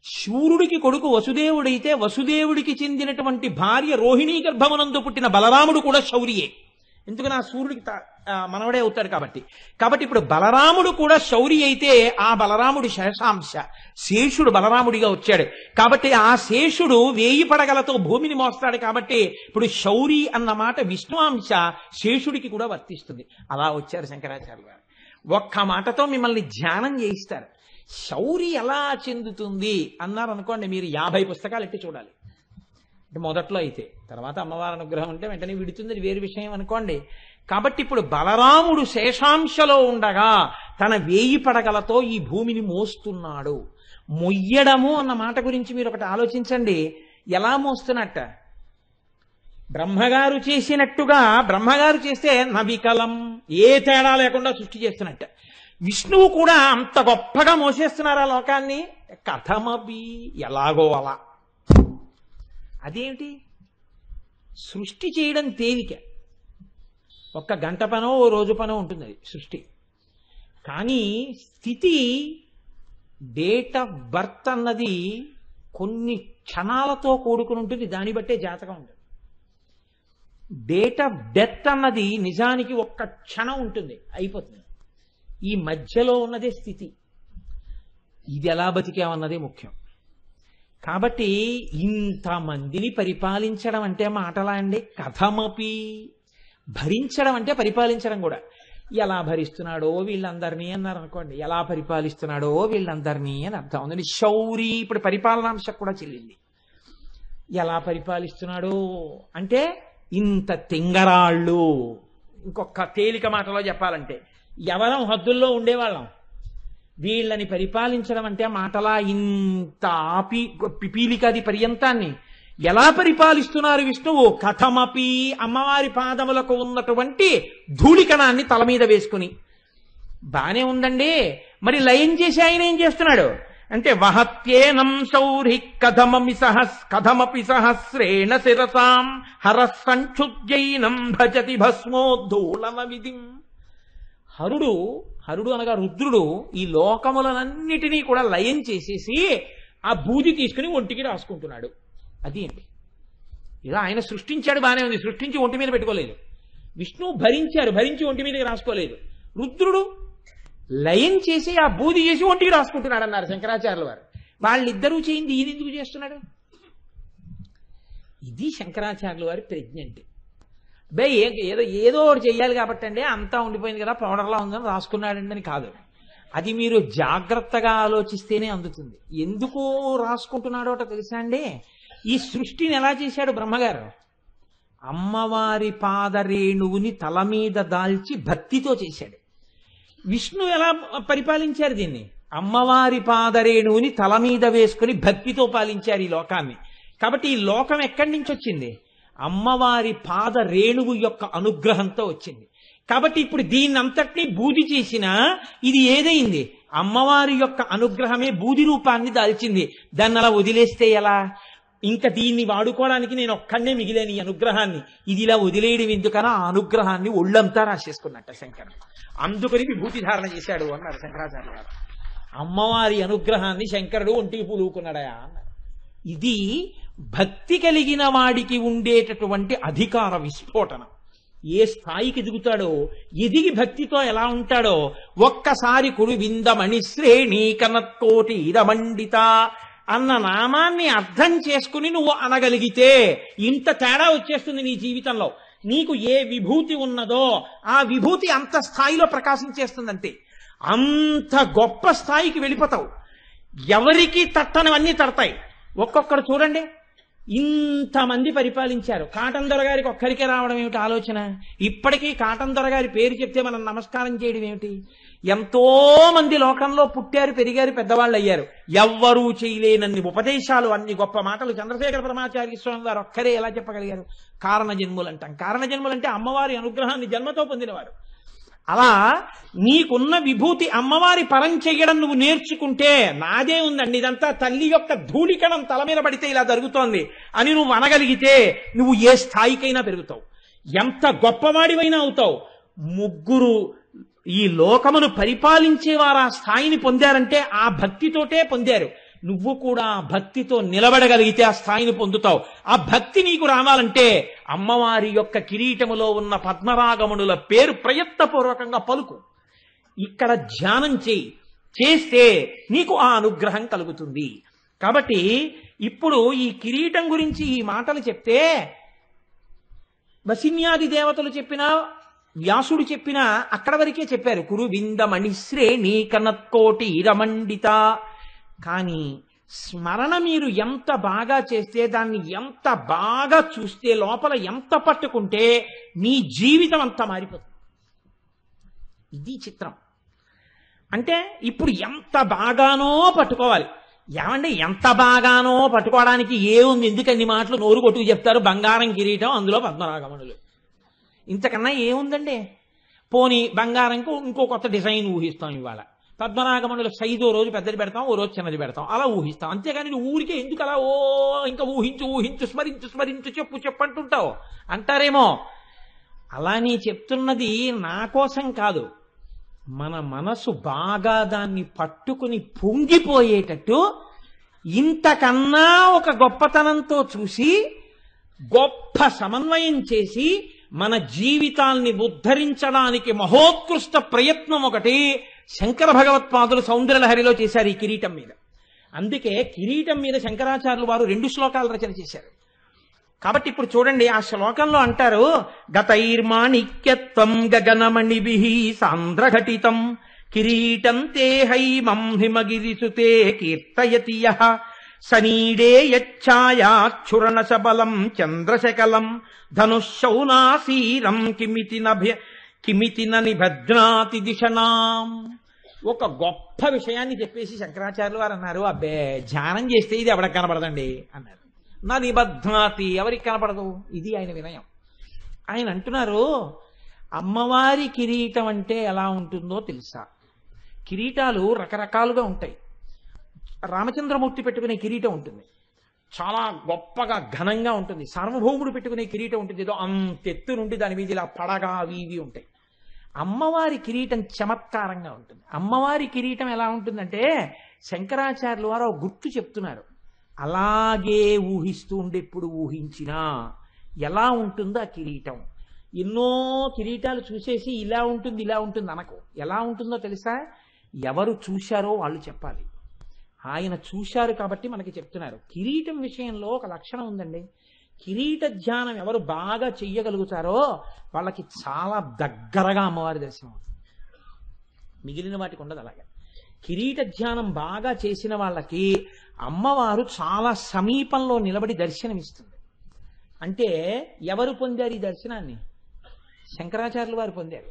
శూరుడికి కొడుకు వసుదేవుడైతే వసుదేవుడికి చెందినటువంటి భార్య రోహిణీ గర్భమునందు పుట్టిన బలరాముడు కూడా శౌరియే. ఎందుకని ఆ సూర్యుడికి మనవడే అవుతాడు కాబట్టి. కాబట్టి ఇప్పుడు బలరాముడు కూడా శౌరి అయితే ఆ బలరాముడు శేషాంశ, శేషుడు బలరాముడిగా వచ్చాడు. కాబట్టి ఆ శేషుడు 1000 పడగలతో భూమిని మోస్తాడు. కాబట్టి ఇప్పుడు శౌరి అన్న మాట విష్ణువాంశ శేషుడికి కూడా వర్తిస్తుంది. అలా వచ్చారు శంకరాచార్యులు గారు. ఒక్క మాటతో మిమ్మల్ని ధ్యానం చేయిస్తారు. శౌరి ఎలా చెందుతుంది అన్నారు అనుకోండి, మీరు 50 పుస్తకాలు ఎట్టి చూడాలి. అంటే మొదట్లో అయితే, తర్వాత అమ్మవారి అనుగ్రహం అంటే వెంటనే విడుతుంది, అది వేరు విషయం అనుకోండి. కాబట్టి ఇప్పుడు బలరాముడు శేషాంశలో ఉండగా తన 1000 పడగలతో ఈ భూమిని మోస్తున్నాడు. మొయ్యడము అన్న మాట గురించి మీరు ఒకటి ఆలోచించండి. ఎలా మోస్తున్నట్ట? బ్రహ్మగారు చేసినట్టుగా బ్రహ్మగారు చేస్తే నవికలం, ఏ తేడా లేకుండా సృష్టి చేస్తున్నట్ట. విష్ణువు కూడా అంత గొప్పగా మోసేస్తున్నారు ఆ లోకాన్ని. కథమపి, ఎలాగో అలా. అదేమిటి? సృష్టి చేయడం తేలిక, ఒక్క గంట పనో ఓ రోజు పనో ఉంటుంది అది సృష్టి. కానీ స్థితి, డేట్ ఆఫ్ బర్త్ అన్నది కొన్ని క్షణాలతో కూడుకుని ఉంటుంది, దాన్ని బట్టే జాతకం ఉంటుంది. డేట్ ఆఫ్ డెత్ అన్నది నిజానికి ఒక్క క్షణం ఉంటుంది, అయిపోతుంది. ఈ మధ్యలో ఉన్నదే స్థితి. ఇది ఎలా బతికామన్నదే ముఖ్యం. కాబట్టి ఇంతమందిని పరిపాలించడం అంటే మాటలా అండి? కథమపి, భరించడం అంటే పరిపాలించడం కూడా. ఎలా భరిస్తున్నాడో వీళ్ళందరినీ అన్నారు అనుకోండి, ఎలా పరిపాలిస్తున్నాడో వీళ్ళందరినీ అని అర్థం ఉందండి. శౌరి, ఇప్పుడు పరిపాలనాంశం కూడా చెల్లింది. ఎలా పరిపాలిస్తున్నాడు అంటే ఇంత తింగరాళ్ళు. ఇంకొక తేలిక మాటలో చెప్పాలంటే ఎవరం హద్దుల్లో ఉండేవాళ్ళం. వీళ్ళని పరిపాలించడం అంటే మాటలా ఇంత పిపీలికాది పర్యంతాన్ని ఎలా పరిపాలిస్తున్నారు విష్ణువు? కథమపి, అమ్మవారి పాదములకు ఉన్నటువంటి ధూళికణాన్ని తల మీద వేసుకుని. బానే ఉందండి, మరి లయం చేసి ఆయన ఏం చేస్తున్నాడు అంటే వహత్యేనం శౌరి కథమపి సహస్రేణ శిరసాం హరస్సంక్షుద్యైనం భజతి భస్మోద్ధూళన విధిం. హరుడు అనగా రుద్రుడు ఈ లోకములనన్నిటినీ కూడా లయం చేసేసి ఆ బూది తీసుకుని ఒంటికి రాసుకుంటున్నాడు. అది ఏంటి? ఇలా ఆయన సృష్టించాడు, బానే ఉంది, సృష్టించి ఒంటి మీద పెట్టుకోలేదు. విష్ణువు భరించి ఒంటి మీదకి రాసుకోలేదు. రుద్రుడు లయం చేసి ఆ బూది చేసి ఒంటికి రాసుకుంటున్నాడు అన్నారు శంకరాచార్యుల వారు. వాళ్ళిద్దరూ చేయింది ఈయన ఎందుకు చేస్తున్నాడు? ఇది శంకరాచార్యుల వారి ప్రజ్ఞ అంటే. ఏదో ఒకటి చెయ్యాలి కాబట్టి అండి, అంతా ఉండిపోయింది కదా, పౌడర్లా ఉందని రాసుకున్నాడండి అని కాదు. అది మీరు జాగ్రత్తగా ఆలోచిస్తేనే అందుతుంది. ఎందుకు రాసుకుంటున్నాడో తెలుసా అండి? ఈ సృష్టిని ఎలా చేశాడు బ్రహ్మగారు? అమ్మవారి పాదరేణువుని తల మీద దాల్చి భక్తితో చేశాడు. విష్ణు ఎలా పరిపాలించారు దీన్ని? అమ్మవారి పాదరేణువుని తల మీద వేసుకుని భక్తితో పాలించారు ఈ లోకాన్ని. కాబట్టి ఈ లోకం ఎక్కడి నుంచి వచ్చింది? అమ్మవారి పాద రేణువు యొక్క అనుగ్రహంతో వచ్చింది. కాబట్టి ఇప్పుడు దీన్నంతటినీ బూది చేసినా ఇది ఏదైంది? అమ్మవారి యొక్క అనుగ్రహమే బూది రూపాన్ని దాల్చింది. దాన్ని అలా వదిలేస్తే ఎలా? ఇంకా దీన్ని వాడుకోవడానికి నేను ఒక్కడే మిగిలేని ఈ అనుగ్రహాన్ని, ఇది ఇలా వదిలేయడం ఎందుకనా? ఆ అనుగ్రహాన్ని ఒళ్ళంతా రాసేసుకున్నట్ట శంకరుడు. అందుకని విభూతి ధారణ చేశాడు అన్నారు శంకరాచార్య గారు. అమ్మవారి అనుగ్రహాన్ని శంకరుడు ఒంటికి పులుకున్నాడా అన్నారు. ఇది భక్తి కలిగిన వాడికి ఉండేటటువంటి అధికార విస్ఫోటనం. ఏ స్థాయికి ఎదుగుతాడో, ఎదిగి భక్తితో ఎలా ఉంటాడో ఒక్కసారి కురు విందమణి శ్రేణి కనత్కోటి ఇరమండిత అన్న నామాన్ని అర్థం చేసుకుని నువ్వు అనగలిగితే ఇంత తేడా వచ్చేస్తుంది నీ జీవితంలో. నీకు ఏ విభూతి ఉన్నదో ఆ విభూతి అంత స్థాయిలో ప్రకాశించేస్తుందంటే అంత గొప్ప స్థాయికి వెళ్ళిపోతావు. ఎవరికి తట్టనవన్నీ తడతాయి. ఒక్కొక్కరు చూడండి, ఇంతమంది పరిపాలించారు. కాటన్ దొర గారికి ఒక్కరికే రావడం ఏమిటి ఆలోచన? ఇప్పటికీ కాటన్ దొర గారి పేరు చెప్తే మనం నమస్కారం చేయడం ఏమిటి? ఎంతో మంది లోకంలో పుట్టారు, పెరిగారు, పెద్దవాళ్ళు అయ్యారు. ఎవ్వరూ చేయలేనన్ని ఉపదేశాలు, అన్ని గొప్ప మాటలు చంద్రశేఖర పరమాచార్య స్వామి వారు ఒక్కరే ఎలా చెప్పగలిగారు? కారణ జన్ములు అంటాం. కారణ జన్ములంటే అమ్మవారి అనుగ్రహాన్ని జన్మతో పొందినవారు. అలా నీకున్న విభూతి అమ్మవారి పరం చెయ్యడం నువ్వు నేర్చుకుంటే, నాదే ఉందండి ఇదంతా తల్లి యొక్క ధూళికణం తల మీద పడితే ఇలా జరుగుతోంది అని నువ్వు అనగలిగితే నువ్వు ఏ స్థాయికైనా పెరుగుతావు, ఎంత గొప్పవాడివైనా అవుతావు. ముగ్గురు ఈ లోకమును పరిపాలించేవారు ఆ స్థాయిని పొందారంటే ఆ భక్తితోటే పొందారు. నువ్వు కూడా భక్తితో నిలబడగలిగితే ఆ స్థాయిని పొందుతావు. ఆ భక్తి నీకు రావాలంటే అమ్మవారి యొక్క కిరీటములో ఉన్న పద్మరాగమునుల పేరు ప్రయత్నపూర్వకంగా పలుకు. ఇక్కడ ధ్యానం చేస్తే నీకు ఆ అనుగ్రహం కలుగుతుంది. కాబట్టి ఇప్పుడు ఈ కిరీటం గురించి ఈ మాటలు చెప్తే వసిన్యాది దేవతలు చెప్పినా, వ్యాసుడు చెప్పినా అక్కడ వరకే చెప్పారు. కురు విందమణి శ్రేణి కనత్కోటి రమండిత. కానీ స్మరణ మీరు ఎంత బాగా చేస్తే, దాన్ని ఎంత బాగా చూస్తే, లోపల ఎంత పట్టుకుంటే మీ జీవితం అంతా మారిపోతుంది. ఇది చిత్రం. అంటే ఇప్పుడు ఎంత బాగానో పట్టుకోవాలి. ఏమంటే ఎంత బాగానో పట్టుకోవడానికి ఏముంది, ఎందుకన్ని మాటలు నోరు కొట్టుకు చెప్తారు, బంగారం కిరీటం అందులో పద్మరాగమణులు, ఇంతకన్నా ఏముందండి. పోనీ బంగారంకు ఇంకో కొత్త డిజైన్ ఊహిస్తాం, ఇవాళ పద్మనాగమణుల సైజు ఓ రోజు పెద్దది పెడతాం, ఓ రోజు చిన్నది పెడతాం, అలా ఊహిస్తాం. అంతేగాని ఊరికే ఎందుకు అలా ఇంకా ఊహించు స్మరించు చెప్పు అంటుంటావు అంటారేమో. అలా నీ చెప్తున్నది నా కోసం కాదు, మన మనసు బాగా దాన్ని పట్టుకుని పొంగిపోయేటట్టు ఇంతకన్నా ఒక గొప్పతనంతో చూసి గొప్ప సమన్వయం చేసి మన జీవితాల్ని ఉద్ధరించడానికి మహోత్కృష్ట ప్రయత్నం ఒకటి శంకర భగవత్పాదులు సౌందర్యలహరిలో చేశారు ఈ కిరీటం మీద. అందుకే కిరీటం మీద శంకరాచార్యులు వారు 2 శ్లోకాలు రచన చేశారు. కాబట్టి ఇప్పుడు చూడండి, ఆ శ్లోకంలో అంటారు, గతైర్మాణిక్యత్వం గగనమణిభిః సాంద్రఘటితం కిరీటం తే హైమం హిమగిరిసుతే కీర్తయతి యః సనీడే యచ్ఛాయాచ్ఛురణ సబలం చంద్రశకలం ధనుశౌనాసీరం కిమితి నిభద్నాతి దిశనాం. ఒక గొప్ప విషయాన్ని చెప్పేసి శంకరాచార్యులు వారు అన్నారు, అబ్బే ధ్యానం చేస్తే ఇది ఎవరికి కనపడదండి అన్నారు. నా నిబధ్నాతి, ఎవరికి కనపడదు, ఇది ఆయన వినయం. ఆయన అంటున్నారు, అమ్మవారి కిరీటం అంటే ఎలా ఉంటుందో తెలుసా? కిరీటాలు రకరకాలుగా ఉంటాయి. రామచంద్రమూర్తి పెట్టుకునే కిరీటం ఉంటుంది, చాలా గొప్పగా ఘనంగా ఉంటుంది. సార్వభౌముడు పెట్టుకునే కిరీటం ఉంటుంది, ఏదో అంతెత్తు నుండి దాని మీద ఇలా పడగా అవి ఇవి ఉంటాయి. అమ్మవారి కిరీటం చమత్కారంగా ఉంటుంది. అమ్మవారి కిరీటం ఎలా ఉంటుందంటే శంకరాచార్యులు వారు గుర్తు చెప్తున్నారు, అలాగే ఊహిస్తూ ఉండి ఎప్పుడు ఊహించినా ఎలా ఉంటుందో ఆ కిరీటం. ఎన్నో కిరీటాలు చూసేసి ఇలా ఉంటుంది ఇలా ఉంటుంది అనకు. ఎలా ఉంటుందో తెలుసా? ఎవరు చూశారో వాళ్ళు చెప్పాలి. ఆయన చూశారు కాబట్టి మనకి చెప్తున్నారు. కిరీటం విషయంలో ఒక లక్షణం ఉందండి. కిరీట ధ్యానం ఎవరు బాగా చెయ్యగలుగుతారో వాళ్ళకి చాలా దగ్గరగా అమ్మవారి దర్శనం అవుతుంది, మిగిలిన వాటికి ఉండదు. అలాగే కిరీట ధ్యానం బాగా చేసిన వాళ్ళకి అమ్మవారు చాలా సమీపంలో నిలబడి దర్శనమిస్తుంది. అంటే ఎవరు పొందారు ఈ దర్శనాన్ని? శంకరాచార్యులు వారు పొందారు.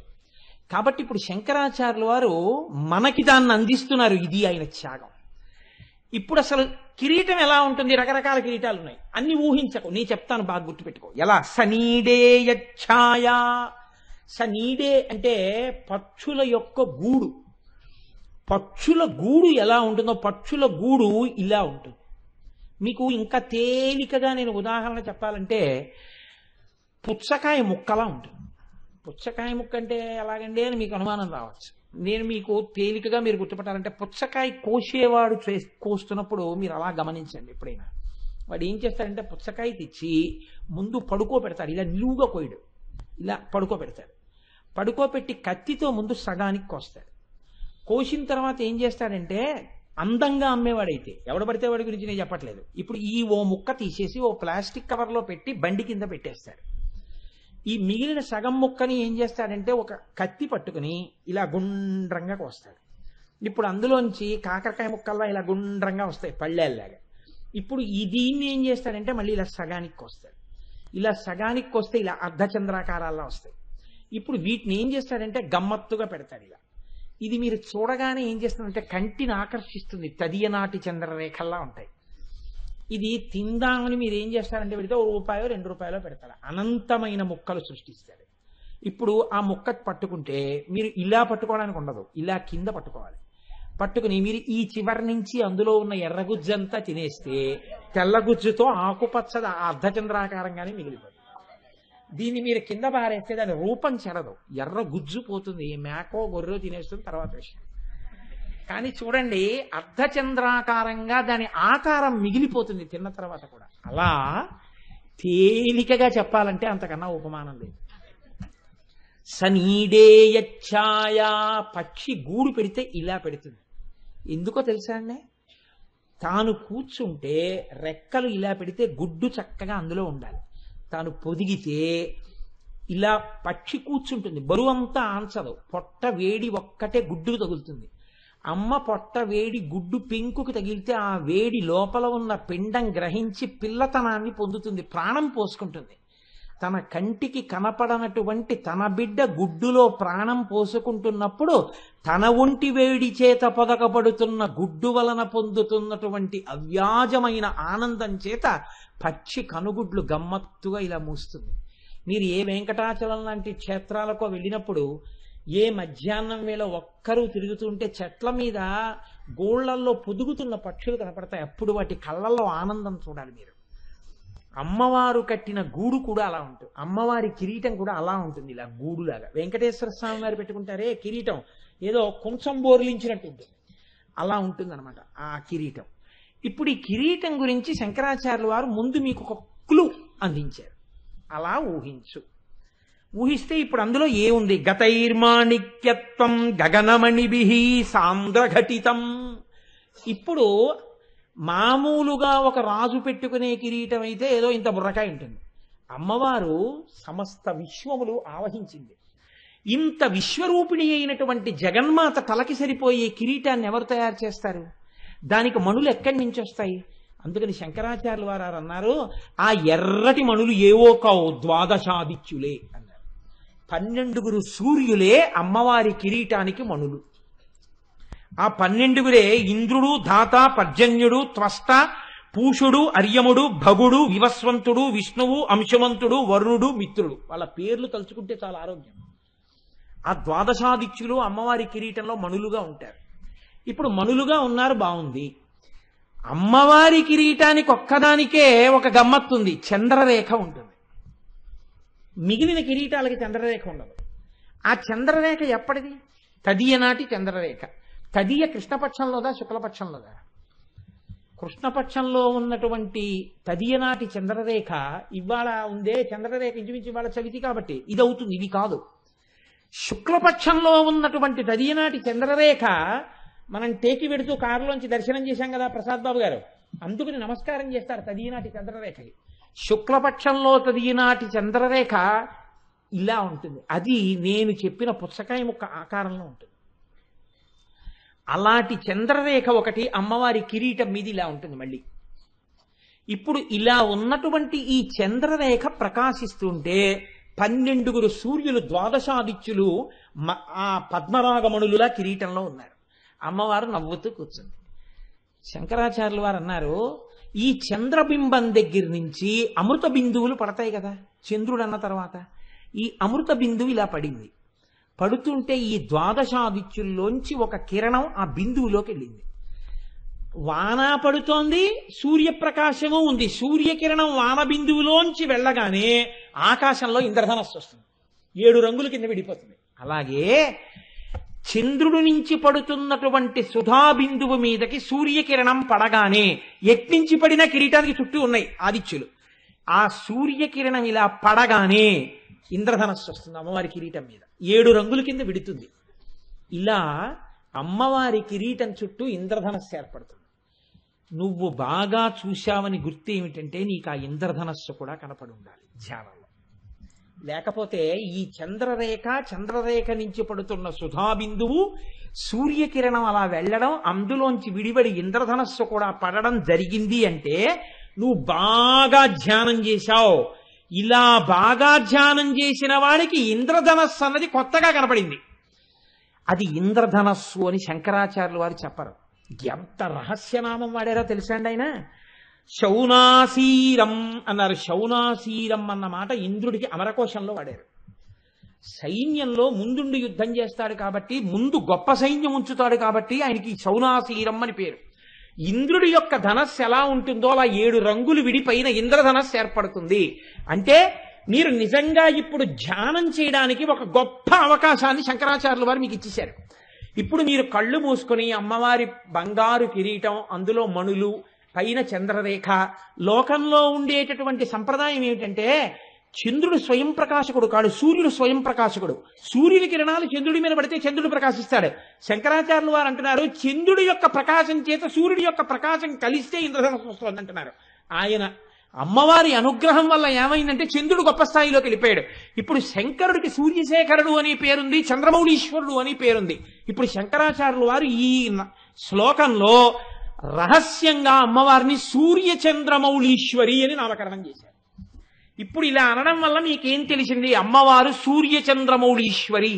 కాబట్టి ఇప్పుడు శంకరాచార్యులు వారు మనకి దాన్ని అందిస్తున్నారు, ఇది ఆయన త్యాగం. ఇప్పుడు అసలు కిరీటం ఎలా ఉంటుంది? రకరకాల కిరీటాలు ఉన్నాయి, అన్ని ఊహించకు, నీ చెప్తాను, బాగా గుర్తుపెట్టుకో. ఎలా? సనీడే యచ్ఛాయా. సనీడే అంటే పక్షుల యొక్క గూడు. పక్షుల గూడు ఎలా ఉంటుందో, పక్షుల గూడు ఇలా ఉంటుంది. మీకు ఇంకా తేలికగా నేను ఉదాహరణ చెప్పాలంటే పుచ్చకాయ ముక్కలా ఉంటుంది. పుచ్చకాయ ముక్క అంటే ఎలాగండి అని మీకు అనుమానం రావచ్చు. నేను మీకు తేలికగా మీరు గుర్తుపట్టాలంటే, పుచ్చకాయ కోసేవాడు కోస్తున్నప్పుడు మీరు అలా గమనించండి. ఎప్పుడైనా వాడు ఏం చేస్తాడంటే పుచ్చకాయ తెచ్చి ముందు పడుకోబెడతాడు, ఇలా నిలువుగా కోయడు, ఇలా పడుకోబెడతాడు. పడుకోబెట్టి కత్తితో ముందు సగానికి కోస్తాడు. కోసిన తర్వాత ఏం చేస్తాడంటే, అందంగా అమ్మేవాడైతే, ఎవడు పడితే వాడి గురించి నేను చెప్పట్లేదు, ఇప్పుడు ఈ ఓ ముక్క తీసేసి ఓ ప్లాస్టిక్ కవర్లో పెట్టి బండి కింద పెట్టేస్తాడు. ఈ మిగిలిన సగం ముక్కని ఏం చేస్తాడంటే ఒక కత్తి పట్టుకుని ఇలా గుండ్రంగా కోస్తాడు. ఇప్పుడు అందులోంచి కాకరకాయ ముక్కల్లా ఇలా గుండ్రంగా వస్తాయి పళ్ళేలాగా. ఇప్పుడు దీన్ని ఏం చేస్తాడంటే మళ్ళీ ఇలా సగానికి కోస్తాడు. ఇలా సగానికి కోస్తే ఇలా అర్ధచంద్రాకారాల్లో వస్తాయి. ఇప్పుడు వీటిని ఏం చేస్తాడంటే గమ్మత్తుగా పెడతాడు ఇలా. ఇది మీరు చూడగానే ఏం చేస్తుందంటే కంటిని ఆకర్షిస్తుంది, తదియనాటి చంద్రరేఖల్లా ఉంటాయి. ఇది తిందామని మీరు ఏం చేస్తారంటే పెడితే ₹1 ₹2 పెడతారు, అనంతమైన ముక్కలు సృష్టిస్తారు. ఇప్పుడు ఆ ముక్క పట్టుకుంటే మీరు ఇలా పట్టుకోవడానికి ఉండదు, ఇలా కింద పట్టుకోవాలి. పట్టుకుని మీరు ఈ చివరి నుంచి అందులో ఉన్న ఎర్రగుజ్జంతా తినేస్తే తెల్లగుజ్జుతో ఆకుపచ్చ అర్ధచంద్రాకారంగానే మిగిలిపోతుంది. దీన్ని మీరు కింద పారేస్తే దాని రూపం చెడదు, ఎర్ర గుజ్జు పోతుంది, మేకో గొర్రెో తినేస్తుంది, తర్వాత విషయం. కానీ చూడండి, అర్ధచంద్రాకారంగా దాని ఆకారం మిగిలిపోతుంది తిన్న తర్వాత కూడా. అలా తేలికగా చెప్పాలంటే అంతకన్నా ఉపమానం లేదు. సనీడే యచ్ఛాయా. పక్షి గూడు పెడితే ఇలా పెడుతుంది. ఎందుకో తెలుసా అండి? తాను కూర్చుంటే రెక్కలు ఇలా పెడితే గుడ్డు చక్కగా అందులో ఉండాలి. తాను పొదిగితే ఇలా పక్షి కూర్చుంటుంది, బరువంతా ఆంచదు, పొట్ట వేడి ఒక్కటే గుడ్డుకు తగులుతుంది. అమ్మ పొట్ట వేడి గుడ్డు పెంకుకు తగిలితే ఆ వేడి లోపల ఉన్న పిండం గ్రహించి పిల్లతనాన్ని పొందుతుంది, ప్రాణం పోసుకుంటుంది. తన కంటికి కనపడనటువంటి తన బిడ్డ గుడ్డులో ప్రాణం పోసుకుంటున్నప్పుడు తన ఒంటి వేడి చేత పొదగబడుతున్న గుడ్డు వలన పొందుతున్నటువంటి అవ్యాజమైన ఆనందం చేత పక్షి కనుగుడ్లు గమ్మత్తుగా ఇలా మూస్తుంది. మీరు ఏ వెంకటాచలం లాంటి క్షేత్రాలకో వెళ్ళినప్పుడు ఏ మధ్యాహ్నం వేళ ఒక్కరూ తిరుగుతుంటే చెట్ల మీద గోళ్లల్లో పొదుగుతున్న పక్షులు కనపడతాయి. అప్పుడు వాటి కళ్ళల్లో ఆనందం చూడాలి మీరు. అమ్మవారు కట్టిన గూడు కూడా అలా ఉంటుంది. అమ్మవారి కిరీటం కూడా అలా ఉంటుంది, ఇలా గూడులాగా. వెంకటేశ్వర స్వామి వారు పెట్టుకుంటారే కిరీటం, ఏదో కొంచెం బోర్లించినట్టు ఉంటుంది, అలా ఉంటుంది అనమాట ఆ కిరీటం. ఇప్పుడు ఈ కిరీటం గురించి శంకరాచార్యుల వారు ముందు మీకు ఒక క్లూ అందించారు. అలా ఊహిస్తే ఇప్పుడు అందులో ఏముంది? గతైర్మాణిక్యత్వం గగనమణిభిః సాంద్రఘటితం. ఇప్పుడు మామూలుగా ఒక రాజు పెట్టుకునే కిరీటం అయితే ఏదో ఇంత బుర్రకాయ ఉంటుంది. అమ్మవారు సమస్త విశ్వములు ఆవహించింది. ఇంత విశ్వరూపిణి అయినటువంటి జగన్మాత తలకి సరిపోయే కిరీటాన్ని ఎవరు తయారు చేస్తారు? దానికి మణులు ఎక్కడి నుంచి వస్తాయి? అందుకని శంకరాచార్యుల వారు అన్నారు, ఆ ఎర్రటి మణులు ఏవో కావు, ద్వాదశాదిత్యులే అన్నారు. 12 సూర్యులే అమ్మవారి కిరీటానికి మణులు. ఆ 12 ఇంద్రుడు, ధాత, పర్జన్యుడు, త్వష్ట, పూషుడు, అర్యముడు, భగుడు, వివస్వంతుడు, విష్ణువు, అంశవంతుడు, వరుణుడు, మిత్రుడు. వాళ్ళ పేర్లు తలుచుకుంటే చాలా ఆరోగ్యం. ఆ ద్వాదశాదిత్యులు అమ్మవారి కిరీటంలో మణులుగా ఉంటారు. ఇప్పుడు మణులుగా ఉన్నారు, బాగుంది. అమ్మవారి కిరీటానికి ఒక్కదానికే ఒక గమ్మత్తుంది, చంద్రరేఖ ఉంటుంది. మిగిలిన కిరీటాలకి చంద్రరేఖ ఉండదు. ఆ చంద్రరేఖ ఎప్పటిది? తదియనాటి చంద్రరేఖ. తదియ కృష్ణపక్షంలోదా శుక్లపక్షంలోదా? కృష్ణపక్షంలో ఉన్నటువంటి తదియనాటి చంద్రరేఖ ఇవాళ ఉందే చంద్రరేఖ ఇంచుమించు ఇవాళ చవితి కాబట్టి ఇది అవుతుంది, ఇది కాదు. శుక్లపక్షంలో ఉన్నటువంటి తదియనాటి చంద్రరేఖ మనం టేకి పెడుతూ కారులోంచి దర్శనం చేశాం కదా ప్రసాద్ బాబు గారు, అందుకని నమస్కారం చేస్తారు తదియనాటి చంద్రరేఖకి. శుక్లపక్షంలో తదియనాటి చంద్రరేఖ ఇలా ఉంటుంది. అది నేను చెప్పిన పుచ్చకాయ ముక్క ఆకారంలో ఉంటుంది. అలాంటి చంద్రరేఖ ఒకటి అమ్మవారి కిరీటం మీద ఇలా ఉంటుంది. మళ్ళీ ఇప్పుడు ఇలా ఉన్నటువంటి ఈ చంద్రరేఖ ప్రకాశిస్తుంటే 12 సూర్యులు ద్వాదశాదిత్యులు ఆ పద్మరాగమణులులా కిరీటంలో ఉన్నారు. అమ్మవారు నవ్వుతూ కూర్చుంది. శంకరాచార్యుల వారు అన్నారు, ఈ చంద్రబింబం దగ్గర నుంచి అమృత బిందువులు పడతాయి కదా చంద్రుడు అన్న తర్వాత. ఈ అమృత బిందువు ఇలా పడింది. పడుతుంటే ఈ ద్వాదశాదిత్యుల్లోంచి ఒక కిరణం ఆ బిందువులోకి వెళ్ళింది. వాన పడుతోంది, సూర్యప్రకాశము ఉంది. సూర్యకిరణం వాన బిందువులోంచి వెళ్ళగానే ఆకాశంలో ఇంద్రధనస్సు వస్తుంది, 7 రంగుల కింద విడిపోతుంది. అలాగే చంద్రుడి నుంచి పడుతున్నటువంటి సుధా బిందువు మీదకి సూర్యకిరణం పడగానే ఎట్నుంచి పడిన కిరీటానికి చుట్టూ ఉన్నాయి ఆదిత్యులు. ఆ సూర్యకిరణం ఇలా పడగానే ఇంద్రధనస్సు వస్తుంది అమ్మవారి కిరీటం మీద, 7 రంగుల కింద విడుతుంది. ఇలా అమ్మవారి కిరీటం చుట్టూ ఇంద్రధనస్సు ఏర్పడుతుంది. నువ్వు బాగా చూశావని గుర్తు ఏమిటంటే నీకు ఆ ఇంద్రధనస్సు కూడా కనపడి ఉండాలి ధ్యానంలో. లేకపోతే ఈ చంద్రరేఖ నుంచి పడుతున్న సుధాబిందువు సూర్యకిరణం అలా వెళ్ళడం, అందులోంచి విడివడి ఇంద్రధనస్సు కూడా పడడం జరిగింది అంటే నువ్వు బాగా ధ్యానం చేశావు. ఇలా బాగా ధ్యానం చేసిన వాడికి ఇంద్రధనస్సు అన్నది కొత్తగా కనపడింది. అది ఇంద్రధనస్సు అని శంకరాచార్యులు వారు చెప్పరు. ఎంత రహస్యనామం వాడారో తెలుసా అండి ఆయన? శౌనాసీరం అన్నారు. శౌనాసీరం అన్న మాట ఇంద్రుడికి అమరకోశంలో వాడారు. సైన్యంలో ముందుండి యుద్ధం చేస్తాడు కాబట్టి, ముందు గొప్ప సైన్యం ఉంచుతాడు కాబట్టి ఆయనకి శౌనాసీరం అని పేరు. ఇంద్రుడి యొక్క ధనస్సు ఎలా ఉంటుందో అలా 7 రంగులు విడిపైన ఇంద్రధనస్సు ఏర్పడుతుంది. అంటే మీరు నిజంగా ఇప్పుడు ధ్యానం చేయడానికి ఒక గొప్ప అవకాశాన్ని శంకరాచార్యుల వారు మీకు ఇచ్చేశారు. ఇప్పుడు మీరు కళ్ళు మూసుకొని అమ్మవారి బంగారు కిరీటం, అందులో మణులు, పైన చంద్రరేఖ. లోకంలో ఉండేటటువంటి సంప్రదాయం ఏమిటంటే చంద్రుడు స్వయం ప్రకాశకుడు కాడు, సూర్యుడు స్వయం ప్రకాశకుడు. సూర్యుని కిరణాలు చంద్రుడి మీద పడితే చంద్రుడు ప్రకాశిస్తాడు. శంకరాచార్యులు వారు అంటున్నారు చంద్రుడి యొక్క ప్రకాశం చేత సూర్యుడి యొక్క ప్రకాశం కలిస్తే ఇంద్రధనస్సు వస్తుంది అంటున్నారు. ఆయన అమ్మవారి అనుగ్రహం వల్ల ఏమైందంటే చంద్రుడు గొప్ప స్థాయిలోకి వెళ్ళిపోయాడు. ఇప్పుడు శంకరుడికి సూర్యశేఖరుడు అని పేరుంది, చంద్రమౌళీశ్వరుడు అని పేరుంది. ఇప్పుడు శంకరాచార్యులు వారు ఈ శ్లోకంలో రహస్యంగా అమ్మవారిని సూర్య చంద్రమౌళీశ్వరి అని నామకరణం చేశారు. ఇప్పుడు ఇలా అనడం వల్ల మీకేం తెలిసింది? అమ్మవారు సూర్యచంద్రమౌళీశ్వరి.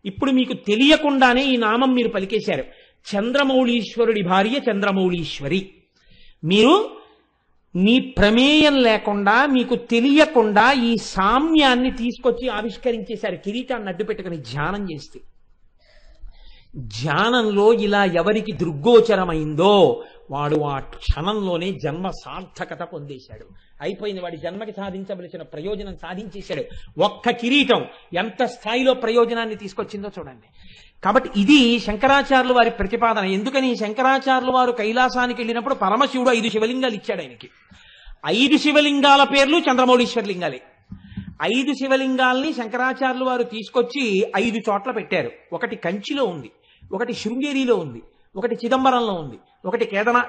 ఇప్పుడు మీకు తెలియకుండానే ఈ నామం మీరు పలికేశారు. చంద్రమౌళీశ్వరుడి భార్య చంద్రమౌళీశ్వరి. మీరు మీ ప్రమేయం లేకుండా, మీకు తెలియకుండా ఈ సామ్యాన్ని తీసుకొచ్చి ఆవిష్కరించేశారు కిరీటాన్ని అడ్డు పెట్టుకుని ధ్యానం చేస్తే. ధ్యానంలో ఇలా ఎవరికి దృగ్గోచరమైందో వాడు ఆ క్షణంలోనే జన్మ సార్థకత పొందేశాడు. అయిపోయింది, వాడి జన్మకి సాధించవలసిన ప్రయోజనం సాధించేశాడు. ఒక్క కిరీటం ఎంత స్థాయిలో ప్రయోజనాన్ని తీసుకొచ్చిందో చూడండి. కాబట్టి ఇది శంకరాచార్యులు వారి ప్రతిపాదన. ఎందుకని శంకరాచార్యులు వారు కైలాసానికి వెళ్ళినప్పుడు పరమశివుడు 5 శివలింగాలు ఇచ్చాడు ఆయనకి. 5 శివలింగాల పేర్లు చంద్రమౌళీశ్వర లింగాలే. 5 శివలింగాల్ని శంకరాచార్యులు వారు తీసుకొచ్చి 5 చోట్ల పెట్టారు. ఒకటి కంచిలో ఉంది, ఒకటి శృంగేరిలో ఉంది, ఒకటి చిదంబరంలో ఉంది, ఒకటి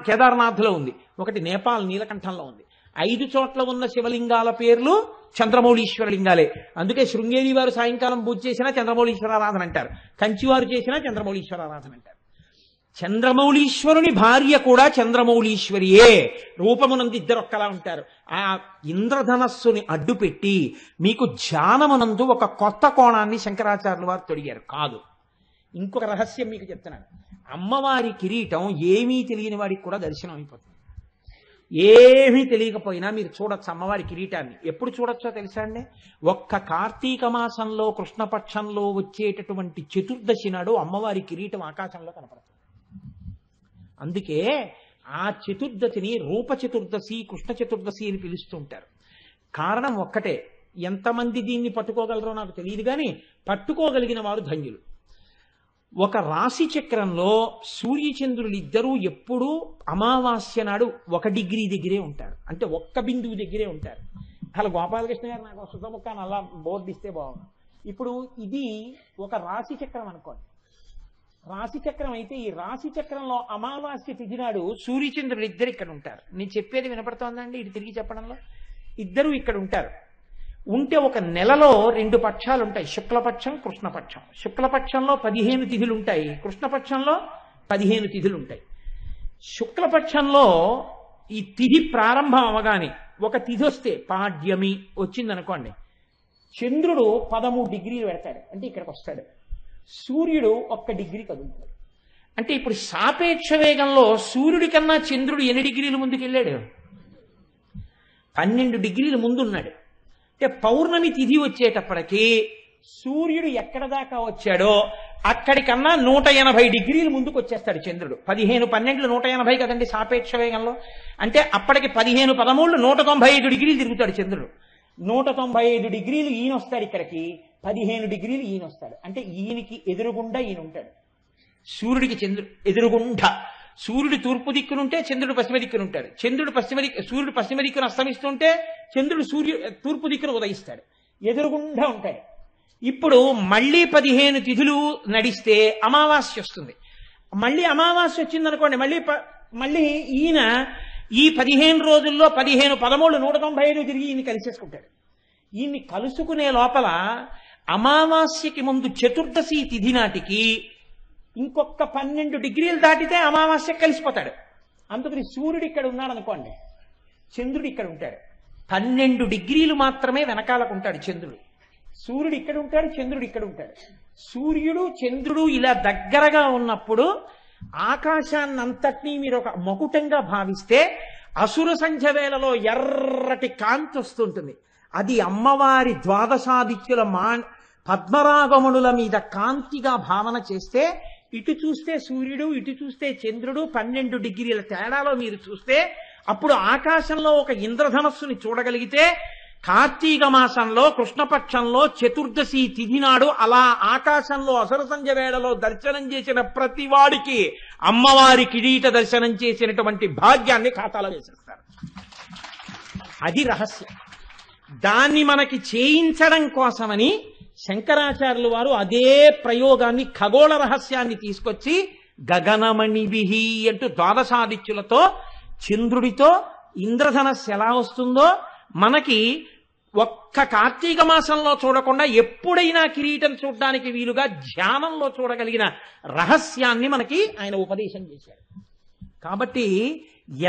కేదార్నాథ్లో ఉంది, ఒకటి నేపాల్ నీలకంఠంలో ఉంది. 5 చోట్ల ఉన్న శివలింగాల పేర్లు చంద్రమౌళీశ్వర లింగాలే. అందుకే శృంగేరి వారు సాయంకాలం పూజ చేసినా చంద్రమౌళీశ్వర ఆరాధన అంటారు, కంచివారు చేసినా చంద్రమౌళీశ్వర ఆరాధన అంటారు. చంద్రమౌళీశ్వరుని భార్య కూడా చంద్రమౌళీశ్వరియే. రూపమునందు ఇద్దరు ఒక్కలా ఉంటారు. ఆ ఇంద్రధనస్సుని అడ్డుపెట్టి మీకు ధ్యానమునందు ఒక కొత్త కోణాన్ని శంకరాచార్యులు వారు తొడిగారు. కాదు, ఇంకొక రహస్యం మీకు చెప్తున్నాను. అమ్మవారి కిరీటం ఏమీ తెలియని వాడికి కూడా దర్శనం అయిపోతుంది. ఏమీ తెలియకపోయినా మీరు చూడొచ్చు అమ్మవారి కిరీటాన్ని. ఎప్పుడు చూడొచ్చో తెలుసా అండి? ఒక్క కార్తీక మాసంలో కృష్ణపక్షంలో వచ్చేటటువంటి చతుర్దశి నాడు అమ్మవారి కిరీటం ఆకాశంలో కనపడుతుంది. అందుకే ఆ చతుర్దశిని రూప చతుర్దశి, కృష్ణ చతుర్దశి అని పిలుస్తుంటారు. కారణం ఒక్కటే, ఎంతమంది దీన్ని పట్టుకోగలరో నాకు తెలియదు కానీ పట్టుకోగలిగిన వారు ధన్యులు. ఒక రాశి చక్రంలో సూర్యచంద్రులు ఇద్దరూ ఎప్పుడూ అమావాస్య నాడు 1 డిగ్రీ దగ్గరే ఉంటారు. అంటే 1 బిందువు దగ్గరే ఉంటారు. అలా గోపాలకృష్ణ గారు నాకు సుతముఖాన్ని అలా బోర్డు ఇస్తే బాగుంది. ఇప్పుడు ఇది ఒక రాశి చక్రం అనుకోండి. రాశి చక్రం అయితే ఈ రాశి చక్రంలో అమావాస్య తిథి నాడు సూర్యచంద్రులు ఇద్దరు ఇక్కడ ఉంటారు. నేను చెప్పేది వినపడుతోందండి? ఇది తిరిగి చెప్పడంలో ఇద్దరు ఇక్కడ ఉంటారు. ఉంటే ఒక నెలలో 2 పక్షాలు ఉంటాయి, శుక్లపక్షం, కృష్ణపక్షం. శుక్లపక్షంలో 15 తిథులు ఉంటాయి, కృష్ణపక్షంలో 15 తిథులు ఉంటాయి. శుక్లపక్షంలో ఈ తిథి ప్రారంభం అవగానే ఒక తిథి వస్తే పాడ్యమి వచ్చిందనుకోండి, చంద్రుడు 13 డిగ్రీలు పెడతాడు, అంటే ఇక్కడికి వస్తాడు. సూర్యుడు 1 డిగ్రీ కదులుతాడు. అంటే ఇప్పుడు సాపేక్ష వేగంలో సూర్యుడి కన్నా చంద్రుడు ఎన్ని డిగ్రీలు ముందుకెళ్ళాడు? 12 డిగ్రీలు ముందున్నాడు. అంటే పౌర్ణమి తిథి వచ్చేటప్పటికి సూర్యుడు ఎక్కడ దాకా వచ్చాడో అక్కడికన్నా 180 డిగ్రీలు ముందుకు వచ్చేస్తాడు చంద్రుడు. 15, 12 180 కదండి సాపేక్ష వేగంలో. అంటే అప్పటికి 15, 13 195 డిగ్రీలు తిరుగుతాడు చంద్రుడు. 195 డిగ్రీలు ఈయన వస్తాడు ఇక్కడికి, 15 డిగ్రీలు ఈయన వస్తాడు. అంటే ఈయనకి ఎదురుగుండా ఈయన ఉంటాడు. సూర్యుడికి చంద్రుడు ఎదురుగుండా. సూర్యుడు తూర్పు దిక్కునుంటే చంద్రుడు పశ్చిమ దిక్కునుంటాడు. సూర్యుడు పశ్చిమ దిక్కును అస్తమిస్తుంటే చంద్రుడు తూర్పు దిక్కును ఉదయిస్తాడు. ఎదురుగుండా ఉంటాడు. ఇప్పుడు మళ్ళీ 15 తిథులు నడిస్తే అమావాస్య వస్తుంది. మళ్ళీ అమావాస్య వచ్చిందనుకోండి, మళ్ళీ ఈయన ఈ 15 రోజుల్లో 15, 13, 195 తిరిగి ఈయన కలిసేసుకుంటాడు. ఈయన్ని కలుసుకునే లోపల అమావాస్యకి ముందు చతుర్దశి తిథి నాటికి ఇంకొక 12 డిగ్రీలు దాటితే అమావాస్య కలిసిపోతాడు. అందుకని సూర్యుడు ఇక్కడ ఉన్నాడు అనుకోండి, చంద్రుడు ఇక్కడ ఉంటాడు. 12 డిగ్రీలు మాత్రమే వెనకాలకు ఉంటాడు చంద్రుడు. సూర్యుడు ఇక్కడ ఉంటాడు, చంద్రుడు ఇక్కడ ఉంటాడు. సూర్యుడు చంద్రుడు ఇలా దగ్గరగా ఉన్నప్పుడు ఆకాశాన్నంతటినీ మీరు ఒక మకుటంగా భావిస్తే అసుర సంధ్య వేళలో ఎర్రటి కాంతి వస్తుంటుంది. అది అమ్మవారి ద్వాదశాదిత్యుల పద్మరాగమునుల మీద కాంతిగా భావన చేస్తే, ఇటు చూస్తే సూర్యుడు, ఇటు చూస్తే చంద్రుడు 12 డిగ్రీల తేడాలో మీరు చూస్తే అప్పుడు ఆకాశంలో ఒక ఇంద్రధనస్సుని చూడగలిగితే, కార్తీక మాసంలో కృష్ణపక్షంలో చతుర్దశి తిథి నాడు అలా ఆకాశంలో అసుర సంధ్య వేళలో దర్శనం చేసిన ప్రతి వాడికి అమ్మవారి కిరీట దర్శనం చేసినటువంటి భాగ్యాన్ని ఖాతాలో వేసేస్తారు. అది రహస్యం. దాన్ని మనకి చేయించడం కోసమని శంకరాచార్యులు వారు అదే ప్రయోగాన్ని, ఖగోళ రహస్యాన్ని తీసుకొచ్చి గగనమణిభిః అంటూ ద్వాదశాదిత్యులతో చంద్రుడితో ఇంద్రధనస్సు ఎలా వస్తుందో మనకి ఒక్క కార్తీక మాసంలో చూడకుండా ఎప్పుడైనా కిరీటం చూడడానికి వీలుగా ధ్యానంలో చూడగలిగిన రహస్యాన్ని మనకి ఆయన ఉపదేశం చేశారు. కాబట్టి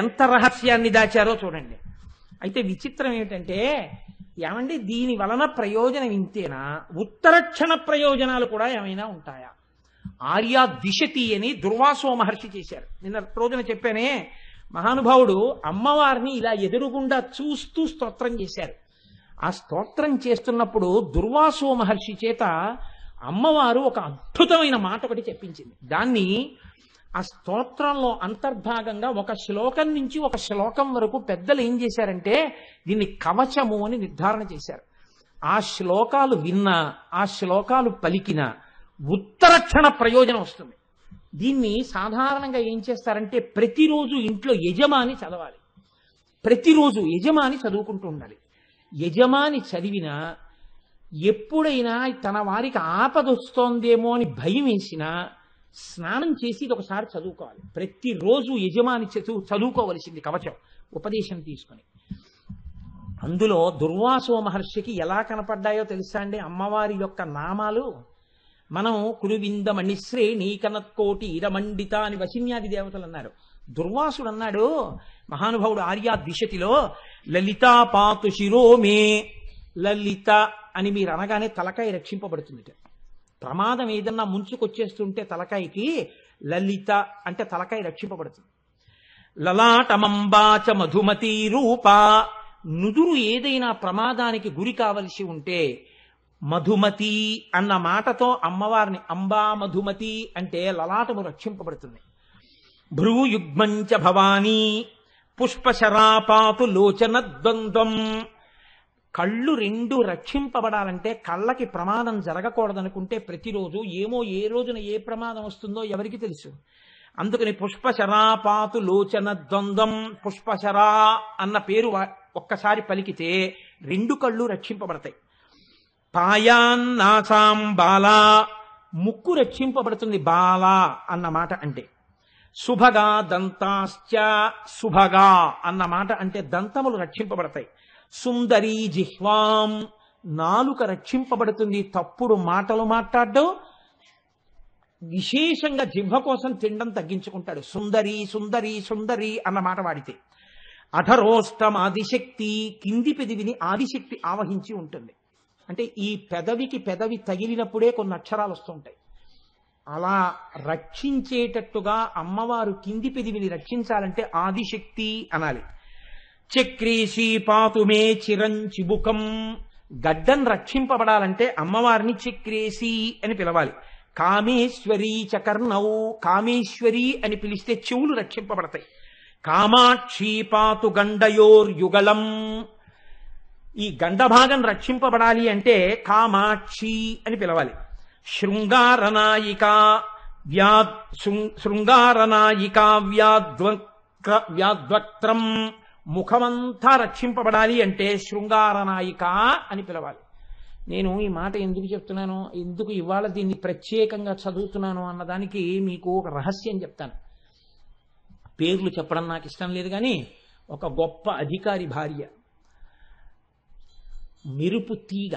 ఎంత రహస్యాన్ని దాచారో చూడండి. అయితే విచిత్రం ఏమిటంటే ఏమండి దీని వలన ప్రయోజనం ఇంతేనా? ఉత్తరక్షణ ప్రయోజనాలు కూడా ఏమైనా ఉంటాయా? ఆర్యా దిశతి అని దుర్వాసో మహర్షి చేశారు. నిన్న రోజున చెప్పానే, మహానుభావుడు అమ్మవారిని ఇలా ఎదురుగుండా చూస్తూ స్తోత్రం చేశారు. ఆ స్తోత్రం చేస్తున్నప్పుడు దుర్వాసో మహర్షి చేత అమ్మవారు ఒక అద్భుతమైన మాట ఒకటి చెప్పించింది. దాన్ని ఆ స్తోత్రంలో అంతర్భాగంగా ఒక శ్లోకం నుంచి ఒక శ్లోకం వరకు పెద్దలు ఏం చేశారంటే దీన్ని కవచము అని నిర్ధారణ చేశారు. ఆ శ్లోకాలు విన్నా, ఆ శ్లోకాలు పలికినా ఉత్తరక్షణ ప్రయోజనం వస్తుంది. దీన్ని సాధారణంగా ఏం చేస్తారంటే ప్రతిరోజు ఇంట్లో యజమాని చదవాలి. ప్రతిరోజు యజమాని చదువుకుంటూ ఉండాలి. యజమాని చదివినా ఎప్పుడైనా తన వారికి ఆపదొస్తోందేమో అని భయం వేసినా స్నానం చేసి ఇది ఒకసారి చదువుకోవాలి. ప్రతిరోజు యజమాని చదువుకోవలసింది కవచం, ఉపదేశం తీసుకొని. అందులో దుర్వాసో మహర్షికి ఎలా కనపడ్డాయో తెలుసా అండి అమ్మవారి యొక్క నామాలు? మనం కురువింద మణిశ్రేణి కనత్కోటి ఇరమండిత అని వశిన్యాది దేవతలు అన్నారు. దుర్వాసుడు అన్నాడు, మహానుభావుడు ఆర్యా దిశతిలో, లలితా పాతు శిరోమే. లలిత అని మీరు అనగానే తలకాయ రక్షింపబడుతుంది. ప్రమాదం ఏదన్నా ముంచుకొచ్చేస్తుంటే తలకాయకి లలిత అంటే తలకాయ రక్షింపబడుతుంది. లలాటమంబాచ మధుమతి రూప. నుదురు ఏదైనా ప్రమాదానికి గురి కావలసి ఉంటే మధుమతి అన్న మాటతో అమ్మవారిని అంబా మధుమతి అంటే లలాటము రక్షింపబడుతుంది. భ్రూయుగ్మంచ భవానీ పుష్పశరాపాతు లోచన ద్వంద్వం. కళ్ళు రెండు రక్షింపబడాలంటే కళ్ళకి ప్రమాదం జరగకూడదనుకుంటే ప్రతిరోజు ఏమో ఏ రోజున ఏ ప్రమాదం వస్తుందో ఎవరికి తెలుసు. అందుకని పుష్పశరాపాతు లోచన ద్వంద్వం, పుష్పశరా అన్న పేరు ఒక్కసారి పలికితే రెండు కళ్ళు రక్షింపబడతాయి. పాయాన్నాసాం బాలా, ముక్కు రక్షింపబడుతుంది బాలా అన్న మాట అంటే. శుభగా దంతాశ్చ, శుభగా అన్న మాట అంటే దంతములు రక్షింపబడతాయి. సుందరీ జిహ్వాం, నాలుక రక్షింపబడుతుంది, తప్పుడు మాటలు మాట్లాడడం, విశేషంగా జిహ్వ కోసం తినడం తగ్గించుకుంటాడు. సుందరి సుందరి సుందరి అన్న మాట వాడితే. అధరోష్టం ఆదిశక్తి, కింది పెదవిని ఆదిశక్తి ఆవహించి ఉంటుంది. అంటే ఈ పెదవికి పెదవి తగిలినప్పుడే కొన్ని అక్షరాలు వస్తుంటాయి. అలా రక్షించేటట్టుగా అమ్మవారు కింది పెదవిని రక్షించాలంటే ఆదిశక్తి అనాలి. చక్రీషి పాతుమే చిరంచిబుకం, గడ్డం రక్షింపబడాలంటే అమ్మవారిని చక్రేసి అని పిలవాలి. కామేశ్వరీ చకర్ణౌ, కామేశ్వరి అని పిలిస్తే చెవులు రక్షింపబడతాయి. కామాక్షి పాతు గండయోర్యుగళం, ఈ గండభాగం రక్షింపబడాలి అంటే కామాక్షి అని పిలవాలి. శృంగారనాయిక శృంగారనాయిక వ్యాద్వక్త్రం, ముఖమంతా రక్షింపబడాలి అంటే శృంగారనాయిక అని పిలవాలి. నేను ఈ మాట ఎందుకు చెప్తున్నాను, ఎందుకు ఇవాళ దీన్ని ప్రత్యేకంగా చదువుతున్నాను అన్నదానికి మీకు ఒక రహస్యం చెప్తాను. పేర్లు చెప్పడం నాకు ఇష్టం లేదు, కానీ ఒక గొప్ప అధికారి భార్య మెరుపు తీగ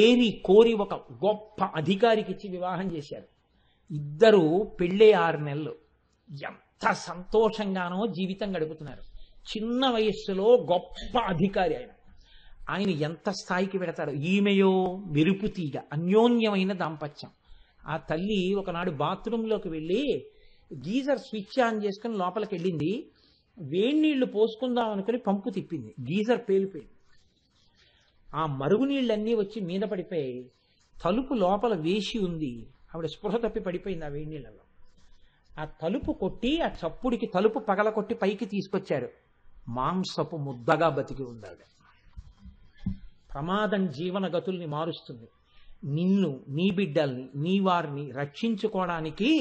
ఏరి కోరి ఒక గొప్ప అధికారికి ఇచ్చి వివాహం చేశారు. ఇద్దరు పెళ్ళే 6 నెలలు ఎంత సంతోషంగానో జీవితం గడుపుతున్నారు. చిన్న వయస్సులో గొప్ప అధికారి ఆయన ఎంత స్థాయికి పెడతాడు. ఈమెయో మెరుపు తీగ, అన్యోన్యమైన దాంపత్యం. ఆ తల్లి ఒకనాడు బాత్రూంలోకి వెళ్ళి గీజర్ స్విచ్ ఆన్ చేసుకుని లోపలికి వెళ్ళింది. వేడినీళ్లు పోసుకుందాం అనుకుని పంపు తిప్పింది, గీజర్ పేలిపోయింది. ఆ మరుగునీళ్ళన్నీ వచ్చి మీద పడిపోయి తలుపు లోపల వేసి ఉంది. ఆవిడ స్పృహ తప్పి పడిపోయింది ఆ వేడినీళ్ళలో. ఆ తలుపు కొట్టి ఆ చప్పుడికి తలుపు పగల కొట్టి పైకి తీసుకొచ్చారు. మాంసపు ముద్దగా బతికి ఉంది ఆవిడ. ప్రమాదం జీవన గతుల్ని మారుస్తుంది. నిన్ను, నీ బిడ్డల్ని, నీ వారిని రక్షించుకోవడానికి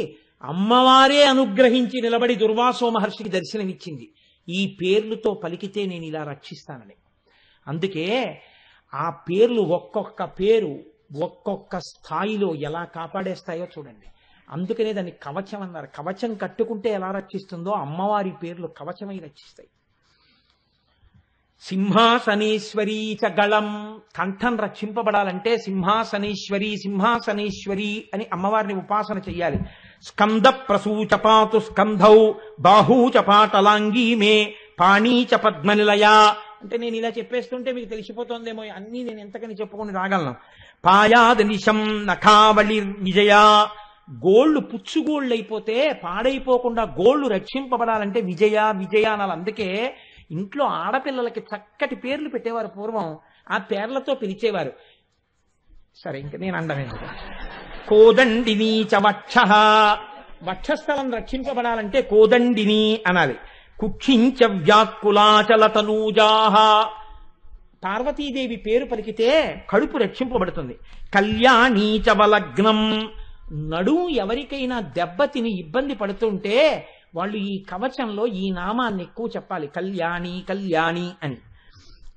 అమ్మవారే అనుగ్రహించి నిలబడి దుర్వాసో మహర్షికి దర్శనమిచ్చింది. ఈ పేర్లతో పలికితే నేను ఇలా రక్షిస్తానని. అందుకే ఆ పేర్లు ఒక్కొక్క పేరు ఒక్కొక్క స్థాయిలో ఎలా కాపాడేస్తాయో చూడండి. అందుకనే దాన్ని కవచం అన్నారు. కవచం కట్టుకుంటే ఎలా రక్షిస్తుందో అమ్మవారి పేర్లు కవచమై రక్షిస్తాయి. సింహాసనేశ్వరీ చ గళం, కంఠం రక్షింపబడాలంటే సింహాసనేశ్వరి సింహాసనేశ్వరి అని అమ్మవారిని ఉపాసన చెయ్యాలి. స్కంద ప్రసూచపాతు స్కంధౌ బాహూ చ పాటలాంగీ మే పాణీ చ పద్మనిలయ అంటే నేను ఇలా చెప్పేస్తుంటే మీకు తెలిసిపోతుందేమో, అన్నీ నేను ఎంతకని చెప్పుకొని రాగలను. పాయాదనిశం నఖావళి విజయ, గోళ్లు పుచ్చుగోళ్ళు అయిపోతే పాడైపోకుండా గోళ్లు రక్షింపబడాలంటే విజయ విజయ అనాలి. అందుకే ఇంట్లో ఆడపిల్లలకి చక్కటి పేర్లు పెట్టేవారు పూర్వం, ఆ పేర్లతో పిలిచేవారు. సరే ఇంక నేను అండమేందు. కోదండిని చ వక్ష, వక్షస్థలం రక్షింపబడాలంటే కోదండిని అనాలి. కుక్షించ వ్యాకులాచల తనూజాహ, పార్వతీదేవి పేరు పలికితే కడుపు రక్షింపబడుతుంది. కళ్యాణీ చ వలగ్నం, నడుము ఎవరికైనా దెబ్బతిని ఇబ్బంది పడుతుంటే వాళ్ళు ఈ కవచంలో ఈ నామాన్ని ఎక్కువ చెప్పాలి, కళ్యాణి కళ్యాణి అని.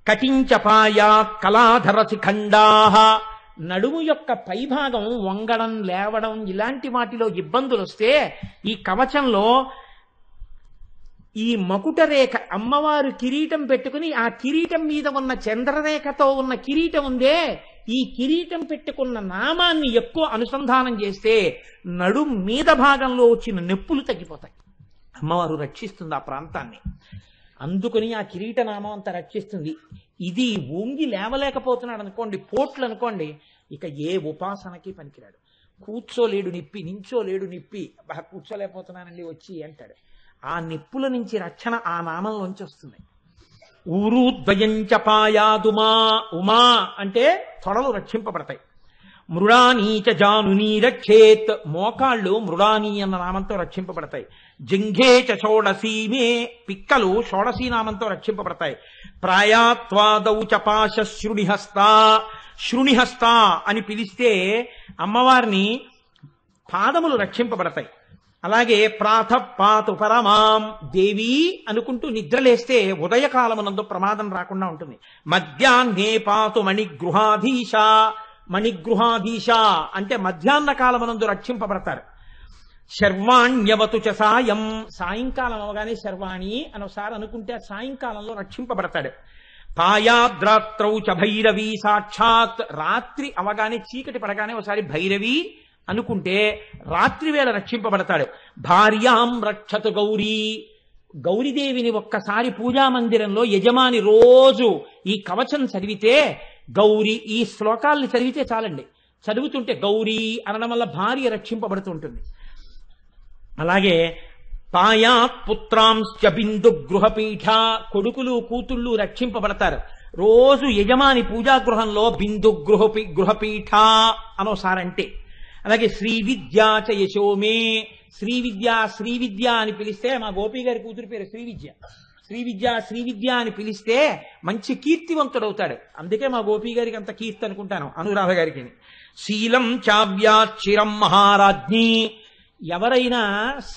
కటించపాయా కళాధర శిఖండాహ, నడుము యొక్క పైభాగం వంగడం లేవడం ఇలాంటి వాటిలో ఇబ్బందులు వస్తే ఈ కవచంలో ఈ మకుట రేఖ, అమ్మవారు కిరీటం పెట్టుకుని ఆ కిరీటం మీద ఉన్న చంద్రరేఖతో ఉన్న కిరీటం ఉందే, ఈ కిరీటం పెట్టుకున్న నామాన్ని ఎక్కువ అనుసంధానం చేస్తే నడుం మీద భాగంలో వచ్చిన నొప్పులు తగ్గిపోతాయి. అమ్మవారు రక్షిస్తుంది ఆ ప్రాంతాన్ని, అందుకని ఆ కిరీట నామం అంతా రక్షిస్తుంది. ఇది వంగి లేవలేకపోతున్నాడు అనుకోండి, పోట్లు అనుకోండి, ఇక ఏ ఉపాసనకి పనికిరాడు. కూర్చోలేడు నిప్పి, నించోలేడు నిప్పి, కూర్చోలేకపోతున్నానండి వచ్చి అంటాడు. ఆ నిప్పుల నుంచి రక్షణ ఆ నామంలోంచి వస్తుంది. ఊరు ద్వయంచపాయాదుమా, ఉమా అంటే తొడలు రక్షింపబడతాయి. మృడానీచ జానునీ రక్షేత్, మోకాళ్ళు మృడానీ అన్న నామంతో రక్షింపబడతాయి. జంఘేచ షోడసీమే, పిక్కలు షోడసీ నామంతో రక్షింపబడతాయి. ప్రాయాత్వాదౌ చపాశ శృణిహస్త, శృణిహస్త అని పిలిస్తే అమ్మవారిని పాదములు రక్షింపబడతాయి. అలాగే ప్రాతపాతు పరమాం దేవి అనుకుంటూ నిద్రలేస్తే ఉదయకాలమునందు ప్రమాదం రాకుండా ఉంటుంది. మధ్యాహ్నే పాతు మణిగృహాధీశ, మణిగృహాధీశ అంటే మధ్యాహ్న కాలమునందు రక్షింపబడతారు. శర్వాణ్యవతు చ సాయం, సాయంకాలం అవగానే శర్వాణి అని ఒకసారి అనుకుంటే సాయంకాలంలో రక్షింపబడతాడు. పాయాద్రాత్రౌ చ భైరవి సాక్షాత్, రాత్రి అవగానే చీకటి పడగానే ఒకసారి భైరవి అనుకుంటే రాత్రి వేళ రక్షింపబడతాడు. భార్యాం రక్షతు గౌరీ, గౌరీదేవిని ఒక్కసారి పూజామందిరంలో యజమాని రోజు ఈ కవచం చదివితే, గౌరీ ఈ శ్లోకాల్ని చదివితే చాలండి, చదువుతుంటే గౌరీ అనడం వల్ల భార్య రక్షింపబడుతుంటుంది. అలాగే పాయాత్ పుత్రాంశ్చ బిందు గృహపీఠ, కొడుకులు కూతుళ్ళు రక్షింపబడతారు. రోజు యజమాని పూజాగృహంలో బిందు గృహపీఠ అనోసారంటే. అలాగే శ్రీ విద్యా చ యశోమే, శ్రీ విద్య అని పిలిస్తే, మా గోపి గారి కూతురు పేరు శ్రీవిద్య, శ్రీవిద్య అని పిలిస్తే మంచి కీర్తివంతుడవుతాడు. అందుకే మా గోపి గారికి అంత కీర్తి అనుకుంటాను, అనురాధ గారికి. శీలం చావ్యాచిరం మహారాజ్ఞి, ఎవరైనా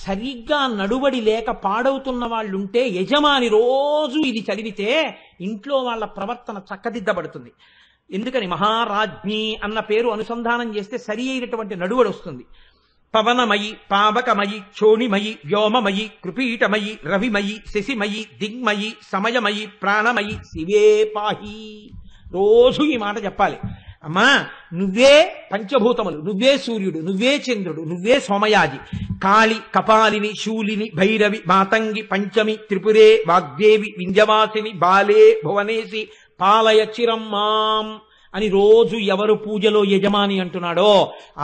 సరిగ్గా నడుబడి లేక పాడవుతున్న వాళ్ళుంటే యజమాని రోజు ఇది చదివితే ఇంట్లో వాళ్ళ ప్రవర్తన చక్కదిద్దబడుతుంది. ఎందుకని మహారాజ్ఞి అన్న పేరు అనుసంధానం చేస్తే సరి అయినటువంటి నడువడి వస్తుంది. పవనమయి పావకమయి క్షోణిమయి వ్యోమమయి కృపీటమయి రవిమయి శశిమయి దిగ్మయి సమయమయి ప్రాణమయి శివే పాహి, రోజు ఈ మాట చెప్పాలి. అమ్మా నువ్వే పంచభూతములు, నువ్వే సూర్యుడు, నువ్వే చంద్రుడు, నువ్వే సోమయాజి, కాళి కపాలిని శూలిని భైరవి మాతంగి పంచమి త్రిపురే వాగ్దేవి వింధ్యవాసిని బాలే భువనేసి పాలయ చిరమ్మాం అని రోజు ఎవరు పూజలో యజమాని అంటున్నాడో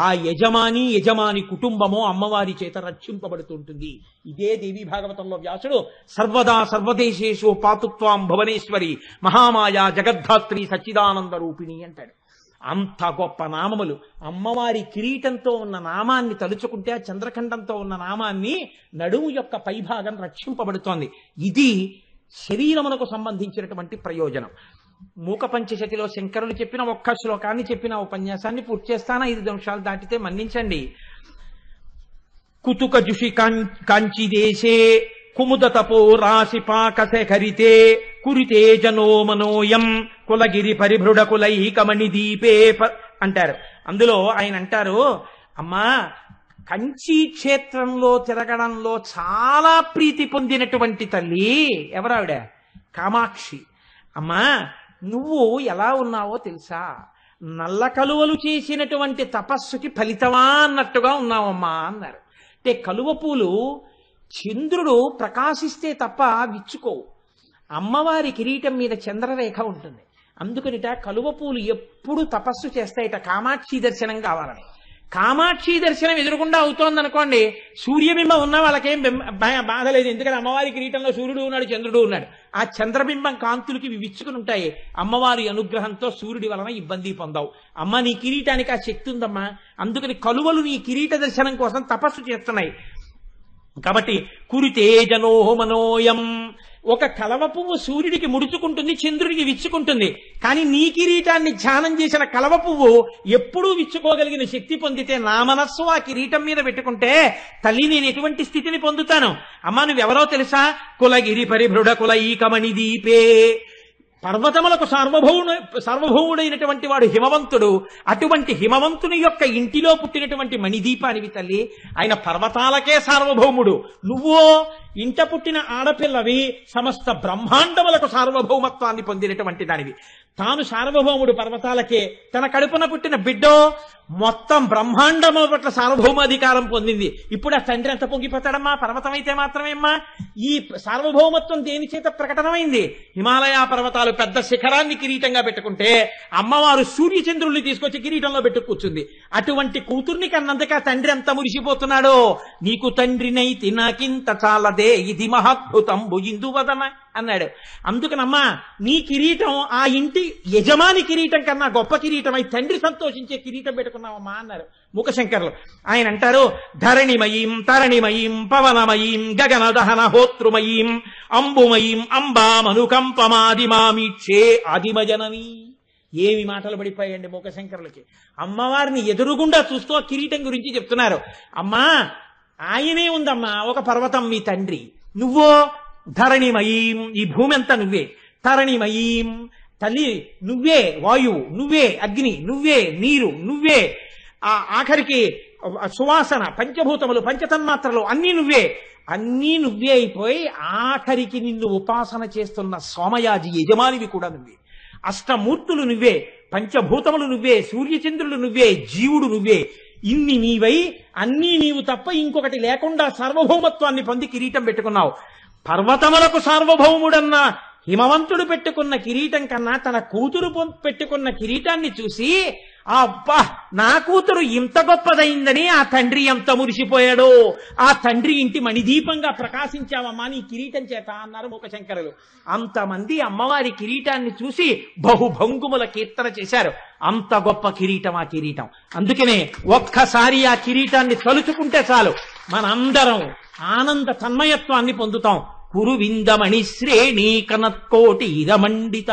ఆ యజమాని కుటుంబమో అమ్మవారి చేత రక్షింపబడుతుంటుంది. ఇదే దేవీ భాగవతంలో వ్యాసుడు సర్వదా సర్వదేశేషు పాతుత్వాం భువనేశ్వరి మహామాయా జగద్ధాత్రి సచ్చిదానంద రూపిణి అంటాడు. అంత గొప్ప నామములు. అమ్మవారి కిరీటంతో ఉన్న నామాన్ని తలుచుకుంటే ఆ చంద్రఖండంతో ఉన్న నామాన్ని నడుము యొక్క పైభాగం రక్షింపబడుతోంది. ఇది శరీరమునకు సంబంధించినటువంటి ప్రయోజనం. మూక పంచశతిలో శంకరులు చెప్పిన ఒక్క శ్లోకాన్ని చెప్పిన ఉపన్యాసాన్ని పూర్తి చేస్తానా? 5 నిమిషాలు దాటితే మన్నించండి. కుతుక జుషి కాంచి దేశే కుముద తపో రాశి పాకశేఖరితే కురితే జనో మనోయం కులగిరి పరిభృడ కులైకమణి దీపే అంటారు. అందులో ఆయన అంటారు, అమ్మా కంచి క్షేత్రంలో తిరగడంలో చాలా ప్రీతి పొందినటువంటి తల్లి ఎవరావిడ? కామాక్షి. అమ్మా నువ్వు ఎలా ఉన్నావో తెలుసా? నల్ల కలువలు చేసినటువంటి తపస్సుకి ఫలితమా అన్నట్టుగా ఉన్నావమ్మా అన్నారు. అంటే కలువ పూలు చంద్రుడు ప్రకాశిస్తే తప్ప విచ్చుకోవు. అమ్మవారి కిరీటం మీద చంద్రరేఖ ఉంటుంది. అందుకనిట కలువ పూలు ఎప్పుడు తపస్సు చేస్తాయిట కామాక్షి దర్శనం కావాలని. కామాక్షి దర్శనం ఎదురుకుండా అవుతోందనుకోండి, సూర్యబింబం ఉన్న వాళ్ళకేం బాధ లేదు. ఎందుకంటే అమ్మవారి కిరీటంలో సూర్యుడు ఉన్నాడు, చంద్రుడు ఉన్నాడు. ఆ చంద్రబింబం కాంతులకి విచ్చుకుని ఉంటాయి. అమ్మవారి అనుగ్రహంతో సూర్యుడి వలన ఇబ్బంది పొందావు. అమ్మ నీ కిరీటానికి ఆ శక్తి ఉందమ్మా. అందుకని కలువలు నీ కిరీట దర్శనం కోసం తపస్సు చేస్తున్నాయి. కాబట్టి కురితేజనో మనోయం, ఒక కలవ పువ్వు సూర్యుడికి ముడుచుకుంటుంది, చంద్రుడికి విచ్చుకుంటుంది. కానీ నీ కిరీటాన్ని ధ్యానం చేసిన కలవ పువ్వు ఎప్పుడూ విచ్చుకోగలిగిన శక్తి పొందితే నా మనస్సు ఆ కిరీటం మీద పెట్టుకుంటే తల్లి నేను ఎటువంటి స్థితిని పొందుతాను? అమ్మా నువ్వెవరో తెలుసా? కులగిరి పరిభృఢ కుల ఈకమణి దీపే, పర్వతములకు సార్వభౌముడైనటువంటి వాడు హిమవంతుడు. అటువంటి హిమవంతుని యొక్క ఇంటిలో పుట్టినటువంటి మణిదీపానివి తల్లి. ఆయన పర్వతాలకే సార్వభౌముడు. నువ్వో ఇంట పుట్టిన ఆడపిల్లవి, సమస్త బ్రహ్మాండములకు సార్వభౌమత్వాన్ని పొందినటువంటి దానివి. తాను సార్వభౌముడు పర్వతాలకే, తన కడుపున పుట్టిన బిడ్డో మొత్తం బ్రహ్మాండముల పట్ల సార్వభౌమాధికారం పొందింది. ఇప్పుడు ఆ తండ్రి ఎంత పొంగిపోతాడమ్మా? పర్వతం అయితే మాత్రమేమ్మా. ఈ సార్వభౌమత్వం దేని చేత ప్రకటనమైంది? హిమాలయ పర్వతాలు పెద్ద శిఖరాన్ని కిరీటంగా పెట్టుకుంటే అమ్మవారు సూర్యచంద్రుల్ని తీసుకొచ్చి కిరీటంలో పెట్టు కూర్చుంది. అటువంటి కూతుర్ని కన్నందుకు ఆ తండ్రి ఎంత మురిసిపోతున్నాడో. నీకు తండ్రినైతి నాకింత చాలదే, ఇది మహాద్భుతంబు ఇందువదన అన్నాడు. అందుకనమ్మా నీ కిరీటం ఆ ఇంటి యజమాని కిరీటం కన్నా గొప్ప కిరీటం అయి తండ్రి సంతోషించే కిరీటం పెట్టుకున్నావమ్మా అన్నారు మూకశంకరులు. ఆయన అంటారు, ధరణిమయీం తరణిమయీం పవనమయీం గగనదహన హోతృమయీం అంబుమయీం అంబామనుకంపమాదిమామీక్షే ఆదిమజనని. ఏమి మాటలు పడిపోయాయండి మూకశంకరులకి. అమ్మవారిని ఎదురుగుండా చూస్తూ ఆ కిరీటం గురించి చెప్తున్నారు. అమ్మా ఆయనే ఉందమ్మా ఒక పర్వతం మీ తండ్రి, నువ్వో ధరణిమయీం, ఈ భూమి అంతా నువ్వే. తరణిమయీం తల్లి నువ్వే, వాయువు నువ్వే, అగ్ని నువ్వే, నీరు నువ్వే, ఆ ఆఖరికి సువాసన, పంచభూతములు, పంచతన్మాత్రలు అన్నీ నువ్వే. అన్నీ నువ్వే అయిపోయి ఆఖరికి నిన్ను ఉపాసన చేస్తున్న సోమయాజి యజమానివి కూడా నువ్వే. అష్టమూర్తులు నువ్వే, పంచభూతములు నువ్వే, సూర్యచంద్రులు నువ్వే, జీవుడు నువ్వే. ఇన్ని నీవై అన్నీ నీవు తప్ప ఇంకొకటి లేకుండా సార్వభౌమత్వాన్ని పొంది కిరీటం పెట్టుకున్నావు. పర్వతములకు సార్వభౌముడన్న హిమవంతుడు పెట్టుకున్న కిరీటం కన్నా తన కూతురు పెట్టుకున్న కిరీటాన్ని చూసి అబ్బా నా కూతురు ఇంత గొప్పదైందని ఆ తండ్రి ఎంత మురిసిపోయాడో. ఆ తండ్రి ఇంటి మణిదీపంగా ప్రకాశించావమ్మా నీ కిరీటం చేత అన్నారు మూకశంకరులు. అంతమంది అమ్మవారి కిరీటాన్ని చూసి బహుభంగుముల కీర్తన చేశారు. అంత గొప్ప కిరీటం ఆ కిరీటం. అందుకనే ఒక్కసారి ఆ కిరీటాన్ని తలుచుకుంటే చాలు మనందరం ఆనంద తన్మయత్వాన్ని పొందుతాం. కురువిందమణి శ్రేణీ కనత్కోటి ఇరమండిత.